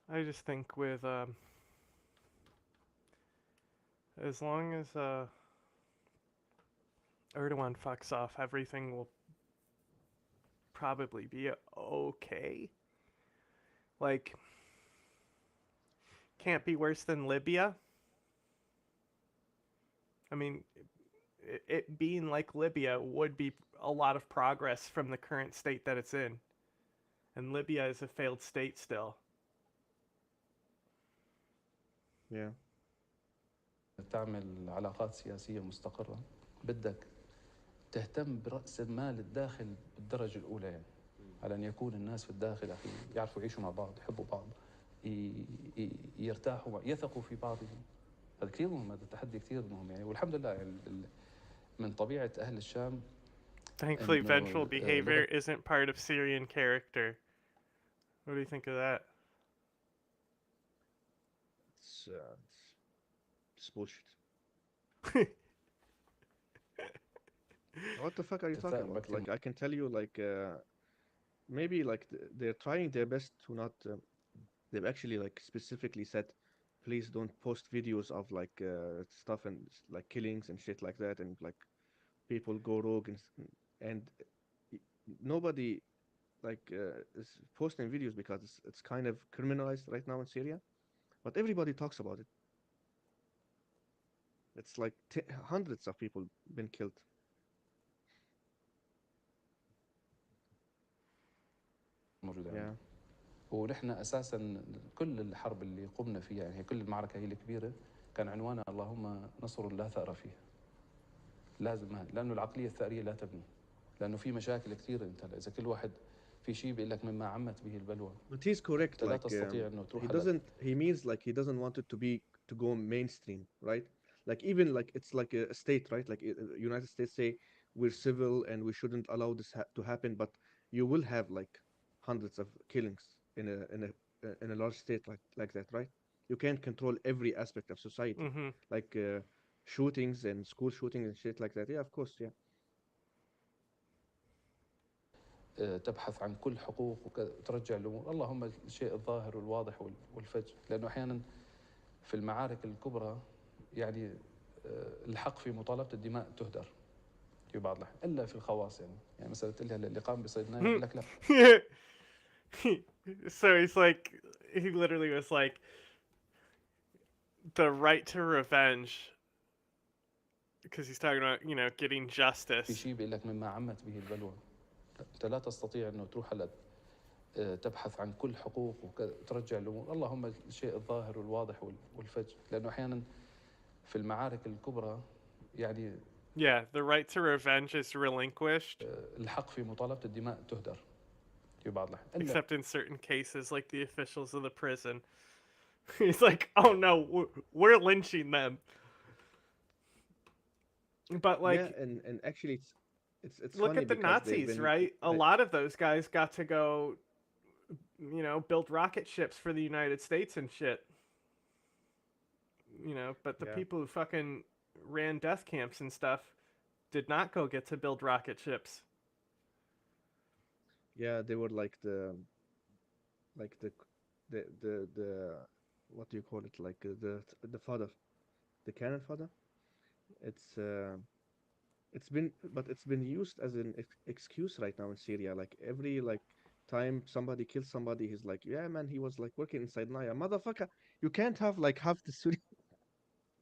I just think with as long as Erdoğan fucks off, everything will probably be okay. Like, can't be worse than Libya. I mean, it being like Libya would be a lot of progress from the current state that it's in. And Libya is a failed state still. Yeah. تعمل علاقات سياسية مستقرة بدك تهتم برأس المال الداخل بالدرجة الأولى يعني على أن يكون الناس في الداخل أخي يعرفوا يعيشوا مع بعض يحبوا بعض يرتاحوا يثقوا في بعضهم. هذا كثير مهم، هذا تحدي كثير مهم يعني. والحمد لله يعني من طبيعة أهل الشام. Thankfully, vengeful behavior isn't part of Syrian character. What do you think of that? It's bullshit. What the fuck are you talking about? Like, I can tell you, like, maybe like they're trying their best to not. They've actually like specifically said, please don't post videos of like stuff and like killings and shit like that, and like people go rogue and nobody like is posting videos because it's kind of criminalized right now in Syria, but everybody talks about it. It's like hundreds of people been killed. موجودة ونحن أساسا كل الحرب اللي قمنا فيها يعني كل المعركة هي الكبيرة كان عنوانها اللهم نصر لا ثأر فيه. لازم لأنه العقلية الثأرية لا تبني، لأنه في مشاكل كثيرة. أنت إذا كل واحد في شيء بيقول لك مما عمت به البلوى. But he's correct. لا Like تستطيع إنه تروح. he means like he doesn't want it to go mainstream, right? Like even like it's like a state, right? Like United States say we're civil and we shouldn't allow this to happen, but you will have like hundreds of killings in a large state like that, right? You can't control every aspect of society, like shootings and school shootings and shit like that. Yeah, of course, yeah. تبحث عن كل حقوق وترجع الأمور اللهم الشيء الظاهر والواضح والفج، لأنه أحيانا في المعارك الكبرى يعني الحق في مطالبة الدماء تهدر في بعض الأحيان إلا في الخواص يعني مثلا تقول لها اللي قام بصيدناه يقول لك لا. So he's like, he literally was like, the right to revenge, because he's talking about, you know, getting justice. في شيء بيقول لك مما عمت به البلوى أنت لا تستطيع إنه تروح هلا تبحث عن كل حقوق وترجع الأمور اللهم الشيء الظاهر والواضح والفج، لأنه أحيانا في المعارك الكبرى يعني Yeah, the right to revenge is relinquished. الحق في مطالبة الدماء تهدر في بعض الأحيان. Except in certain cases, like the officials of the prison. He's like, oh no, we're lynching them. But like, yeah, and actually it's look funny at the Nazis, right? A lot of those guys got to go, you know, build rocket ships for the United States and shit. You know, but the people who fucking ran death camps and stuff did not go get to build rocket ships. Yeah, they were like the what do you call it? Like the fodder, the cannon fodder. It's been used as an excuse right now in Syria. Like every like time somebody kills somebody, he's like, yeah, man, he was like working inside Naya, motherfucker. You can't have like half the Syria,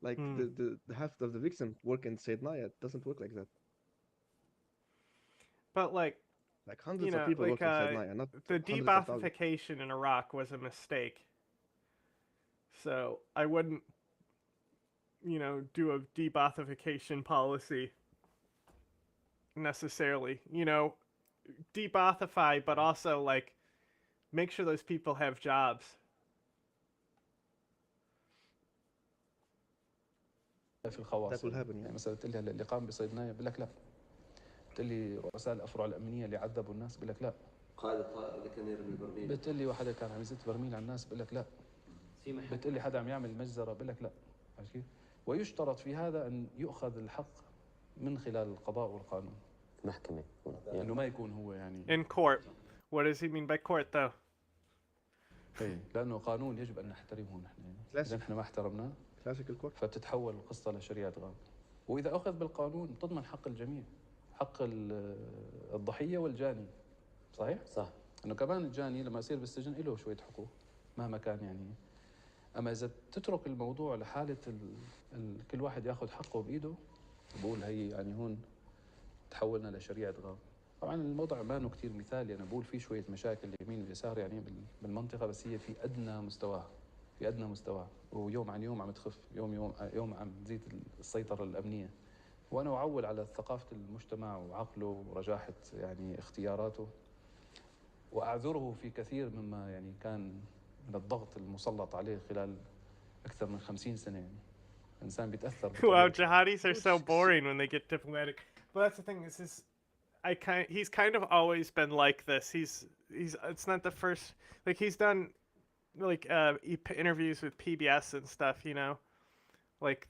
like the half of the victim work inside Naya. It doesn't work like that. But like hundreds of people work inside Naya, not the de-Baathification in Iraq was a mistake. So I wouldn't, you know, do a de-Baathification policy necessarily. You know, de-Baathify, but also like make sure those people have jobs. في الخواص That will happen. يعني مثلا تقول لها اللي قام بصيدناه بقول لك لا. بتقول لي رؤساء الافرع الامنيه اللي عذبوا الناس بقول لك لا. قائد الطائره اللي كان يرمي برميل. بتقول لي واحد كان عم يزت برميل على الناس بقول لك لا. بتقول لي حدا عم يعمل مجزرة، بقول لك لا. عرفت كيف؟ ويشترط في هذا أن يؤخذ الحق من خلال القضاء والقانون. محكمة. إنه ما يكون هو يعني. In court. What does he mean by court, though? إيه، لأنه قانون يجب أن نحترمه نحن. إذا نحن ما احترمناه كلاسيكال كورت. فبتتحول القصة لشريعة غاب. وإذا أخذ بالقانون بتضمن حق الجميع، حق الضحية والجاني. صحيح؟ صح. إنه كمان الجاني لما يصير بالسجن له شوية حقوق مهما كان يعني. أما إذا تترك الموضوع لحالة كل واحد ياخذ حقه بإيده، بقول هي يعني هون تحولنا لشريعة غاب. طبعا الموضوع ما كثير مثالي، أنا بقول في شوية مشاكل اليمين واليسار يعني بالمنطقة، بس هي في أدنى مستواها، في أدنى مستوى، ويوم عن يوم عم تخف، يوم عم تزيد السيطرة الأمنية. وأنا أعول على ثقافة المجتمع وعقله ورجاحة يعني اختياراته، وأعذره في كثير مما يعني كان من الضغط المسلط عليه خلال أكثر من 50 سنة يعني. الإنسان بيتأثر. Wow, jihadis are so boring when they get diplomatic. But that's the thing. He's kind of always been like this. It's not the first. Like he's done, like interviews with PBS and stuff. You know, like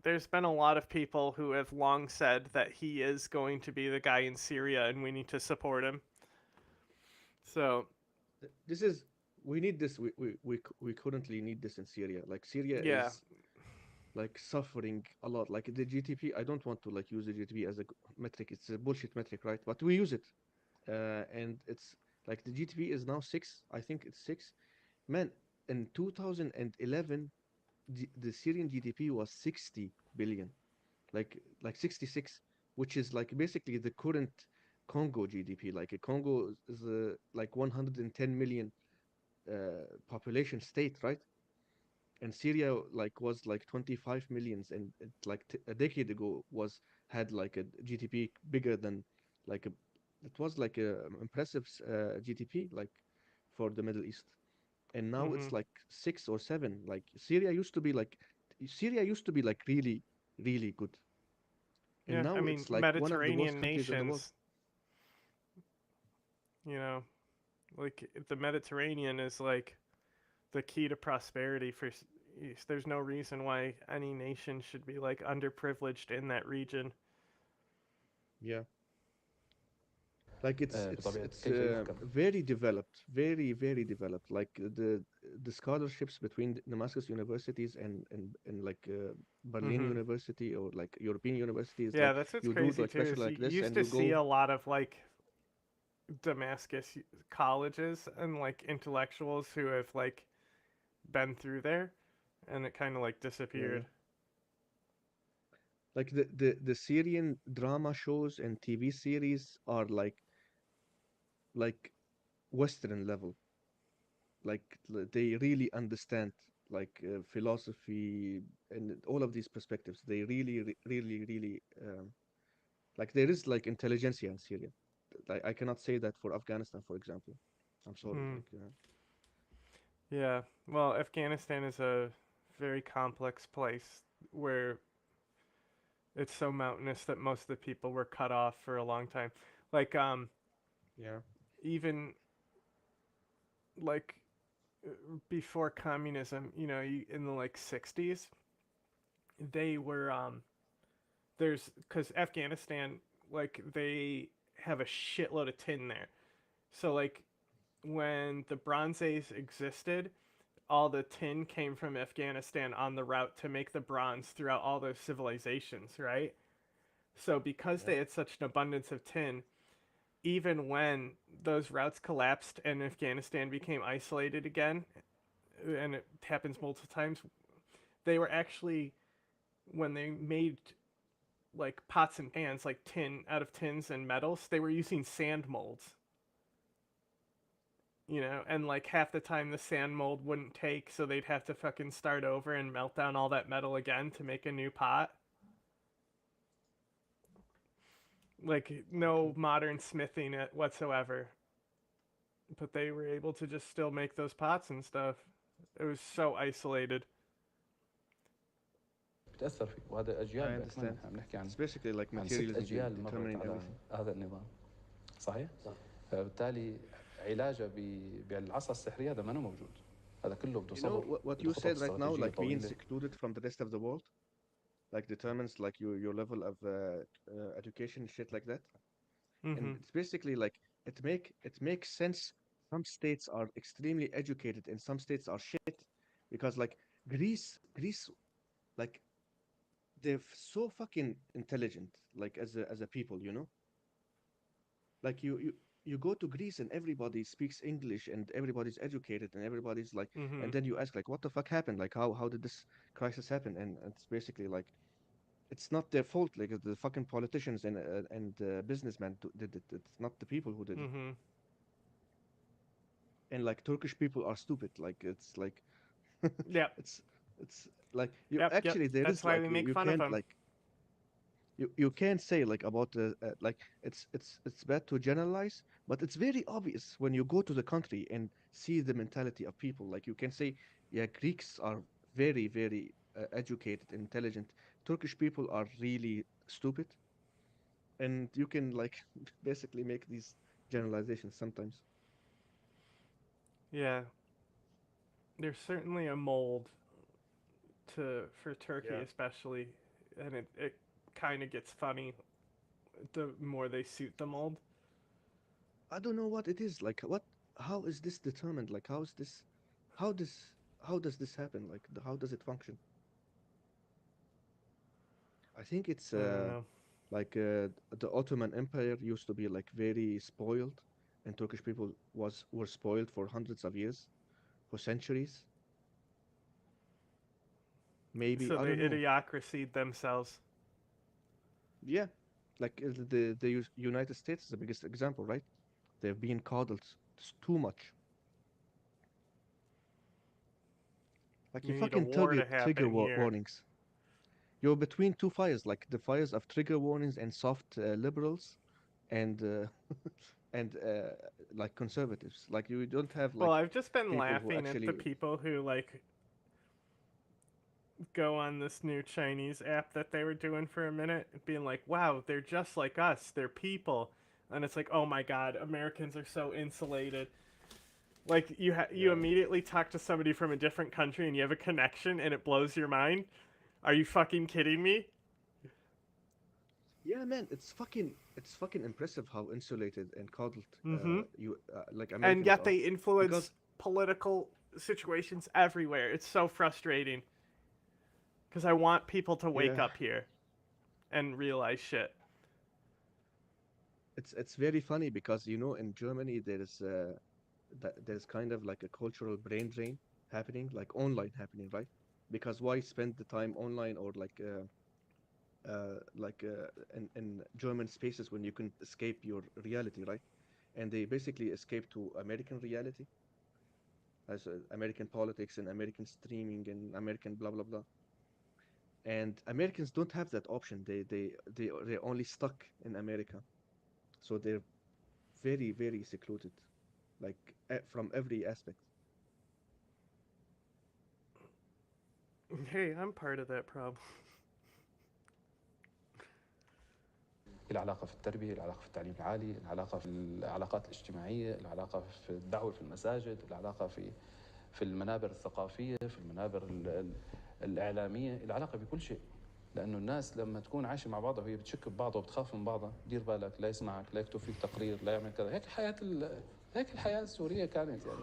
there's been a lot of people who have long said that he is going to be the guy in Syria, and we need to support him. So, we need this. We currently need this in Syria. Like Syria is like suffering a lot. Like the GDP, I don't want to like use the GDP as a metric. It's a bullshit metric, right? But we use it, and it's like the GDP is now 6. I think it's 6. Man, in 2011, the Syrian GDP was 60 billion, like 66, which is like basically the current Congo GDP. Like Congo is like 110 million population state, right? And Syria like was like 25 millions, and like a decade ago had like a GDP bigger than like it was like a impressive GDP like for the Middle East, and now it's like 6 or 7. Like Syria used to be like really really good, and yeah, now I mean, it's like one of the worst Mediterranean countries in the world. nations. You know, like the Mediterranean is like the key to prosperity for. There's no reason why any nation should be like underprivileged in that region. Yeah. Like it's very developed, very very developed. Like the scholarships between Damascus universities and like Berlin University or like European universities. Yeah, like, that's what's you crazy do like too. special like You this, used and to you see go. a lot of like Damascus colleges and like intellectuals who have like been through there, and it kind of like disappeared. Like the Syrian drama shows and TV series are like Western level. Like they really understand like philosophy and all of these perspectives. They really really like there is like intelligentsia in Syria. Like I cannot say that for Afghanistan, for example. I'm sorry. Like, Yeah, well, Afghanistan is a very complex place where it's so mountainous that most of the people were cut off for a long time. Like, even like before communism, you know, in the like 60s, they were because Afghanistan, like, they have a shitload of tin there. So like when the Bronze Age existed, all the tin came from Afghanistan on the route to make the bronze throughout all those civilizations, right? So because they had such an abundance of tin, even when those routes collapsed and Afghanistan became isolated again, and it happens multiple times, they were actually, when they made like pots and pans, like tin out of tins and metals, they were using sand molds. You know, and like half the time the sand mold wouldn't take, so they'd have to fucking start over and melt down all that metal again to make a new pot. Like no modern smithing it whatsoever. But they were able to just still make those pots and stuff. It was so isolated. بتأثر فيه، وهذا أجيال بأكملها عم نحكي عن. It's basically like عن 6 materialism أجيال مرت determining على everything. هذا النظام. صحيح؟ صح. فبالتالي علاجه بالعصا السحرية هذا ما موجود. هذا كله You know بتصور what بده you خطط said right now, استراتيجية like being طويلة. secluded from the rest of the world, like determines like your level of education, shit like that. And Mm-hmm. it's basically like it makes sense. Some states are extremely educated and some states are shit, because like Greece, like they're so fucking intelligent, like as a people, you know. Like you go to Greece and everybody speaks English and everybody's educated and everybody's like, Mm-hmm. and then you ask like, what the fuck happened? Like how did this crisis happen? And it's basically like it's not their fault. Like the fucking politicians and businessmen did it. It's not the people who did it. Mm-hmm. And like Turkish people are stupid. Like it's like Yep. it's like you Yep. Yep. actually there That's is why like we you, make you fun of can't them. like you can't say like about the like it's bad to generalize, but it's very obvious when you go to the country and see the mentality of people. Like you can say, yeah, Greeks are very educated, intelligent. Turkish people are really stupid, and you can like basically make these generalizations sometimes. Yeah. There's certainly a mold for Turkey Yeah. especially, and it kind of gets funny the more they suit the mold. I don't know what it is. Like what? How is this determined? Like how is this? How does how does this happen? Like how does it function? I think it's I don't know. like the Ottoman Empire used to be like very spoiled, and Turkish people were spoiled for hundreds of years, for centuries. Maybe So I they don't know. idiocracied themselves. Yeah, like the United States is the biggest example, right? They've been coddled too much. Like you We need a fucking war to trigger happen here. warnings. You're between two fires, like the fires of trigger warnings and soft liberals, and and like conservatives. Like you don't have Well, like I've just been people who laughing at the actually. people who like go on this new Chinese app that they were doing for a minute, being like, "Wow, they're just like us. They're people." And it's like, "Oh my god, Americans are so insulated." Like you Yeah. immediately talk to somebody from a different country and you have a connection and it blows your mind. Are you fucking kidding me? Yeah, man, it's fucking impressive how insulated and coddled Mm-hmm. you like And Americans yet are, they influence because political situations everywhere. It's so frustrating. Because I want people to wake yeah, up here and realize shit. it's very funny because you know in Germany there's kind of like a cultural brain drain happening, like online happening, right? Because why spend the time online or in German spaces when you can escape your reality, right? And they basically escape to American reality, as American politics and American streaming and American blah blah blah. And Americans don't have that option. They're only stuck in America, so they're very secluded, like from every aspect. Hey, I'm part of that problem. العلاقة في التربية، العلاقة في التعليم العالي، العلاقة في العلاقات الاجتماعية، العلاقة في الدعوة في المساجد، العلاقة في المنابر الثقافية، في المنابر الإعلامية، العلاقة بكل شيء. لأنه الناس لما تكون عايشة مع بعضها وهي بتشك ببعضها وبتخاف من بعضها، دير بالك لا يسمعك، لا يكتب فيك تقرير، لا يعمل كذا. هيك الحياة السورية كانت يعني.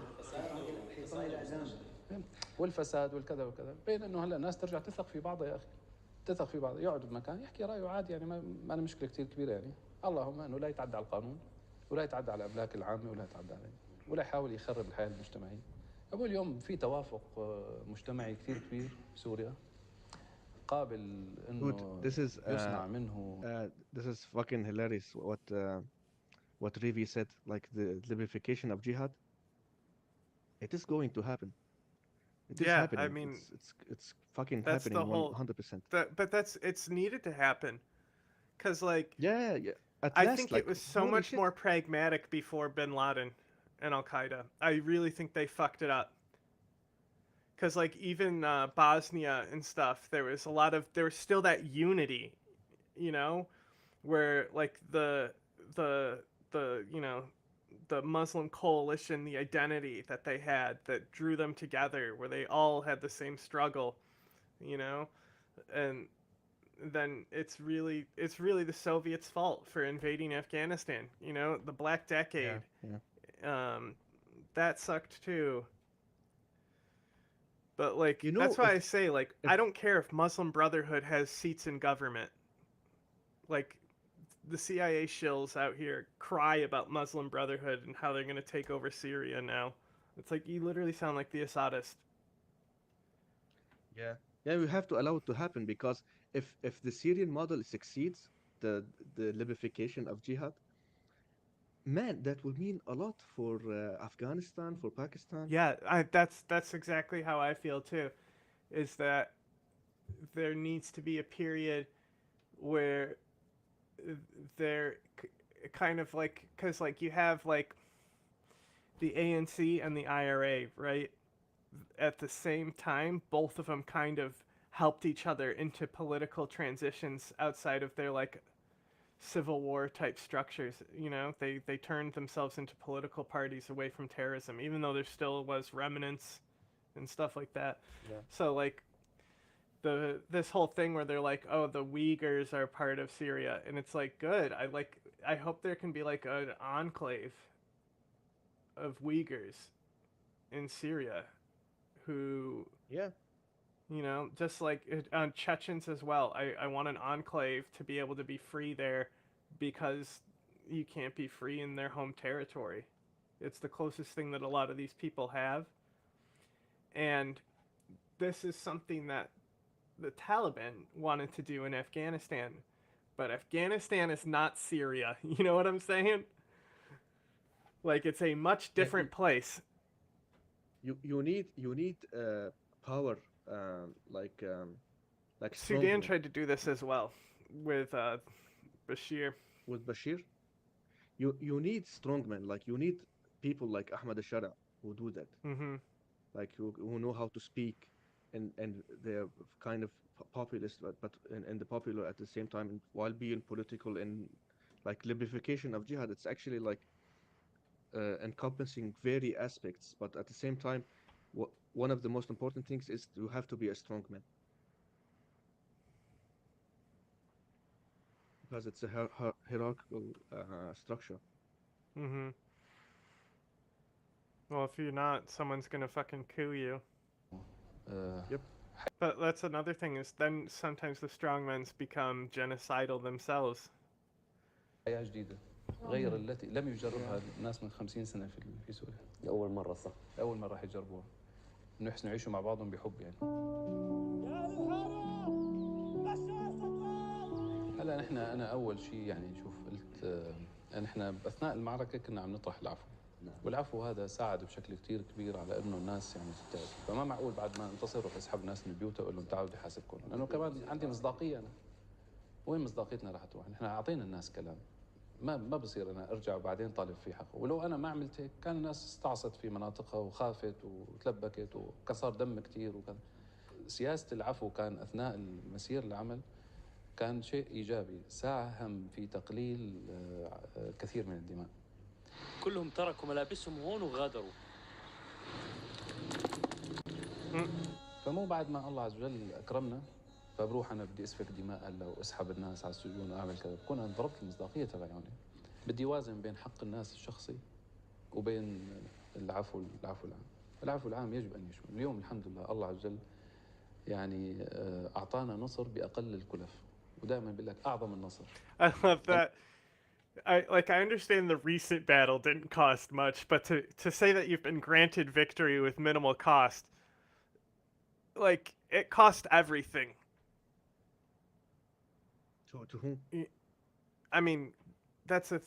والفساد والكذا وكذا، بين انه هلا الناس ترجع تثق في بعضها يا اخي. تثق في بعض، يقعد بمكان يحكي رايه عادي يعني، ما أنا مشكله كثير كبيره يعني. اللهم انه لا يتعدى على القانون ولا يتعدى على الاملاك العامه ولا يتعدى عليه ولا يحاول يخرب الحياه المجتمعيه. ابو اليوم في توافق مجتمعي كثير كبير بسوريا قابل Dude, انه this is يصنع منه. this is fucking hilarious. What Rivi said, like the libification of jihad. It is going to happen. It is Yeah, I happening. mean, It's fucking that's the happening whole 100%. but it's needed to happen. Cause like Yeah, yeah. At I last, think it like was so holy much shit. more pragmatic before Bin Laden and Al Qaeda. I really think they fucked it up. Cause like even Bosnia and stuff, there was still that unity, you know, where like the the Muslim coalition, the identity that they had that drew them together, where they all had the same struggle, you know, and then it's really the Soviets' fault for invading Afghanistan. You know, the Black Decade, that sucked too. But like, You know, that's why I if say, like, if I don't care if Muslim Brotherhood has seats in government. Like, the CIA shills out here cry about Muslim Brotherhood and how they're going to take over Syria now. It's like, you literally sound like the Assadist. yeah, we have to allow it to happen, because if the Syrian model succeeds, the libification of jihad, man, that will mean a lot for Afghanistan, for Pakistan. Yeah, that's exactly how I feel too. Is that there needs to be a period where they're kind of like, because like you have like the ANC and the IRA, right? At the same time, both of them kind of helped each other into political transitions outside of their like civil war type structures. You know, they turned themselves into political parties away from terrorism, even though there still was remnants and stuff like that. Yeah. So like this whole thing where they're like, oh, the Uyghurs are part of Syria, and it's like, good. I hope there can be like an enclave of Uyghurs in Syria who, Yeah. you know, just like Chechens as well. I want an enclave to be able to be free there, because you can't be free in their home territory. It's the closest thing that a lot of these people have. And this is something that the Taliban wanted to do in Afghanistan. But Afghanistan is not Syria. You know what I'm saying? Like, it's a much different place. You need power, like Sudan strongmen. tried to do this as well with Bashir. With Bashir, you need strongmen, like you need people like Ahmad al-Shara who do that, Mm-hmm. like who know how to speak, and they're kind of populist, but and the popular at the same time, and while being political, and like liberation of jihad. It's actually like encompassing very aspects, but at the same time, one of the most important things is you have to be a strong man, because it's a hierarchical structure. Mm-hmm. Well, if you're not, someone's gonna fucking coup you. Yep. But that's another thing, is then sometimes the strongmen become genocidal themselves. حياة جديدة غير التي لم يجربها الناس من 50 سنة في سوريا. أول مرة صح. أول مرة راح يجربوها. إنه يحسنوا يعيشوا مع بعضهم بحب يعني. هلا نحن أنا أول شيء يعني شوف قلت نحن أثناء المعركة كنا عم نطرح العفو. والعفو هذا ساعد بشكل كتير كبير على انه الناس يعني تتعب، فما معقول بعد ما انتصر روح اسحب الناس من بيوتها واقول لهم تعالوا بدي احاسبكم، لانه كمان عندي مصداقيه انا. وين مصداقيتنا راح تروح؟ نحن اعطينا الناس كلام. ما بصير انا ارجع وبعدين طالب في حقه، ولو انا ما عملت هيك كان الناس استعصت في مناطقها وخافت وتلبكت وكسر دم كتير وكذا. سياسه العفو كان اثناء المسير العمل كان شيء ايجابي، ساهم في تقليل كثير من الدماء. كلهم تركوا ملابسهم هون وغادروا. فمو بعد ما الله عز وجل اكرمنا فبروح انا بدي اسفك دماء هلا واسحب الناس على السجون واعمل كذا، بكون انا ضربت المصداقيه تبعي هون. بدي اوازن بين حق الناس الشخصي وبين العفو العام. العفو العام يجب ان يشمل. اليوم الحمد لله الله عز وجل يعني اعطانا نصر باقل الكلف، ودائما بقول لك اعظم النصر. I love that. I understand the recent battle didn't cost much, but to say that you've been granted victory with minimal cost, like, it cost everything. To whom? I mean, that's a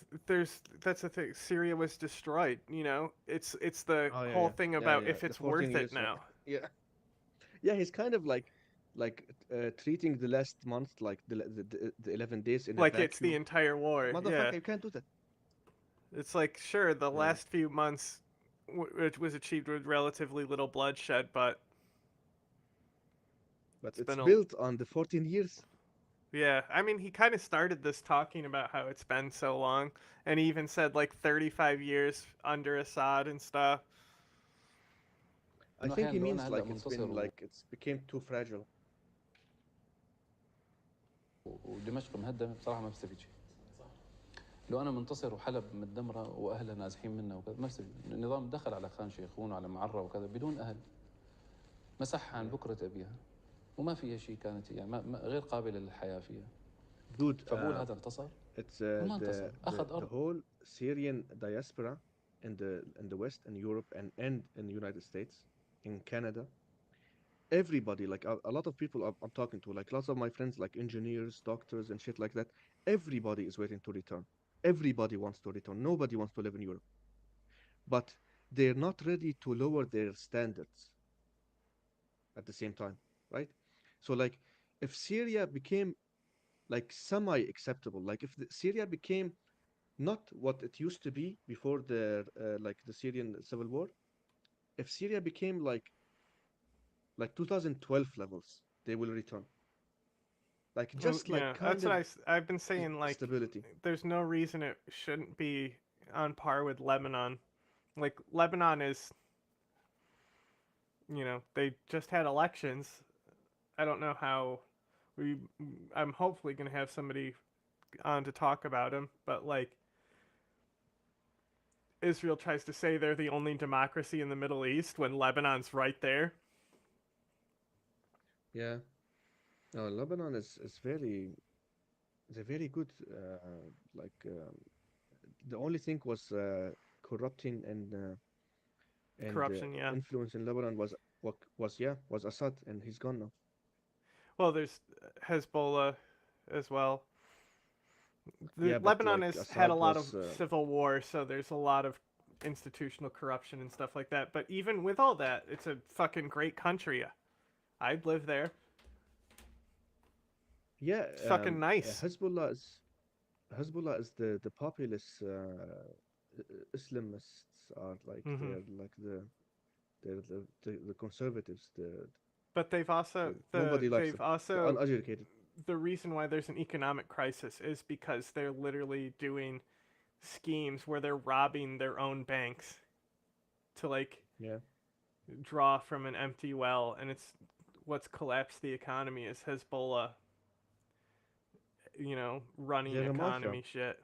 thing. Syria was destroyed. You know, it's the whole thing about if it's worth it now. Yeah, yeah. He's kind of like treating the last month like the 11 days in like a it's the entire war. Motherfucker, Yeah, you can't do that. it's like, sure, the last few months it was achieved with relatively little bloodshed, but it's been built on the 14 years. Yeah, I mean, he kind of started this talking about how it's been so long, and he even said like 35 years under Assad and stuff. I انه think احيانا he لو انا means هلا like it's been منتصر like it's became too fragile. ودمشق مهدمه بصراحه ما بستفيد شيء. لو انا منتصر وحلب متدمره واهلها نازحين منها وكذا ما بستفيد. النظام دخل على خان شيخون وعلى معره وكذا بدون اهل. مسحها عن بكره ابيها وما فيها شيء كانت يعني غير قابله للحياه فيها. Dude, فبقول هذا انتصر؟ it's ما انتصر، اخذ the ارض. whole Syrian diaspora in the West and Europe and in the United States, in Canada. Everybody, like a lot of people I'm talking to, like lots of my friends, like engineers, doctors, and shit like that. Everybody is waiting to return. Everybody wants to return. Nobody wants to live in Europe, but they're not ready to lower their standards at the same time, right? So, like, if Syria became like semi-acceptable, like if Syria became not what it used to be before the like the Syrian civil war, if Syria became like 2012 levels, they will return. Like Well, just like yeah, kind that's of what I've been saying. Like, stability. there's no reason it shouldn't be on par with Lebanon. Like, Lebanon is, they just had elections. I don't know how we. I'm hopefully gonna have somebody on to talk about them, but like, Israel tries to say they're the only democracy in the Middle East when Lebanon's right there. Yeah. No, Lebanon is very it's a very good like the only thing was corrupting and Corruption, yeah. influence in Lebanon was Assad, and he's gone now. Well, there's Hezbollah as well. Yeah, but Lebanon like has had a Assad lot of was civil war, so there's a lot of institutional corruption and stuff like that. But even with all that, it's a fucking great country. I'd live there. yeah It's fucking nice. Hezbollah is the populist Islamists are like Hmm. they're like the conservatives, But they've also nobody likes them, the uneducated. the reason why there's an economic crisis is because they're literally doing schemes where they're robbing their own banks to like Yeah, draw from an empty well, and it's what's collapsed the economy is Hezbollah, running they're a mafia. economy shit.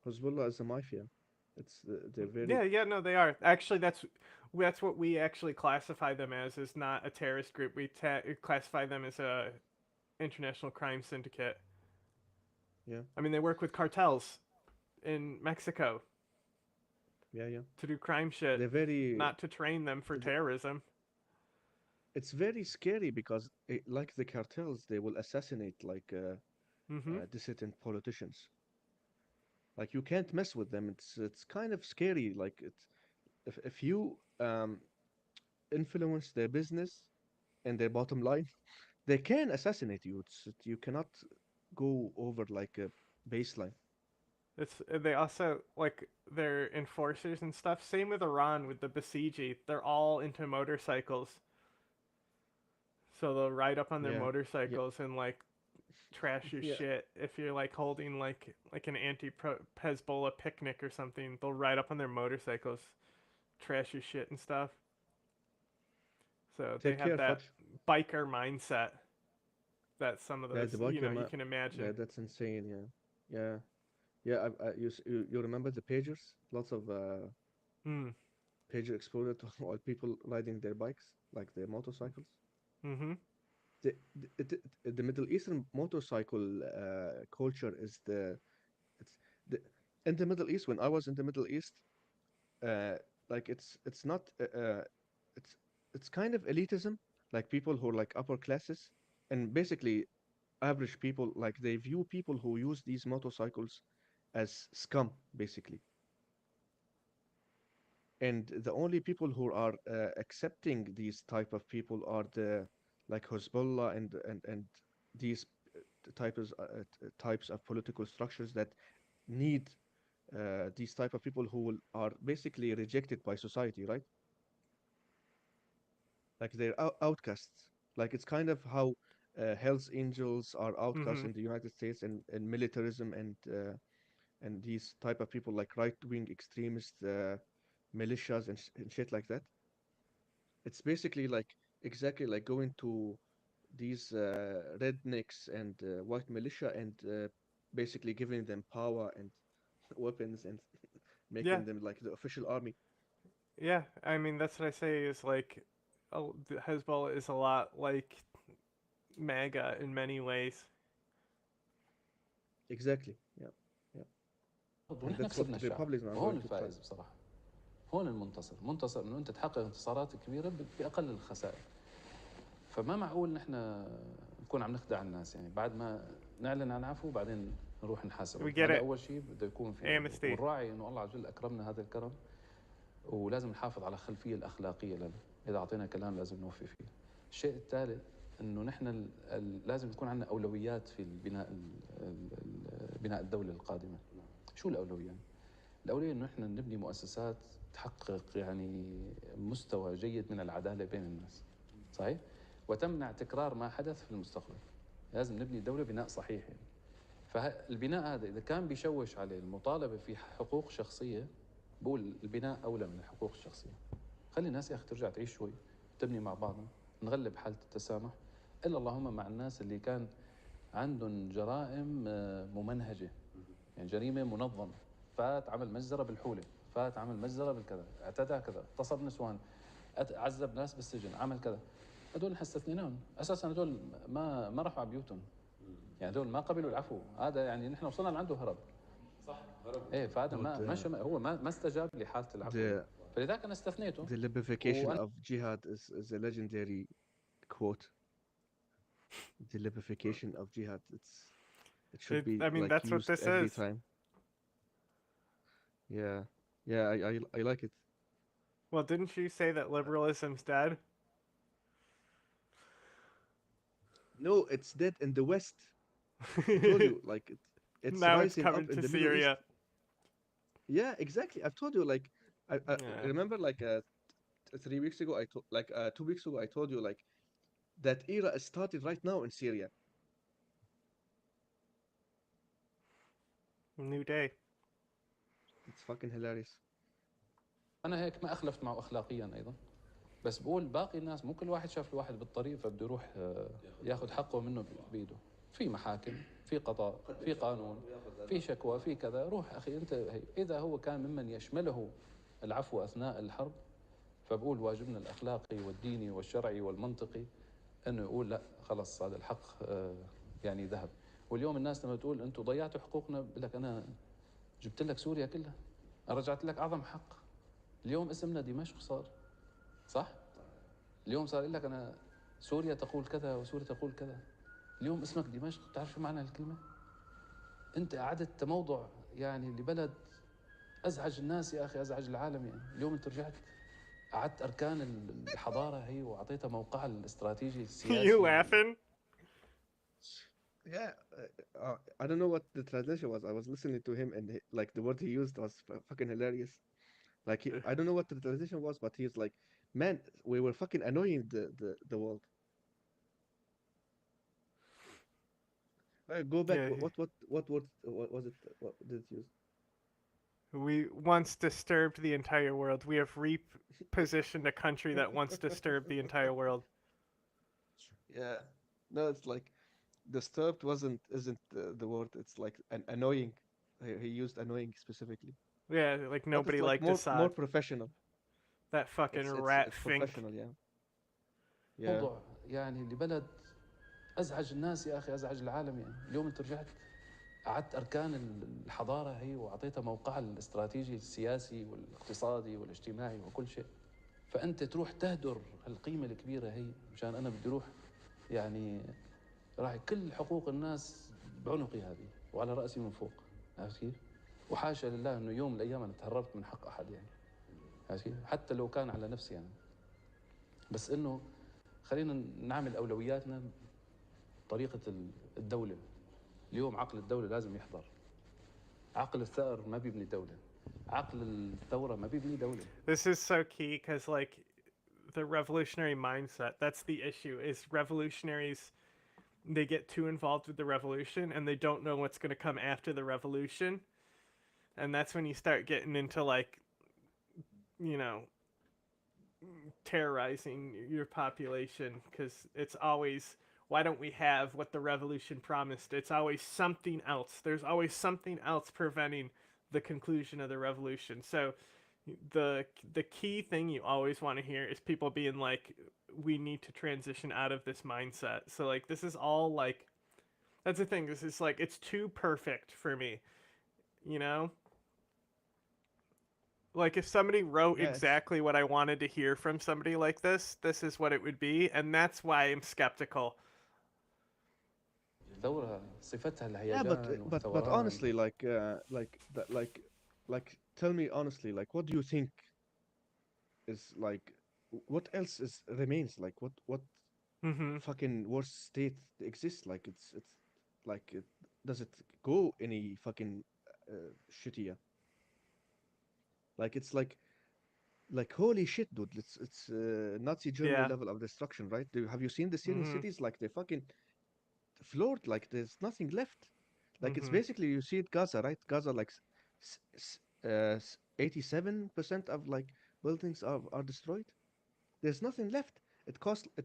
Hezbollah is a mafia. They're very Yeah, no, they are. Actually, that's what we actually classify them as. Is not a terrorist group. We classify them as a international crime syndicate. yeah I mean, they work with cartels in Mexico yeah. to do crime shit, They're very not to train them for th- terrorism. it's very scary because like the cartels, they will assassinate like Hmm. dissident politicians. Like you can't mess with them. It's kind of scary. Like it's if you influence their business and their bottom line, they can assassinate you. You cannot go over like a baseline. It's they also like their enforcers and stuff. Same with Iran with the Basiji. They're all into motorcycles, so they'll ride up on their Yeah, yeah, motorcycles and like trash your yeah. shit. If you're like holding like an anti-Hezbollah picnic or something, they'll ride up on their motorcycles, trash your shit and stuff. So they Take have care, that Fudge. biker mindset that some of Yeah, those the biker you man. can Yeah, imagine. that's insane. Yeah. Yeah. You remember the pagers? Lots of Hmm. pager exploded while people riding their bikes, like their motorcycles. Mm-hmm. The Middle Eastern motorcycle culture is it's the in the Middle East. When I was in the Middle East, uh, like it's not it's it's kind of elitism, like people who are like upper classes, and basically average people, like they view people who use these motorcycles as scum, basically. And the only people who are accepting these type of people are the like Hezbollah and these types of political structures that need these type of people who are basically rejected by society, right? Like they're outcasts. Like it's kind of how Hells Angels are outcasts Mhm. in the United States, and militarism and these type of people like right-wing extremist militias and shit like that. It's basically like exactly like going to these rednecks and white militia and basically giving them power and weapons and Yeah. making them like the official army. Yeah. I mean, that's what I say is like, the Hezbollah is a lot like MAGA in many ways. Exactly. Yeah. Yeah. And ونحن that's what كسبنا the الشعب Republicans are وهون going to try. الفائز بصراحه. هون منتصر انه انت تحقق انتصارات كبيره باقل الخسائر. فما معقول نحن نكون عم نخدع الناس يعني بعد ما نعلن عن عفو وبعدين نروح نحاسب. We get هذا it. اول شيء بده يكون في Amnesty. والراعي انه الله عز وجل اكرمنا هذا الكرم ولازم نحافظ على الخلفيه الاخلاقيه لنا. اذا اعطينا كلام لازم نوفي فيه. الشيء الثالث انه نحن لازم تكون عندنا اولويات في بناء الدوله القادمه. شو الاولويات؟ الاولويه انه نحن نبني مؤسسات تحقق يعني مستوى جيد من العداله بين الناس. صحيح؟ وتمنع تكرار ما حدث في المستقبل. لازم نبني دولة بناء صحيح يعني. فالبناء هذا إذا كان بيشوش عليه المطالبة في حقوق شخصية بقول البناء أولى من الحقوق الشخصية. خلي الناس يا أخي ترجع تعيش شوي تبني مع بعضنا نغلب حالة التسامح إلا اللهم مع الناس اللي كان عندهم جرائم ممنهجة يعني جريمة منظمة فات عمل مجزرة بالحولة فات عمل مجزرة بالكذا اعتدى كذا اغتصب نسوان عذب ناس بالسجن عمل كذا هدول نحن استثنيناهم اساسا هدول ما راحوا على بيوتهم يعني هدول ما قبلوا العفو هذا يعني نحن وصلنا لعنده هرب صح هرب ايه فهذا هو ما استجاب لحاله العفو فلذلك انا استثنيته The libification of jihad is a legendary quote. The libification of jihad. It should be I mean, like that's what used this every is. time. Yeah. Yeah, I like it. Well, didn't you say that liberalism's dead? No, it's dead in the West. I told you, like it's Now it's rising up coming in to the Middle East. Syria. Yeah, exactly. I've told you, like I Yeah. remember like 3 weeks ago, 2 weeks ago, I told you like that era is started right now in Syria. New day. It's fucking hilarious. انا هيك ما اخلفت معه اخلاقيا ايضا بس بقول باقي الناس مو كل واحد شاف الواحد بالطريق فبده يروح ياخذ حقه منه بايده في محاكم في قضاء في قانون في شكوى في كذا روح اخي انت اذا هو كان ممن يشمله العفو اثناء الحرب فبقول واجبنا الاخلاقي والديني والشرعي والمنطقي انه يقول لا خلص هذا الحق يعني ذهب واليوم الناس لما تقول انتم ضيعتوا حقوقنا بقول لك انا جبت لك سوريا كلها انا رجعت لك اعظم حق اليوم اسمنا دمشق صار صح اليوم صار يقول لك انا سوريا تقول كذا وسوريا تقول كذا اليوم اسمك دمشق تعرف شو معنى الكلمه انت اعدت تموضع يعني لبلد ازعج الناس يا اخي ازعج العالم يعني اليوم انت رجعت اعدت اركان الحضاره هي واعطيتها موقعها الاستراتيجي السياسي You laughing? Yeah, I don't know what the translation was. I was listening to him, and like the word he used was fucking hilarious. Like I don't know what the translation was, but he's like, "Man, we were fucking annoying the world." Go back. Yeah. What word? What was it? What did it use? We once disturbed the entire world. We have repositioned a country that once disturbed the entire world. Yeah, no, it's like disturbed isn't the word. It's like annoying. He used annoying specifically. Yeah, like But nobody it's like liked Assad. more professional. That fucking It's rat it's fink. professional, yeah. Yeah. موضوع يعني لبلد ازعج الناس يا اخي ازعج العالم يعني اليوم انت رجعت اعدت اركان الحضاره هي واعطيتها موقعها الاستراتيجي السياسي والاقتصادي والاجتماعي وكل شيء فانت تروح تهدر القيمه الكبيره هي مشان انا بدي اروح يعني راح كل حقوق الناس بعنقي هذه وعلى راسي من فوق عرفت كيف؟ وحاشا لله انه يوم من الايام انا تهربت من حق احد يعني عرفت كيف؟ حتى لو كان على نفسي يعني بس انه خلينا نعمل اولوياتنا طريقه الدوله اليوم عقل الدوله لازم يحضر عقل الثأر ما بيبني دوله عقل الثوره ما بيبني دوله This is so key because, like, the revolutionary mindset, that's the issue, is revolutionaries they get too involved with the revolution and they don't know what's going to come after the revolution. And that's when you start getting into like, you know, terrorizing your population, because it's always, why don't we have what the revolution promised? It's always something else. There's always something else preventing the conclusion of the revolution. So the key thing you always want to hear is people being like, we need to transition out of this mindset. So like this is all like, that's the thing, this is like, it's too perfect for me, you know? Like if somebody wrote Yeah, exactly what I wanted to hear from somebody like this is what it would be, and that's why I'm skeptical. الثورة صفتها yeah, الهيجان but والثوران. honestly, like tell me honestly, like what do you think is like what else is remains? Like what Mm-hmm. fucking worse state exists? Like it's like does it go any fucking shittier? Like it's like holy shit, dude. It's Nazi Germany Yeah. level of destruction, right? Have you seen the Syrian Mm-hmm. cities? Like they fucking floored. Like there's nothing left. Like it's Mm-hmm. basically you see it Gaza, right? Gaza like 87% of like buildings are destroyed. There's nothing left. It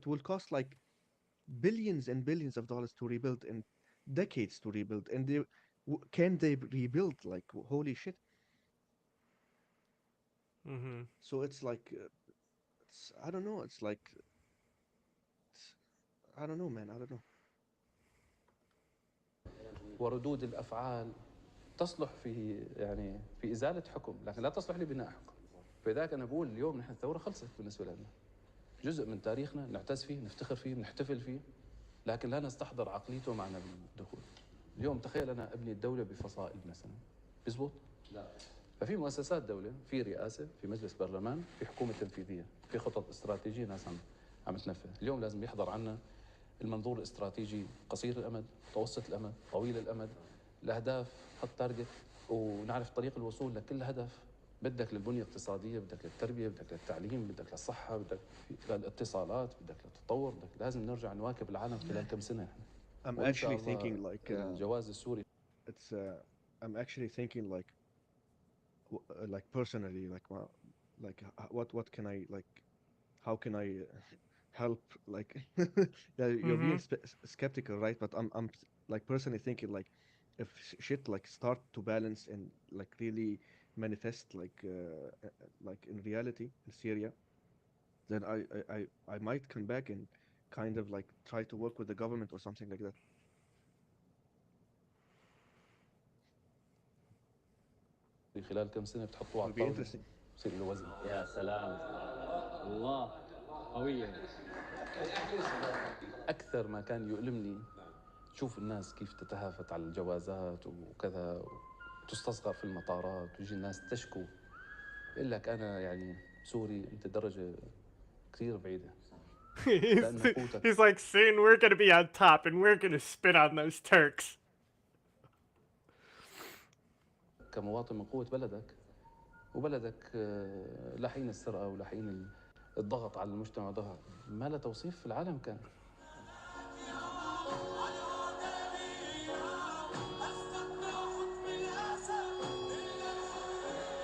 will cost like billions and billions of dollars to rebuild and decades to rebuild. And can they rebuild? Like holy shit. Mm-hmm. So it's like I don't know. It's like I don't know, man. I don't know. وردود الأفعال تصلح في يعني في إزالة حكم، لكن لا تصلح لبناء حكم. فلذلك أنا بقول اليوم نحن الثورة خلصت بالنسبة لنا. جزء من تاريخنا نعتز فيه، نفتخر فيه، نحتفل فيه، لكن لا نستحضر عقليته معنا بالدخول. اليوم تخيل أنا أبني الدولة بفصائل مثلا، بيزبط؟ لا. ففي مؤسسات دولة، في رئاسة، في مجلس برلمان، في حكومة تنفيذية، في خطط استراتيجية ناس عم تنفذ. اليوم لازم يحضر عنا المنظور الاستراتيجي قصير الأمد، متوسط الأمد، طويل الأمد، الأهداف، حط تارجت ونعرف طريق الوصول لكل هدف. بدك للبنية الاقتصادية، بدك للتربية، بدك للتعليم، بدك للصحة، بدك للاتصالات، بدك للتطور، بدك لازم نرجع نواكب العالم خلال كم سنة. I'm وإن شاء actually الله thinking like الجواز السوري it's I'm actually thinking like personally like what can I like how can I help like yeah, you're Mm-hmm. being skeptical, right? But I'm like personally thinking like if shit like start to balance and like really manifest like in reality in Syria, then I might come back and kind of like try to work with the government or something like that. خلال كم سنة بتحطوه على It'll be الطاولة interesting. بصير له وزن. يا سلام الله قوية. أكثر ما كان يؤلمني شوف الناس كيف تتهافت على الجوازات وكذا وتستصغر في المطارات ويجي الناس تشكو. يقول لك أنا يعني سوري أنت درجة كثير بعيدة. he's like, soon we're gonna be on top and we're gonna spit on those Turks. كمواطن من قوة بلدك وبلدك لحين السرقة ولحين الضغط على المجتمع ده ما له توصيف في العالم كان.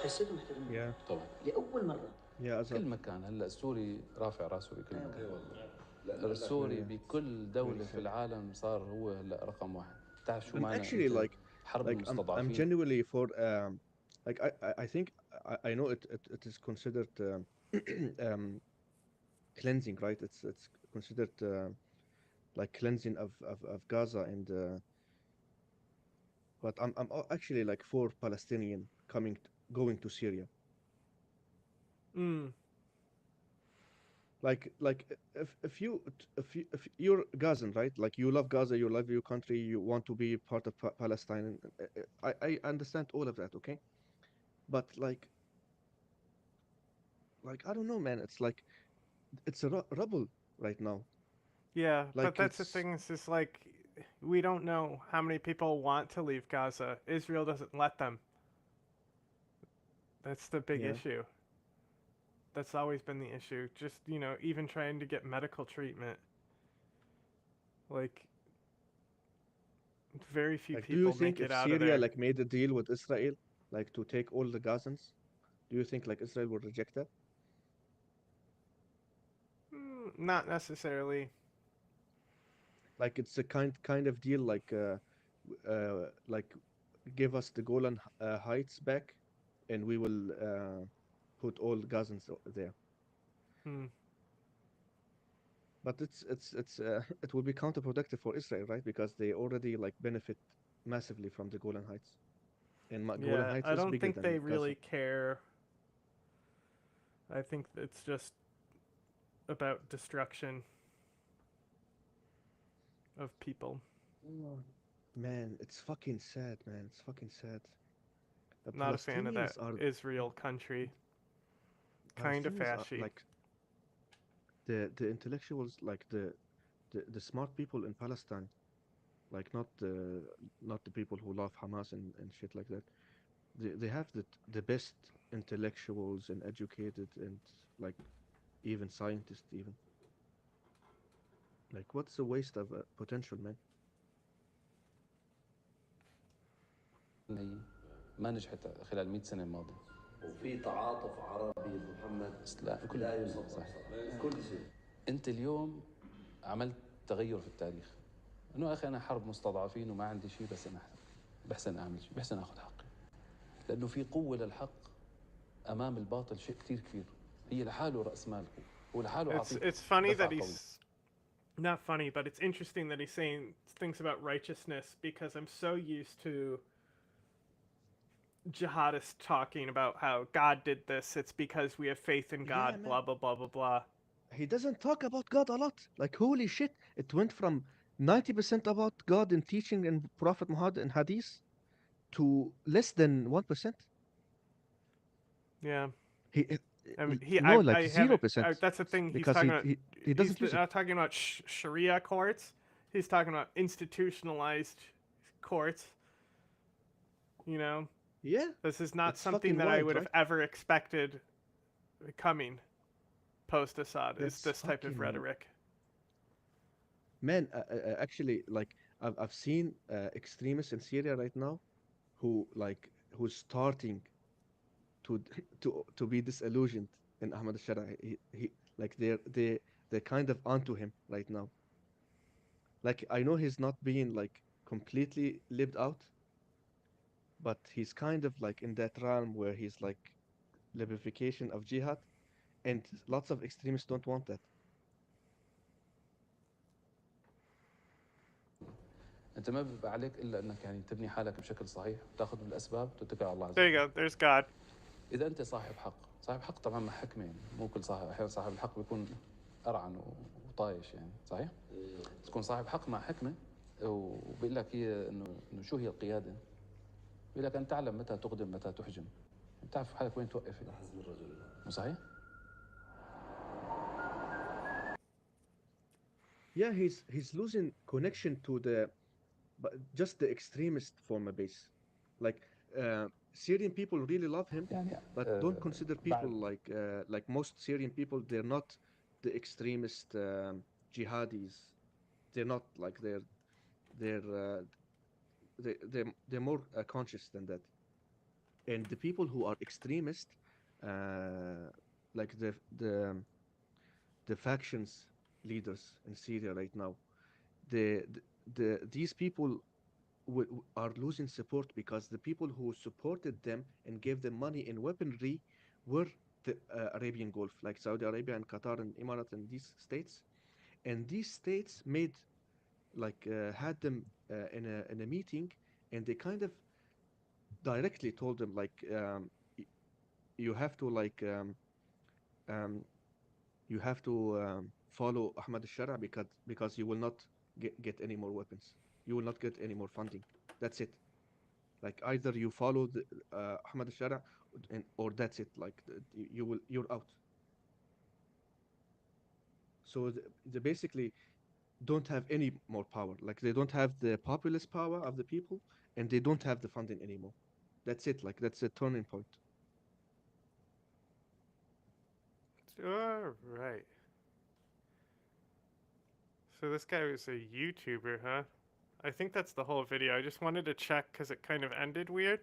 حسيته محترمين Yeah. طبعا لأول مرة. Yeah, كل مكان هلا السوري رافع راسه بكل مكان. السوري بكل دولة في العالم صار هو هلا رقم واحد. تعرف شو I'm معنى actually أنت like حرب I'm المستضعفين؟ genuinely for like I think I know it is considered cleansing, right? It's considered like cleansing of Gaza and but I'm actually like for Palestinian going to Syria. Mm. Like if you're Gazan, right? Like you love Gaza, you love your country, you want to be part of Palestine. I understand all of that, okay? But like I don't know, man. It's like it's a rubble right now. Yeah, but Like that's the it's thing, is like, we don't know how many people want to leave Gaza. Israel doesn't let them. That's the big yeah. issue. That's always been the issue. Just, you know, even trying to get medical treatment. Like, Very few Like, do you people think make if it out of Syria there. like made a deal with Israel, like to take all the Gazans, do you think like Israel would reject that? Not necessarily. Like it's a kind of deal like give us the Golan Heights back, and we will put all Gazans there. Hmm. But it's it will be counterproductive for Israel, right? Because they already like benefit massively from the Golan Heights, and Golan Yeah, Heights I is don't bigger think than they Gaza. really care. I think it's just about destruction of people. Man, it's fucking sad, man. It's fucking sad. The Not a fan of that Palestinians are Israel country. Kind of Palestinians are fashy. like the intellectuals, like the smart people in Palestine, like not the people who love Hamas and shit like that. They have the best intellectuals and educated and like even scientists even. Like what's a waste of potential, man? هي ما نجحت خلال 100 سنة الماضية. وفي تعاطف عربي محمد لا كل لا يصدق صح. كل شيء. أنت اليوم عملت تغير في التاريخ. إنه أخي أنا حرب مستضعفين وما عندي شيء، بس أنا بحسن أعمل شيء، بحسن أخذ حقي. لأنه في قوة للحق أمام الباطل، شيء كتير كبير. هي لحاله رأس مال، هو لحاله عطيك. It's funny دفع that قوي. he's not funny, but it's interesting that he's saying things about righteousness, because I'm so used to jihadists talking about how God did this, it's because we have faith in God, man. blah blah blah blah blah. He doesn't talk about God a lot. Like holy shit, it went from 90% about God in teaching and Prophet Muhammad and Hadith to less than 1%. Yeah. He I mean, no, like I 0%. that's the thing. He's Because talking about. he doesn't use it. Not talking about Sharia courts. He's talking about institutionalized courts. You know. Yeah. This is not It's something fucking that I wild, would have right? ever expected coming post Assad. Is That's this type of fucking rhetoric? Man, actually, like I've seen extremists in Syria right now, who's starting to to be disillusioned in Ahmad al-Shara. He like they're kind of onto him right now. Like I know he's not being like completely lived out, but he's kind of like in that realm where he's like libification of jihad, and lots of extremists don't want that. أنت ما بيبقى عليك إلا أنك يعني تبني حالك بشكل صحيح، وتاخذ بالأسباب وتتكل على الله عز There وجل. you go. There's God. إذا أنت صاحب حق، صاحب حق طبعا مع حكمة، يعني مو كل صاحب، أحيانا صاحب الحق بيكون أرعن وطايش يعني، صحيح؟ تكون صاحب حق مع حكمة وبيقول لك هي إنه شو هي القيادة؟ بيقول لك أن تعلم متى تقدم متى تحجم، تعرف حالك وين توقف. مو صحيح؟ Yeah, he's losing connection to just the extremist former base. Like Syrian people really love him, but don't consider people like most Syrian people. They're not the extremist jihadis. They're not like they're more conscious than that. And the people who are extremist, like the factions leaders in Syria right now, these people are losing support because the people who supported them and gave them money and weaponry were the Arabian Gulf, like Saudi Arabia and Qatar and Emirates and these states. And these states made had them in a meeting, and they kind of directly told them you have to you have to follow Ahmad al-Shara because you will not get any more weapons. You will not get any more funding. That's it. Like either you follow Ahmad al-Shara or that's it. Like you're out. So they basically don't have any more power. Like they don't have the populist power of the people, and they don't have the funding anymore. That's it. Like that's a turning point. All right. So this guy was a YouTuber, huh? I think that's the whole video. I just wanted to check because it kind of ended weird.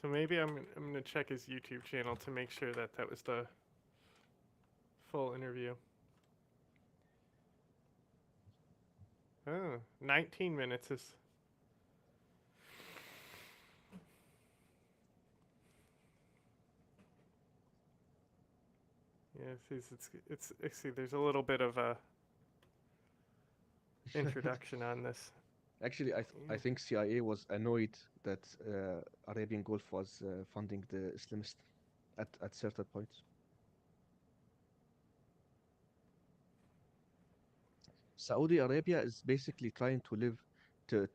So maybe I'm gonna check his YouTube channel to make sure that that was the full interview. Oh, 19 minutes is... Yeah, it's see, there's a little bit of a introduction on this. Actually, I think CIA was annoyed that Arabian Gulf was funding the Islamists at certain points. Saudi Arabia is basically trying to live to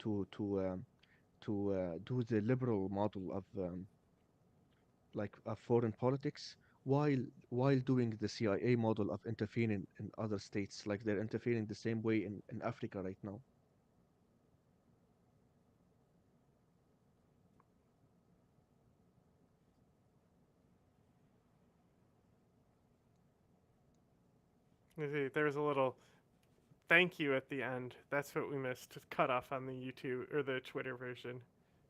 do the liberal model of like foreign politics while doing the CIA model of intervening in other states, like they're interfering the same way in Africa right now. See, there was a little thank you at the end. That's what we missed. Just cut off on the YouTube or the Twitter version.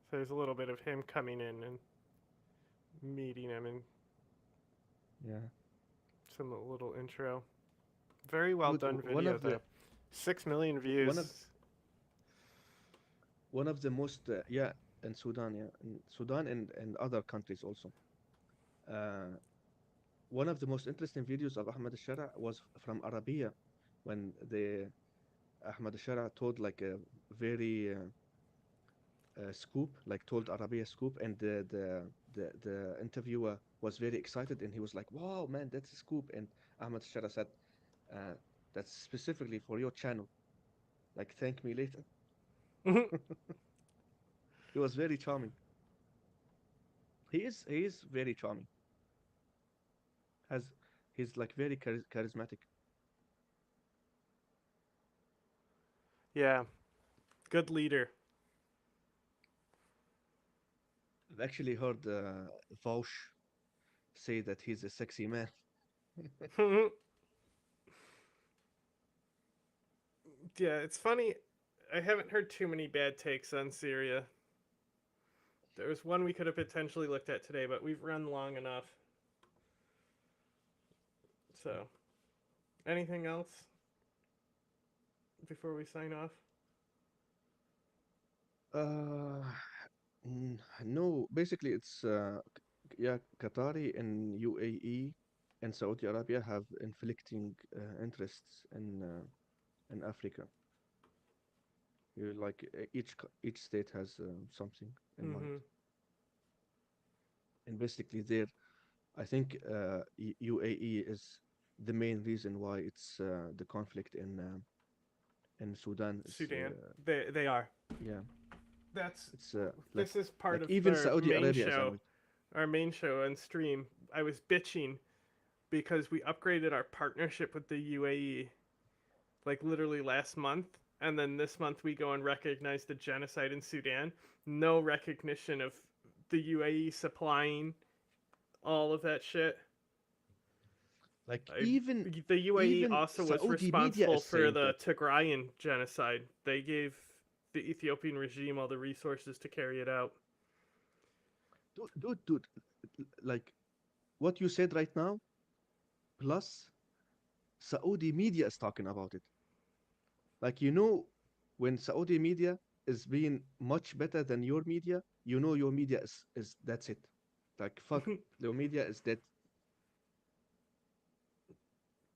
So there's a little bit of him coming in and meeting him and Yeah. some little intro. Very well Dude, done one video of the though. 6 million views. one of the most yeah, in Sudan, yeah, in Sudan and other countries also. One of the most interesting videos of Ahmed al-Shara was from Arabia, when the Ahmed al-Shara told like a very scoop, like told Arabia scoop, and the interviewer was very excited, and he was like, "Wow, man, that's a scoop!" And Ahmed al-Shara said, "That's specifically for your channel. Like, thank me later." He was very charming. He is very charming. Has He's like very charismatic. Yeah. Good leader. I've actually heard Vaush say that he's a sexy man. Yeah, it's funny. I haven't heard too many bad takes on Syria. There was one we could have potentially looked at today, but we've run long enough. So, anything else before we sign off? No, basically it's yeah, Qatari and UAE and Saudi Arabia have inflicting interests in Africa. You like each state has something in mind, and basically there, I think UAE is the main reason why it's the conflict in Sudan is Sudan. They are. yeah, That's it's this is part like of even our Saudi main Arabia is show. annoyed. Our main show on stream. I was bitching because we upgraded our partnership with the UAE like literally last month, and then this month we go and recognize the genocide in Sudan. No recognition of the UAE supplying all of that shit. Like even the UAE even also was Saudi media responsible is for saying the that. Tigrayan genocide. They gave the Ethiopian regime all the resources to carry it out. Dude, like what you said right now, plus Saudi media is talking about it. Like, when Saudi media is being much better than your media, your media is that's it. Like, fuck, your media is dead.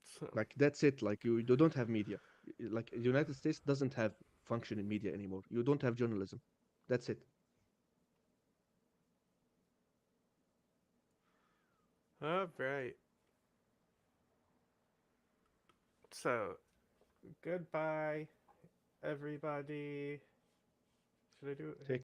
So, Like, that's it. Like, you don't have media. Like, the United States doesn't have functioning media anymore. You don't have journalism. That's it. all right. So, goodbye, everybody. Should I do it? Take